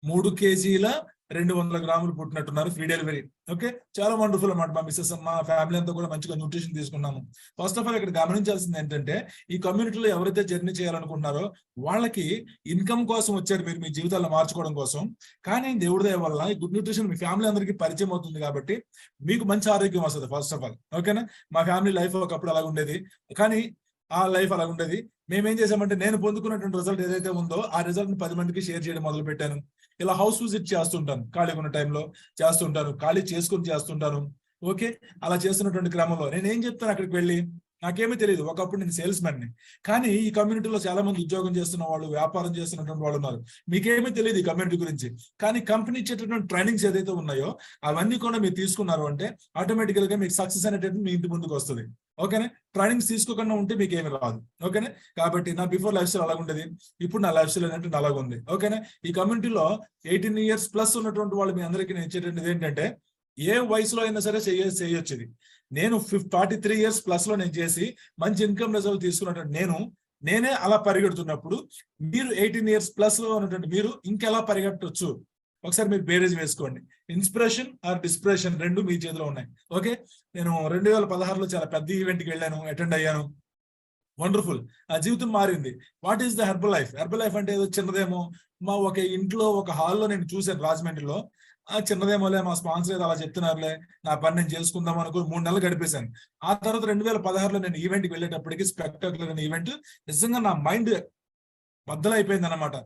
3 కేజీల 200 గ్రాములు పుట్టినట్టున్నారు. Free delivery. ఓకే. చాలా వండర్ఫుల్ అన్నమాట. మా మిస్సెస్, మా ఫ్యామిలీ అంతా కూడా మంచిగా న్యూట్రిషన్ తీసుకున్నాము. ఫస్ట్ ఆఫ్ ఆల్ ఇక్కడ గమనించాల్సింది ఏంటంటే ఈ కమ్యూనిటీలో ఎవరైతే జర్నీ చేయాలనుకుంటున్నారో వాళ్ళకి ఇన్కమ్ కోసం వచ్చారు మీరు, మీ జీవితాలను మార్చుకోవడం కోసం. కానీ దేవుడి దయ వల్ల ఈ గుడ్ న్యూట్రిషన్ మీ ఫ్యామిలీ అందరికీ పరిచయం అవుతుంది కాబట్టి మీకు మంచి ఆరోగ్యం వస్తుంది. First of all. ఓకేనా. మా ఫ్యామిలీ లైఫ్ ఒకప్పుడు అలాగ ఉండేది, కానీ ఆ లైఫ్ అలాగ ఉండేది. మేమేం చేసామంటే నేను పొందుకున్నటువంటి రిజల్ట్ ఏదైతే ఉందో ఆ రిజల్ట్ ని 10 మందికి షేర్ చేయడం మొదలు పెట్టాను. ఇలా హౌస్ విజిట్ చేస్తుంటాను. ఖాళీగా ఉన్న టైంలో చేస్తుంటాను. ఖాళీ చేసుకుని చేస్తుంటాను. ఓకే. అలా చేస్తున్నటువంటి క్రమంలో నేను ఏం చెప్తాను అక్కడికి వెళ్ళి, నాకేమీ తెలియదు. ఒకప్పుడు నేను సేల్స్ మ్యాన్ని. కానీ ఈ కమ్యూనిటీలో చాలా మంది ఉద్యోగం చేస్తున్న వాళ్ళు, వ్యాపారం చేస్తున్నటువంటి వాళ్ళు ఉన్నారు. మీకేమీ తెలియదు ఈ కమ్యూనిటీ గురించి. కానీ కంపెనీ ఇచ్చేటటువంటి ట్రైనింగ్స్ ఏదైతే ఉన్నాయో అవన్నీ కూడా మీరు తీసుకున్నారు అంటే ఆటోమేటికల్ గా మీకు సక్సెస్ అనేటటువంటి మీ ఇంటి ముందుకు వస్తుంది. ఓకేనా. ట్రైనింగ్స్ తీసుకోకుండా ఉంటే మీకు ఏమి రాదు. ఓకేనా. కాబట్టి నా బిఫోర్ లైఫ్ స్టైల్ అలాగ ఉండేది, ఇప్పుడు నా లైఫ్ స్టైల్ అనేది అలాగ ఉంది. ఓకేనా. ఈ కమ్యూనిటీలో 18 years ప్లస్ ఉన్నటువంటి వాళ్ళు మీ అందరికీ నేను ఇచ్చేటువంటిది ఏంటంటే ఏ వయసులో అయినా సరే చేయొచ్చు. ఇది నేను 43 years ప్లస్ లో నేను చేసి మంచి ఇన్కమ్ రిజల్ట్ తీసుకున్నటువంటి నేనే అలా పరిగెడుతున్నప్పుడు మీరు 18 years ప్లస్ లో ఉన్నటువంటి మీరు ఇంకెలా పరిగెట్టవచ్చు ఒకసారి మీరు బేరేజ్ వేసుకోండి. ఇన్స్పిరేషన్ ఆర్ డిస్పిరేషన్ రెండు మీ చేతిలో ఉన్నాయి. ఓకే. నేను 2016లో చాలా పెద్ద ఈవెంట్కి వెళ్ళాను, అటెండ్ అయ్యాను. వండర్ఫుల్. ఆ జీవితం మారింది. What is the herbal life? Herbal life అంటే ఏదో చిన్నదేమో. మా ఒక ఇంట్లో ఒక హాల్లో నేను చూశాను రాజమండ్రిలో. ఆ చిన్నదేమోలే, మా స్పాన్సర్ ఏదో అలా చెప్తున్నారులే, నా పని నేను చేసుకుందాం అనుకుని 3 నెలలు గడిపేశాను. ఆ తర్వాత 2016లో నేను ఈవెంట్కి వెళ్ళేటప్పటికి స్పెక్టాక్యులర్ అనే ఈవెంట్ నిజంగా నా మైండ్ బద్దలైపోయింది అనమాట.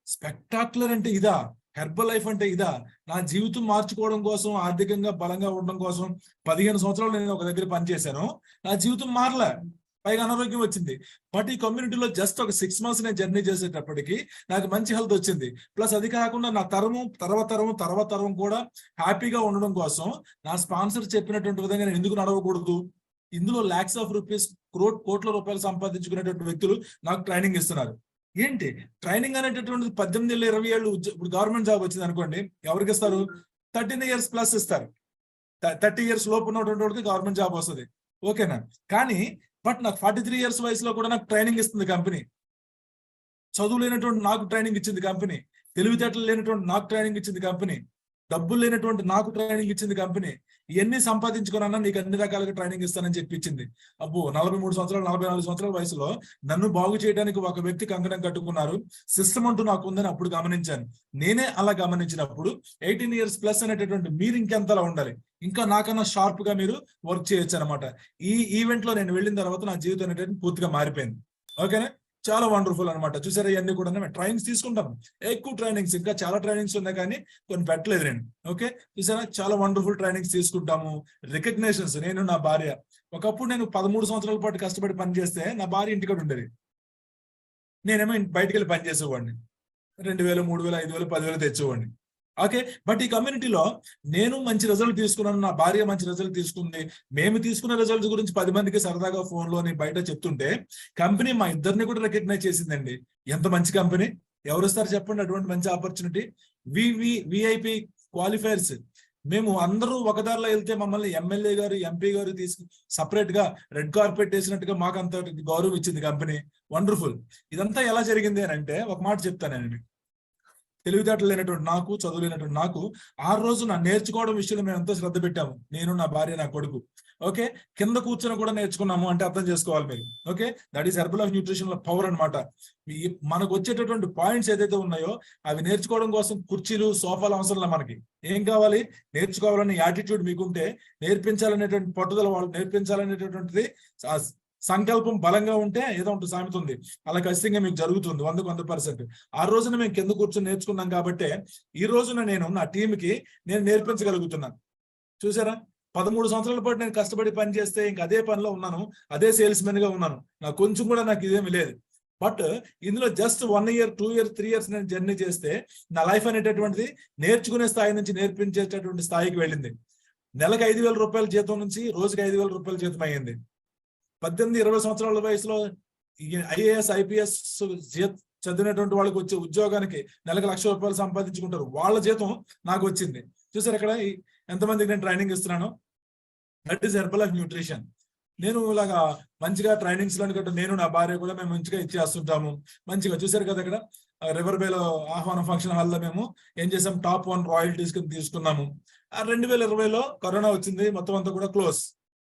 స్పెక్టాక్యులర్ అంటే ఇదా? హెర్బల్ లైఫ్ అంటే ఇదా? నా జీవితం మార్చుకోవడం కోసం, ఆర్థికంగా బలంగా ఉండడం కోసం 15 సంవత్సరాలు నేను ఒక దగ్గర పనిచేశాను. నా జీవితం మారలే, పైగా అనారోగ్యం వచ్చింది. బట్ ఈ కమ్యూనిటీలో జస్ట్ ఒక 6 months నేను జర్నీ చేసేటప్పటికి నాకు మంచి హెల్త్ వచ్చింది. ప్లస్ అది కాకుండా నా తర్వాత తరం కూడా హ్యాపీగా ఉండడం కోసం నా స్పాన్సర్ చెప్పినటువంటి విధంగా నేను ఎందుకు నడవకూడదు? ఇందులో lakhs of rupees, కోట్ల రూపాయలు సంపాదించుకునేటువంటి వ్యక్తులు నాకు ట్రైనింగ్ ఇస్తున్నారు. ఏంటి ట్రైనింగ్ అనేటటువంటిది? 18 ఏళ్ళు 20 ఏళ్ళు ఇప్పుడు గవర్నమెంట్ జాబ్ వచ్చింది అనుకోండి, ఎవరికి ఇస్తారు? 13 years ప్లస్ ఇస్తారు. 30 years లోపు ఉన్నటువంటి వాడికి గవర్నమెంట్ జాబ్ వస్తుంది. ఓకేనా. కానీ బట్ నాకు 43 years వయసులో కూడా నాకు ట్రైనింగ్ ఇస్తుంది కంపెనీ. చదువు లేనటువంటి నాకు ట్రైనింగ్ ఇచ్చింది కంపెనీ. తెలివితేటలు లేనటువంటి నాకు ట్రైనింగ్ ఇచ్చింది కంపెనీ. డబ్బులు లేనటువంటి నాకు ట్రైనింగ్ ఇచ్చింది కంపెనీ. ఇవన్నీ సంపాదించుకున్నా నీకు అన్ని రకాలుగా ట్రైనింగ్ ఇస్తానని చెప్పించింది. అబ్బో 43 సంవత్సరాలు 44 సంవత్సరాల వయసులో నన్ను బాగు చేయడానికి ఒక వ్యక్తి కంకణం కట్టుకున్నారు. సిస్టమ్ అంటూ నాకు ఉందని అప్పుడు గమనించాను. నేనే అలా గమనించినప్పుడు 18 years ప్లస్ అనేటటువంటి మీరు ఇంకెంతలా ఉండాలి, ఇంకా నాకన్నా షార్ప్ గా మీరు వర్క్ చేయొచ్చు అనమాట. ఈ ఈవెంట్ లో నేను వెళ్ళిన తర్వాత నా జీవితం అనేటువంటి పూర్తిగా మారిపోయింది. ఓకేనా. చాలా వండర్ఫుల్ అనమాట. చూసారా, ఇవన్నీ కూడా మేము ట్రైనింగ్స్ తీసుకుంటాం. ఎక్కువ ట్రైనింగ్స్, ఇంకా చాలా ట్రైనింగ్స్ ఉన్నాయి కానీ కొన్ని పెట్టలేదు నేను. ఓకే. చూసారా, చాలా వండర్ఫుల్ ట్రైనింగ్స్ తీసుకుంటాము. రికగ్నేషన్స్. నేను నా భార్య ఒకప్పుడు నేను 13 సంవత్సరాల పాటు కష్టపడి పని చేస్తే నా భార్య ఇంటికాడ ఉండేది, నేనేమో బయటికి వెళ్ళి పని చేసేవాడిని. 2000, 3000, 5000, 10,000 తెచ్చేవాడిని. ఓకే, బట్ ఈ కమ్యూనిటీలో నేను మంచి రిజల్ట్ తీసుకున్నాను, నా భార్య మంచి రిజల్ట్ తీసుకుంది, మేము తీసుకున్న రిజల్ట్స్ గురించి 10 మందికి సరదాగా ఫోన్ లోని బయట చెప్తుంటే కంపెనీ మా ఇద్దరిని కూడా రికగ్నైజ్ చేసిందండి. ఎంత మంచి కంపెనీ, ఎవరు ఇస్తారు చెప్పండి అటువంటి మంచి ఆపర్చునిటీ? VIP qualifiers. మేము అందరూ ఒకదారిలో వెళ్తే మమ్మల్ని ఎమ్మెల్యే గారు, ఎంపీ గారు సపరేట్ గా రెడ్ కార్పెట్ వేసినట్టుగా మాకు అంత గౌరవం ఇచ్చింది కంపెనీ. వండర్ఫుల్. ఇదంతా ఎలా జరిగింది అని అంటే ఒక మాట చెప్తానండి. తెలివితేటలు లేనటువంటి నాకు, చదువు లేనటువంటి నాకు ఆ రోజు నా నేర్చుకోవడం విషయంలో మేము ఎంతో శ్రద్ధ పెట్టాము, నేను, నా భార్య, నా కొడుకు. ఓకే, కింద కూర్చొని కూడా నేర్చుకున్నాము అంటే అర్థం చేసుకోవాలి మీరు. Okay, that is herbal of nutrition లో పవర్ అనమాట. మనకు వచ్చేటటువంటి పాయింట్స్ ఏదైతే ఉన్నాయో అవి నేర్చుకోవడం కోసం కుర్చీలు, సోఫాలు అవసరం. మనకి ఏం కావాలి? నేర్చుకోవాలనే యాటిట్యూడ్ మీకుంటే, నేర్పించాలనేటువంటి పట్టుదల, వాళ్ళు నేర్పించాలనేటటువంటిది సంకల్పం బలంగా ఉంటే ఏదో ఉంటుంది సామెత ఉంది, అలా ఖచ్చితంగా మీకు జరుగుతుంది 100%. ఆ రోజున మేము కింద కూర్చొని నేర్చుకున్నాం కాబట్టి ఈ రోజున నేను నా టీంకి నేను నేర్పించగలుగుతున్నాను. చూసారా, 13 సంవత్సరాల పాటు నేను కష్టపడి పని చేస్తే ఇంకా అదే పనిలో ఉన్నాను, అదే సేల్స్ మెన్ గా ఉన్నాను. నాకు కొంచెం కూడా నాకు ఇదేమి లేదు. బట్ ఇందులో జస్ట్ 1 year, 2 years, 3 years నేను జర్నీ చేస్తే నా లైఫ్ అనేటటువంటిది నేర్చుకునే స్థాయి నుంచి నేర్పించేటటువంటి స్థాయికి వెళ్ళింది. నెలకు 5,000 రూపాయల జీతం నుంచి రోజుకి 5,000 రూపాయల జీతం అయ్యింది. 18-20 సంవత్సరాల వయసులో IAS, IPS చదివినటువంటి వాళ్ళకి వచ్చే ఉద్యోగానికి నెలకు 1,00,000 రూపాయలు సంపాదించుకుంటారు. వాళ్ళ జీతం నాకు వచ్చింది. చూసారు ఇక్కడ ఎంతమందికి నేను ట్రైనింగ్ ఇస్తున్నాను. That is herbal of nutrition. నేను ఇలాగా మంచిగా ట్రైనింగ్స్ లో నేను, నా భార్య కూడా మేము మంచిగా ఇచ్చేస్తుంటాము. మంచిగా చూసారు కదా ఇక్కడ రివర్ బేలో ఆహ్వానం ఫంక్షన్ హాల్ లో మేము ఏం చేసాం, టాప్ 1 రాయల్టీస్ తీసుకున్నాము. 2020లో కరోనా వచ్చింది, మొత్తం అంతా కూడా క్లోజ్.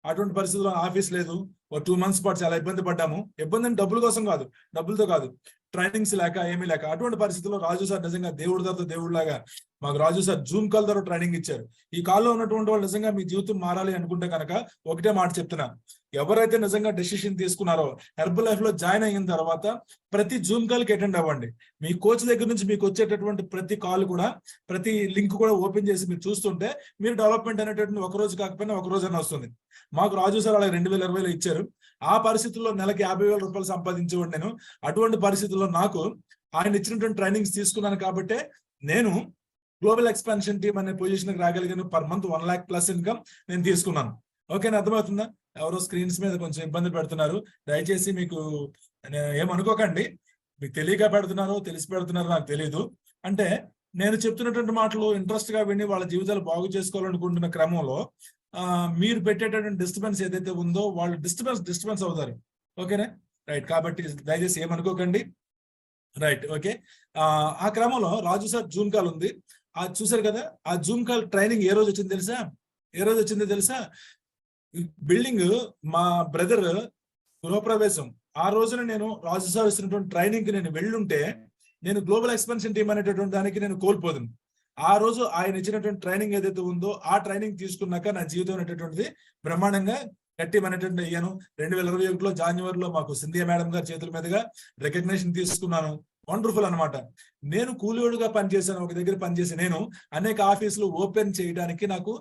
అటువంటి పరిస్థితుల్లో ఆఫీస్ లేదు. 2 months పాటు చాలా ఇబ్బంది పడ్డాము. ఇబ్బంది అంటే డబ్బుల కోసం కాదు, డబ్బులతో కాదు, ట్రైనింగ్స్ లేక ఏమీ లేక. అటువంటి పరిస్థితుల్లో రాజు సార్ నిజంగా దేవుడు లాగా మాకు రాజు సార్ జూమ్ కాల్ ద్వారా ట్రైనింగ్ ఇచ్చారు. ఈ కాల్లో ఉన్నటువంటి వాళ్ళు నిజంగా మీ జీవితం మారాలి అనుకుంటే కనుక ఒకటే మాట చెప్తున్నాను, ఎవరైతే నిజంగా డెసిషన్ తీసుకున్నారో హెర్బల్ లైఫ్ లో జాయిన్ అయిన తర్వాత ప్రతి జూమ్ కాల్ కి అటెండ్ అవ్వండి. మీ కోచ్ దగ్గర నుంచి మీకు వచ్చేటటువంటి ప్రతి కాల్ కూడా, ప్రతి లింక్ కూడా ఓపెన్ చేసి మీరు చూస్తుంటే మీరు డెవలప్మెంట్ అనేటటువంటి ఒక రోజు కాకపోయినా ఒక రోజైనా వస్తుంది. మాకు రాజు సార్ అలా 2020లో ఇచ్చారు. ఆ పరిస్థితుల్లో నెలకి 50,000 రూపాయలు సంపాదించేవాడు నేను. అటువంటి పరిస్థితుల్లో నాకు ఆయన ఇచ్చినటువంటి ట్రైనింగ్స్ తీసుకున్నాను కాబట్టి నేను గ్లోబల్ ఎక్స్పాన్షన్ టీమ్ అనే పొజిషన్కి రాగలిగాను. Per month 1 lakh plus income నేను తీసుకున్నాను. ఓకేనా, అర్థమవుతుందా? ఎవరో స్క్రీన్స్ మీద కొంచెం ఇబ్బంది పెడుతున్నారు, దయచేసి మీకు ఏమనుకోకండి. మీకు తెలియక పెడుతున్నారో తెలిసి పెడుతున్నారో నాకు తెలియదు. అంటే నేను చెప్తున్నటువంటి మాటలు ఇంట్రెస్ట్ గా విని వాళ్ళ జీవితాలు బాగు చేసుకోవాలనుకుంటున్న క్రమంలో మీరు పెట్టేటటువంటి డిస్టర్బెన్స్ ఏదైతే ఉందో వాళ్ళు డిస్టర్బెన్స్ అవుతారు. ఓకేనా, రైట్. కాబట్టి దయచేసి ఏమనుకోకండి. Right, okay. ఆ క్రమంలో రాజు సార్ జూమ్ కాల్ ఉంది, అది చూసారు కదా. ఆ జూమ్ కాల్ ట్రైనింగ్ ఏ రోజు వచ్చింది తెలుసా? బిల్డింగ్ మా బ్రదర్ గృహప్రవేశం ఆ రోజున నేను రాజు సార్ ఇచ్చినటువంటి ట్రైనింగ్ కి నేను వెళ్ళుంటే నేను గ్లోబల్ ఎక్స్పాన్షన్ టీమ్ అనేటటువంటి దానికి నేను కోల్పోదును. ఆ రోజు ఆయన ఇచ్చినటువంటి ట్రైనింగ్ ఏదైతే ఉందో ఆ ట్రైనింగ్ తీసుకున్నాక నా జీవితం అనేటటువంటిది బ్రహ్మాండంగా గట్టిమనేటువంటి అయ్యాను. 2021లో జాన్యువరిలో మాకు సింధియా మేడం గారి చేతుల మీదుగా రికగ్నిషన్ తీసుకున్నాను. వండర్ఫుల్ అనమాట. నేను కూలీవుడుగా పనిచేశాను, ఒక దగ్గర పనిచేసి నేను అనేక ఆఫీసులు ఓపెన్ చేయడానికి నాకు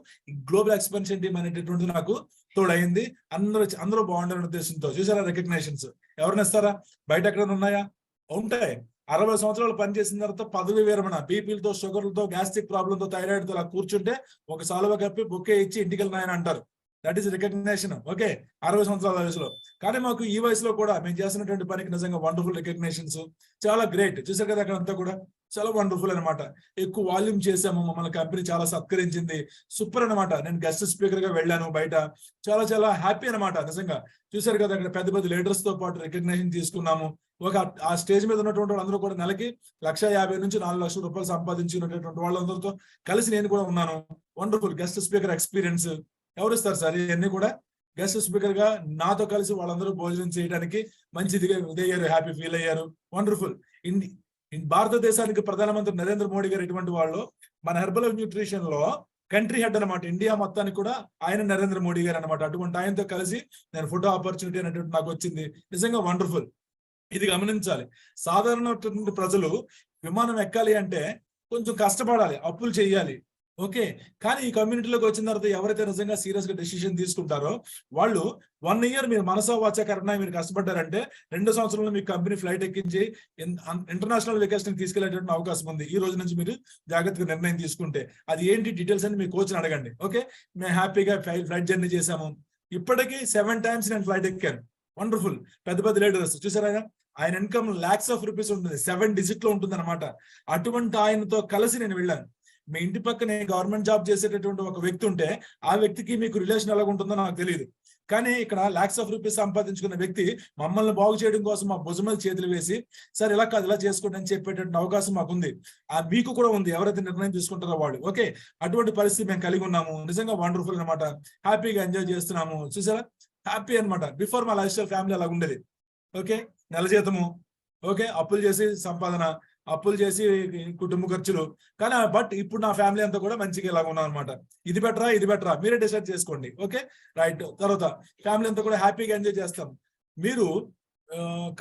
గ్లోబల్ ఎక్స్పాన్షన్ టీమ్ అనేటటువంటిది నాకు తోడైంది. అందరూ బాగుండాలనే ఉద్దేశంతో చూసారా రికగ్నిషన్స్. ఎవరిని ఇస్తారా? బయట ఎక్కడ ఉన్నాయా? ఉంటాయి. 60 సంవత్సరాలు పనిచేసిన తర్వాత పదవి విరమణ, బీపీలతో, షుగర్లతో, గ్యాస్ట్రిక్ ప్రాబ్లంతో, థైరాయిడ్ తో అలా కూర్చుంటే ఒక సాలువ కప్పి బొక్కే ఇచ్చి ఇంటికి వెళ్ళినాయని అంటారు. That is recognition. ఓకే, 60 సంవత్సరాల వయసులో. కానీ మాకు ఈ వయసులో కూడా మేము చేసినటువంటి పనికి నిజంగా వండర్ఫుల్ రికగ్నిషన్స్, చాలా గ్రేట్. చూసారు కదా అక్కడ అంతా కూడా చాలా వండర్ఫుల్ అనమాట. ఎక్కువ వాల్యూమ్ చేసాము, మమ్మల్ని కంపెనీ చాలా సత్కరించింది. సూపర్ అనమాట. నేను గెస్ట్ స్పీకర్ గా వెళ్ళాను బయట, చాలా హ్యాపీ అనమాట నిజంగా. చూసారు కదా అక్కడ పెద్ద పెద్ద లీడర్స్ తో పాటు రికగ్నిషన్ తీసుకున్నాము. ఆ స్టేజ్ మీద ఉన్నటువంటి వాళ్ళందరూ కూడా నెలకి 1,50,000 నుంచి 4,00,000 రూపాయలు సంపాదించుకున్నటువంటి వాళ్ళందరితో కలిసి నేను కూడా ఉన్నాను. Wonderful guest speaker experience. ఎవరు ఇస్తారు సార్ ఇవన్నీ కూడా? గెస్ట్ స్పీకర్ గా నాతో కలిసి వాళ్ళందరూ భోజనం చేయడానికి మంచిదిగా ఇదయ్యారు, హ్యాపీ ఫీల్ అయ్యారు. వండర్ఫుల్. భారతదేశానికి ప్రధానమంత్రి నరేంద్ర మోడీ గారు ఎటువంటి వాళ్ళు, మన హెర్బల్ న్యూట్రిషన్ లో కంట్రీ హెడ్ అనమాట. ఇండియా మొత్తానికి కూడా ఆయన నరేంద్ర మోడీ గారు అనమాట. అటువంటి ఆయనతో కలిసి నేను ఫోటో ఆపర్చునిటీ అనేటువంటి నాకు వచ్చింది. నిజంగా వండర్ఫుల్. ఇది గమనించాలి. సాధారణమైనటువంటి ప్రజలు విమానం ఎక్కాలి అంటే కొంచెం కష్టపడాలి, అప్పులు చేయాలి. ఓకే. కానీ ఈ కమ్యూనిటీలోకి వచ్చిన తర్వాత ఎవరైతే నిజంగా సీరియస్ గా డెసిషన్ తీసుకుంటారో వాళ్ళు 1 ఇయర్ మీరు మనసా వాచా కరెక్ట్గా మీరు కష్టపడ్డారంటే 2 సంవత్సరంలో మీ కంపెనీ ఫ్లైట్ ఎక్కించి ఇంటర్నేషనల్ వెకేషన్ తీసుకెళ్లేటువంటి అవకాశం ఉంది. ఈ రోజు నుంచి మీరు జాగ్రత్తగా నిర్ణయం తీసుకుంటే. అది ఏంటి డీటెయిల్స్ అని మీ కోచ్ని అడగండి. ఓకే, మేము హ్యాపీగా ఫ్లైట్ జర్నీ చేసాము. ఇప్పటికీ 7 times నేను ఫ్లైట్ ఎక్కాను. వండర్ఫుల్. పెద్ద పెద్ద లీడర్స్ చూసారా, ఆయన ఇన్కమ్ lakhs of rupees ఉంటుంది, 7 digit లో ఉంటుంది అనమాట. అటువంటి ఆయనతో కలిసి నేను వెళ్ళాను. మీ ఇంటి పక్కనే గవర్నమెంట్ జాబ్ చేసేటటువంటి ఒక వ్యక్తి ఉంటే ఆ వ్యక్తికి మీకు రిలేషన్ ఎలా ఉంటుందో నాకు తెలియదు. కానీ ఇక్కడ lakhs of rupees సంపాదించుకున్న వ్యక్తి మమ్మల్ని బాగు చేయడం కోసం మా భుజం చేతులు వేసి సార్ ఇలా కాదు ఇలా చేసుకోండి అని చెప్పేటటువంటి అవకాశం మాకుంది. మీకు కూడా ఉంది, ఎవరైతే నిర్ణయం తీసుకుంటారో వాళ్ళు. ఓకే, అటువంటి పరిస్థితి మేము కలిగి ఉన్నాము. నిజంగా వండర్ఫుల్ అనమాట. హ్యాపీగా ఎంజాయ్ చేస్తున్నాము. చూసారా, హ్యాపీ అనమాట. బిఫోర్ మా లైఫ్ స్టైల్ ఫ్యామిలీ అలా ఉండేది. ఓకే, నెల జీతము, ఓకే, అప్పులు చేసి సంపాదన, అప్పులు చేసి కుటుంబ ఖర్చులు. కానీ బట్ ఇప్పుడు నా ఫ్యామిలీ అంతా కూడా మంచిగా ఇలాగ ఉన్నాం అనమాట. ఇది బెటరా మీరే డిసైడ్ చేసుకోండి. Okay, right. తర్వాత ఫ్యామిలీ అంతా కూడా హ్యాపీగా ఎంజాయ్ చేస్తాం. మీరు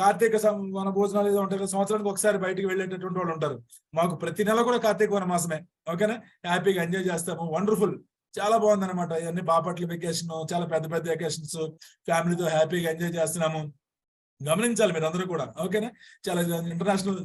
కార్తీక వన భోజనాలు ఏదో ఉంటాయి, సంవత్సరానికి ఒకసారి బయటికి వెళ్ళేటటువంటి వాళ్ళు ఉంటారు. మాకు ప్రతి నెల కూడా కార్తీక వన మాసమే. ఓకేనా, హ్యాపీగా ఎంజాయ్ చేస్తాము. వండర్ఫుల్, చాలా బాగుంది అనమాట. ఇవన్నీ బాపట్ల వెకేషన్, చాలా పెద్ద పెద్ద వెకేషన్స్, ఫ్యామిలీతో హ్యాపీగా ఎంజాయ్ చేస్తున్నాము. గమనించాలి మీరు అందరూ కూడా. ఓకేనా, చాలా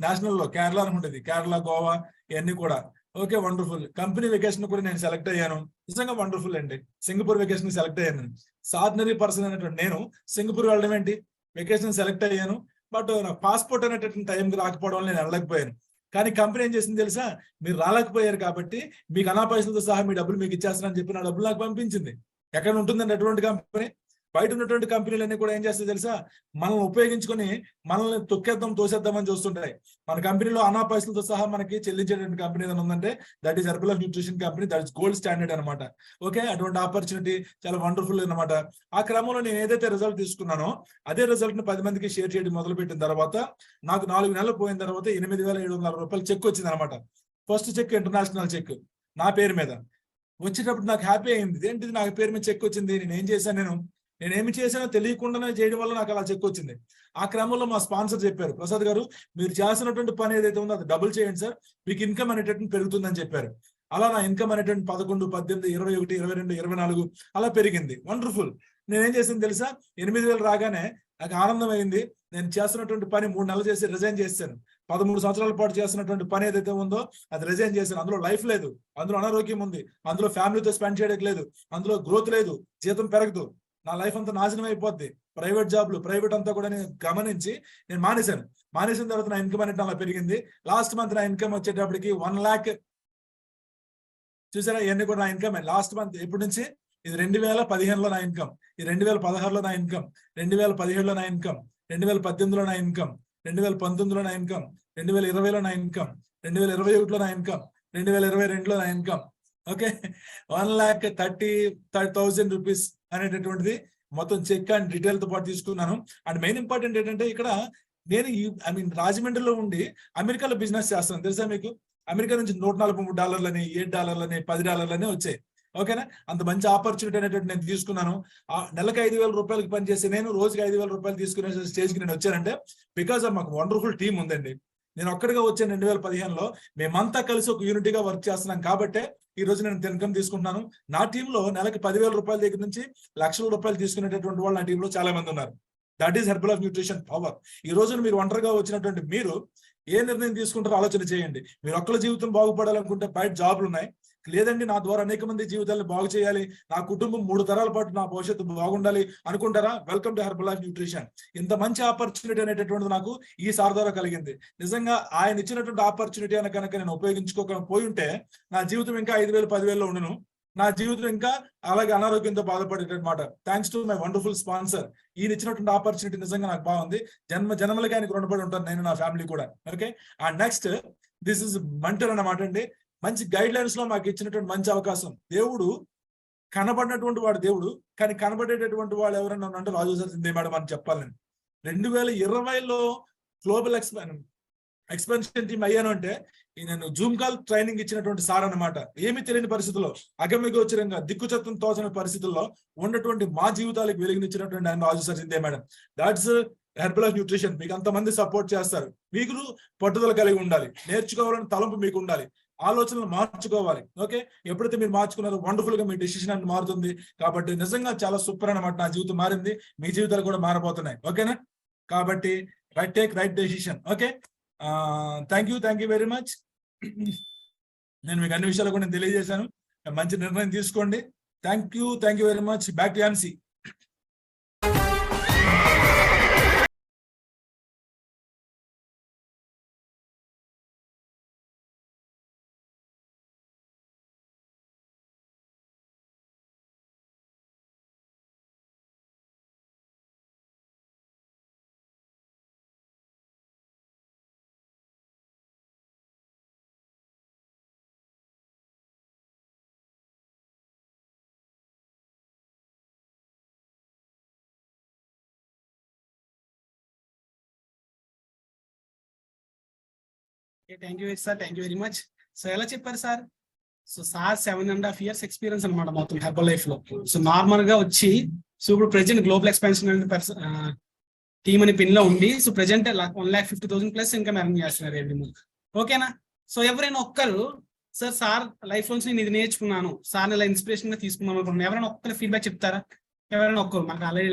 నేషనల్ లో కేరళ ఉంటుంది, కేరళ, గోవా ఇవన్నీ కూడా. Okay, wonderful. కంపెనీ వెకేషన్ కూడా నేను సెలెక్ట్ అయ్యాను. నిజంగా వండర్ఫుల్ అండి. సింగపూర్ వెకేషన్ సెలెక్ట్ అయ్యాను. సార్డినరీ పర్సన్ అనేటువంటి నేను సింగపూర్ వెళ్ళడం ఏంటి, వెకేషన్ సెలెక్ట్ అయ్యాను. బట్ నాకు పాస్పోర్ట్ అనేటటువంటి టైంకి రాకపోవడం వల్ల నేను వెళ్ళలేకపోయాను. కానీ కంపెనీ ఏం చేసింది తెలుసా, మీరు రాలేకపోయారు కాబట్టి మీకు అనా పైసలతో సహా మీ డబ్బులు మీకు ఇచ్చేస్తానని చెప్పి నా డబ్బులు నాకు పంపించింది. ఎక్కడ ఉంటుందండి అటువంటి కంపెనీ? బయట ఉన్నటువంటి కంపెనీలన్నీ కూడా ఏం చేస్తాయి తెలుసా, మనల్ని ఉపయోగించుకొని మనల్ని తొక్కేద్దాం తోసేద్దామని చూస్తుంటాయి. మన కంపెనీలో అనా పైసలతో సహా మనకి చెల్లించేటువంటి కంపెనీ ఏదైనా ఉందంటే that is herbal nutrition company. That is gold standard అనమాట. ఓకే, అటువంటి ఆపర్చునిటీ చాలా వండర్ఫుల్ అనమాట. ఆ క్రమంలో నేను ఏదైతే రిజల్ట్ తీసుకున్నానో అదే రిజల్ట్ ని 10 మందికి షేర్ చేయడం మొదలు పెట్టిన తర్వాత నాకు 4 నెలలు పోయిన తర్వాత 8,700 రూపాయలు చెక్ వచ్చింది అనమాట. ఫస్ట్ చెక్ ఇంటర్నేషనల్ చెక్ నా పేరు మీద వచ్చేటప్పుడు నాకు హ్యాపీ అయింది. ఏంటిది నా పేరు మీద చెక్ వచ్చింది, నేనేమి చేశానో తెలియకుండానే చేయడం వల్ల నాకు అలా చెక్ వచ్చింది. ఆ క్రమంలో మా స్పాన్సర్ చెప్పారు, ప్రసాద్ గారు మీరు చేసినటువంటి పని ఏదైతే ఉందో అది డబుల్ చేయండి సార్, మీకు ఇన్కమ్ అనేటటువంటి పెరుగుతుందని చెప్పారు. అలా నా ఇన్కమ్ అనేటువంటి 11, 18, 21, 22, 24 అలా పెరిగింది. వండర్ఫుల్. నేనేం చేసింది తెలుసా, 8,000 రాగానే నాకు ఆనందం అయింది. నేను చేస్తున్నటువంటి పని 3 నెలలు చేసి రిజైన్ చేశాను. 13 సంవత్సరాల పాటు చేస్తున్నటువంటి పని ఏదైతే ఉందో అది రిజైన్ చేశాను. అందులో లైఫ్ లేదు, అందులో అనారోగ్యం ఉంది, అందులో ఫ్యామిలీతో స్పెండ్ చేయడానికి లేదు, అందులో గ్రోత్ లేదు, జీతం పెరగదు, నా లైఫ్ అంతా నాశనం అయిపోద్ది. ప్రైవేట్ జాబ్లు, ప్రైవేట్ అంతా కూడా నేను గమనించి నేను మానేసిన తర్వాత నా ఇన్కమ్ అనేది అలా పెరిగింది. లాస్ట్ మంత్ నా ఇన్కమ్ వచ్చేటప్పటికి 1 lakh. చూసారా, ఇవన్నీ కూడా నా ఇన్కమ్. లాస్ట్ మంత్ ఎప్పటి నుంచి, ఇది 2015లో నా ఇన్కమ్, ఇది 2016లో నా ఇన్కమ్, 2017లో నా ఇన్కమ్, 2018లో నా ఇన్కమ్, 2019లో నా ఇన్కమ్, 2020లో నా ఇన్కమ్, 2021లో నా ఇన్కమ్, 2022లో నా ఇన్కమ్. ఓకే, 1,30,000 రూపీస్ అనేటటువంటిది మొత్తం చెక్ అండ్ డీటెయిల్ తో పాటు తీసుకున్నాను. అండ్ మెయిన్ ఇంపార్టెంట్ ఏంటంటే ఇక్కడ నేను రాజమండ్రిలో ఉండి అమెరికాలో బిజినెస్ చేస్తాను. తెలుసా మీకు, అమెరికా నుంచి $143, $8, $10 వచ్చాయి. ఓకేనా, అంత మంచి ఆపర్చునిటీ అనేటువంటి నేను తీసుకున్నాను. నెలకు 5,000 రూపాయలకి పనిచేసి నేను రోజుకి 5,000 రూపాయలు తీసుకునే స్టేజ్కి నేను వచ్చానంటే బికాస్ ఆఫ్ మాకు వండర్ఫుల్ టీమ్ ఉందండి. నేను ఒక్కడిగా వచ్చాను 2015లో. మేమంతా కలిసి ఒక యూనిటీగా వర్క్ చేస్తున్నాం కాబట్టి ఈ రోజు నేను ఇన్కమ్ తీసుకుంటున్నాను. నా టీంలో నెలకి 10,000 రూపాయల దగ్గర నుంచి లక్షల రూపాయలు తీసుకునేటటువంటి వాళ్ళు నా టీంలో చాలా మంది ఉన్నారు. That is herbal of nutrition power. ఈ రోజు మీరు ఒంటరిగా వచ్చినటువంటి మీరు ఏ నిర్ణయం తీసుకుంటారో ఆలోచన చేయండి. మీరు ఒక్కళ్ళ జీవితం బాగుపడాలనుకుంటే బయట జాబ్లు ఉన్నాయి, లేదండి నా ద్వారా అనేక మంది జీవితాలను బాగు చేయాలి, నా కుటుంబం 3 తరాల పాటు నా భవిష్యత్తు బాగుండాలి అనుకుంటారా, welcome to herbal life nutrition. ఇంత మంచి ఆపర్చునిటీ అనేటటువంటిది నాకు ఈ సార్ ద్వారా కలిగింది. నిజంగా ఆయన ఇచ్చినటువంటి ఆపర్చునిటీ అని కనుక నేను ఉపయోగించుకోకపోయి ఉంటే నా జీవితం ఇంకా 5,000, 10,000లో ఉండను. నా జీవితం ఇంకా అలాగే అనారోగ్యంతో బాధపడేటమాట. Thanks to my wonderful sponsor. ఈయన ఇచ్చినటువంటి ఆపర్చునిటీ నిజంగా నాకు బాగుంది. జన్మలకి ఆయనకు రుణపడి ఉంటాను నేను, నా ఫ్యామిలీ కూడా. Okay, and next this is mentor అన్నమాట అండి. మంచి గైడ్ లైన్స్ లో మాకు ఇచ్చినటువంటి మంచి అవకాశం. దేవుడు కనబడినటువంటి వాడు దేవుడు, కానీ కనబడేటటువంటి వాళ్ళు ఎవరన్నా అంటే రాజు సార్ సింధే మేడం అని చెప్పాలి. నేను 2020లో గ్లోబల్ ఎక్స్పెన్షన్ టీమ్ అయ్యాను అంటే నేను జూమ్ కాల్ ట్రైనింగ్ ఇచ్చినటువంటి సార్ అన్నమాట. ఏమీ తెలియని పరిస్థితుల్లో, అగమ్యగోచరంగా, దిక్కుచత్వం తోచని పరిస్థితుల్లో ఉన్నటువంటి మా జీవితాలకు వెలుగునిచ్చినటువంటి ఆయన Raju sir Sindhe madam. That's Herbalife nutrition. మీకు అంతమంది సపోర్ట్ చేస్తారు. మీకు పట్టుదల కలిగి ఉండాలి, నేర్చుకోవాలని తలంపు మీకు ఉండాలి. ఆలోచనలు మార్చుకోవాలి. ఓకే, ఎప్పుడైతే మీరు మార్చుకున్నారో వండర్ఫుల్ గా మీ డెసిషన్ అనేది మారుతుంది. కాబట్టి నిజంగా చాలా సూపర్ అన్నమాట. నా జీవితం మారింది, మీ జీవితాలు కూడా మారబోతున్నాయి. ఓకేనా? కాబట్టి take right decision. Okay, thank you very much. నేను మీకు అన్ని విషయాలు కూడా నేను తెలియజేశాను. మంచి నిర్ణయం తీసుకోండి. Thank you very much. Back to ANSI. Thank you sir, thank you very much. So ఎలా చెప్పారు sir? So sir 7.5 years experience అనమాట మొత్తం హెర్బల్ లైఫ్ లో. సో నార్మల్ గా వచ్చి సో ఇప్పుడు ప్రెసెంట్ గ్లోబల్ ఎక్స్పాన్షన్ టీమ్ అని పిన్ లో ఉండి so present 1,50,000 plus income earn చేస్తున్నారు ఎవ్రీ మంత్. ఓకేనా? సో ఎవరైనా ఒక్కరు సార్ లైఫ్ నుంచి నేను ఇది నేర్చుకున్నాను, సార్ ఇలా ఇన్స్పిరేషన్ గా తీసుకున్నాను అనుకుంటున్నాను, ఎవరైనా ఒక్కరు ఫీడ్బ్యాక్ చెప్తారా? ఎవరైనా ఒక్కరు? మాకు ఆల్రెడీ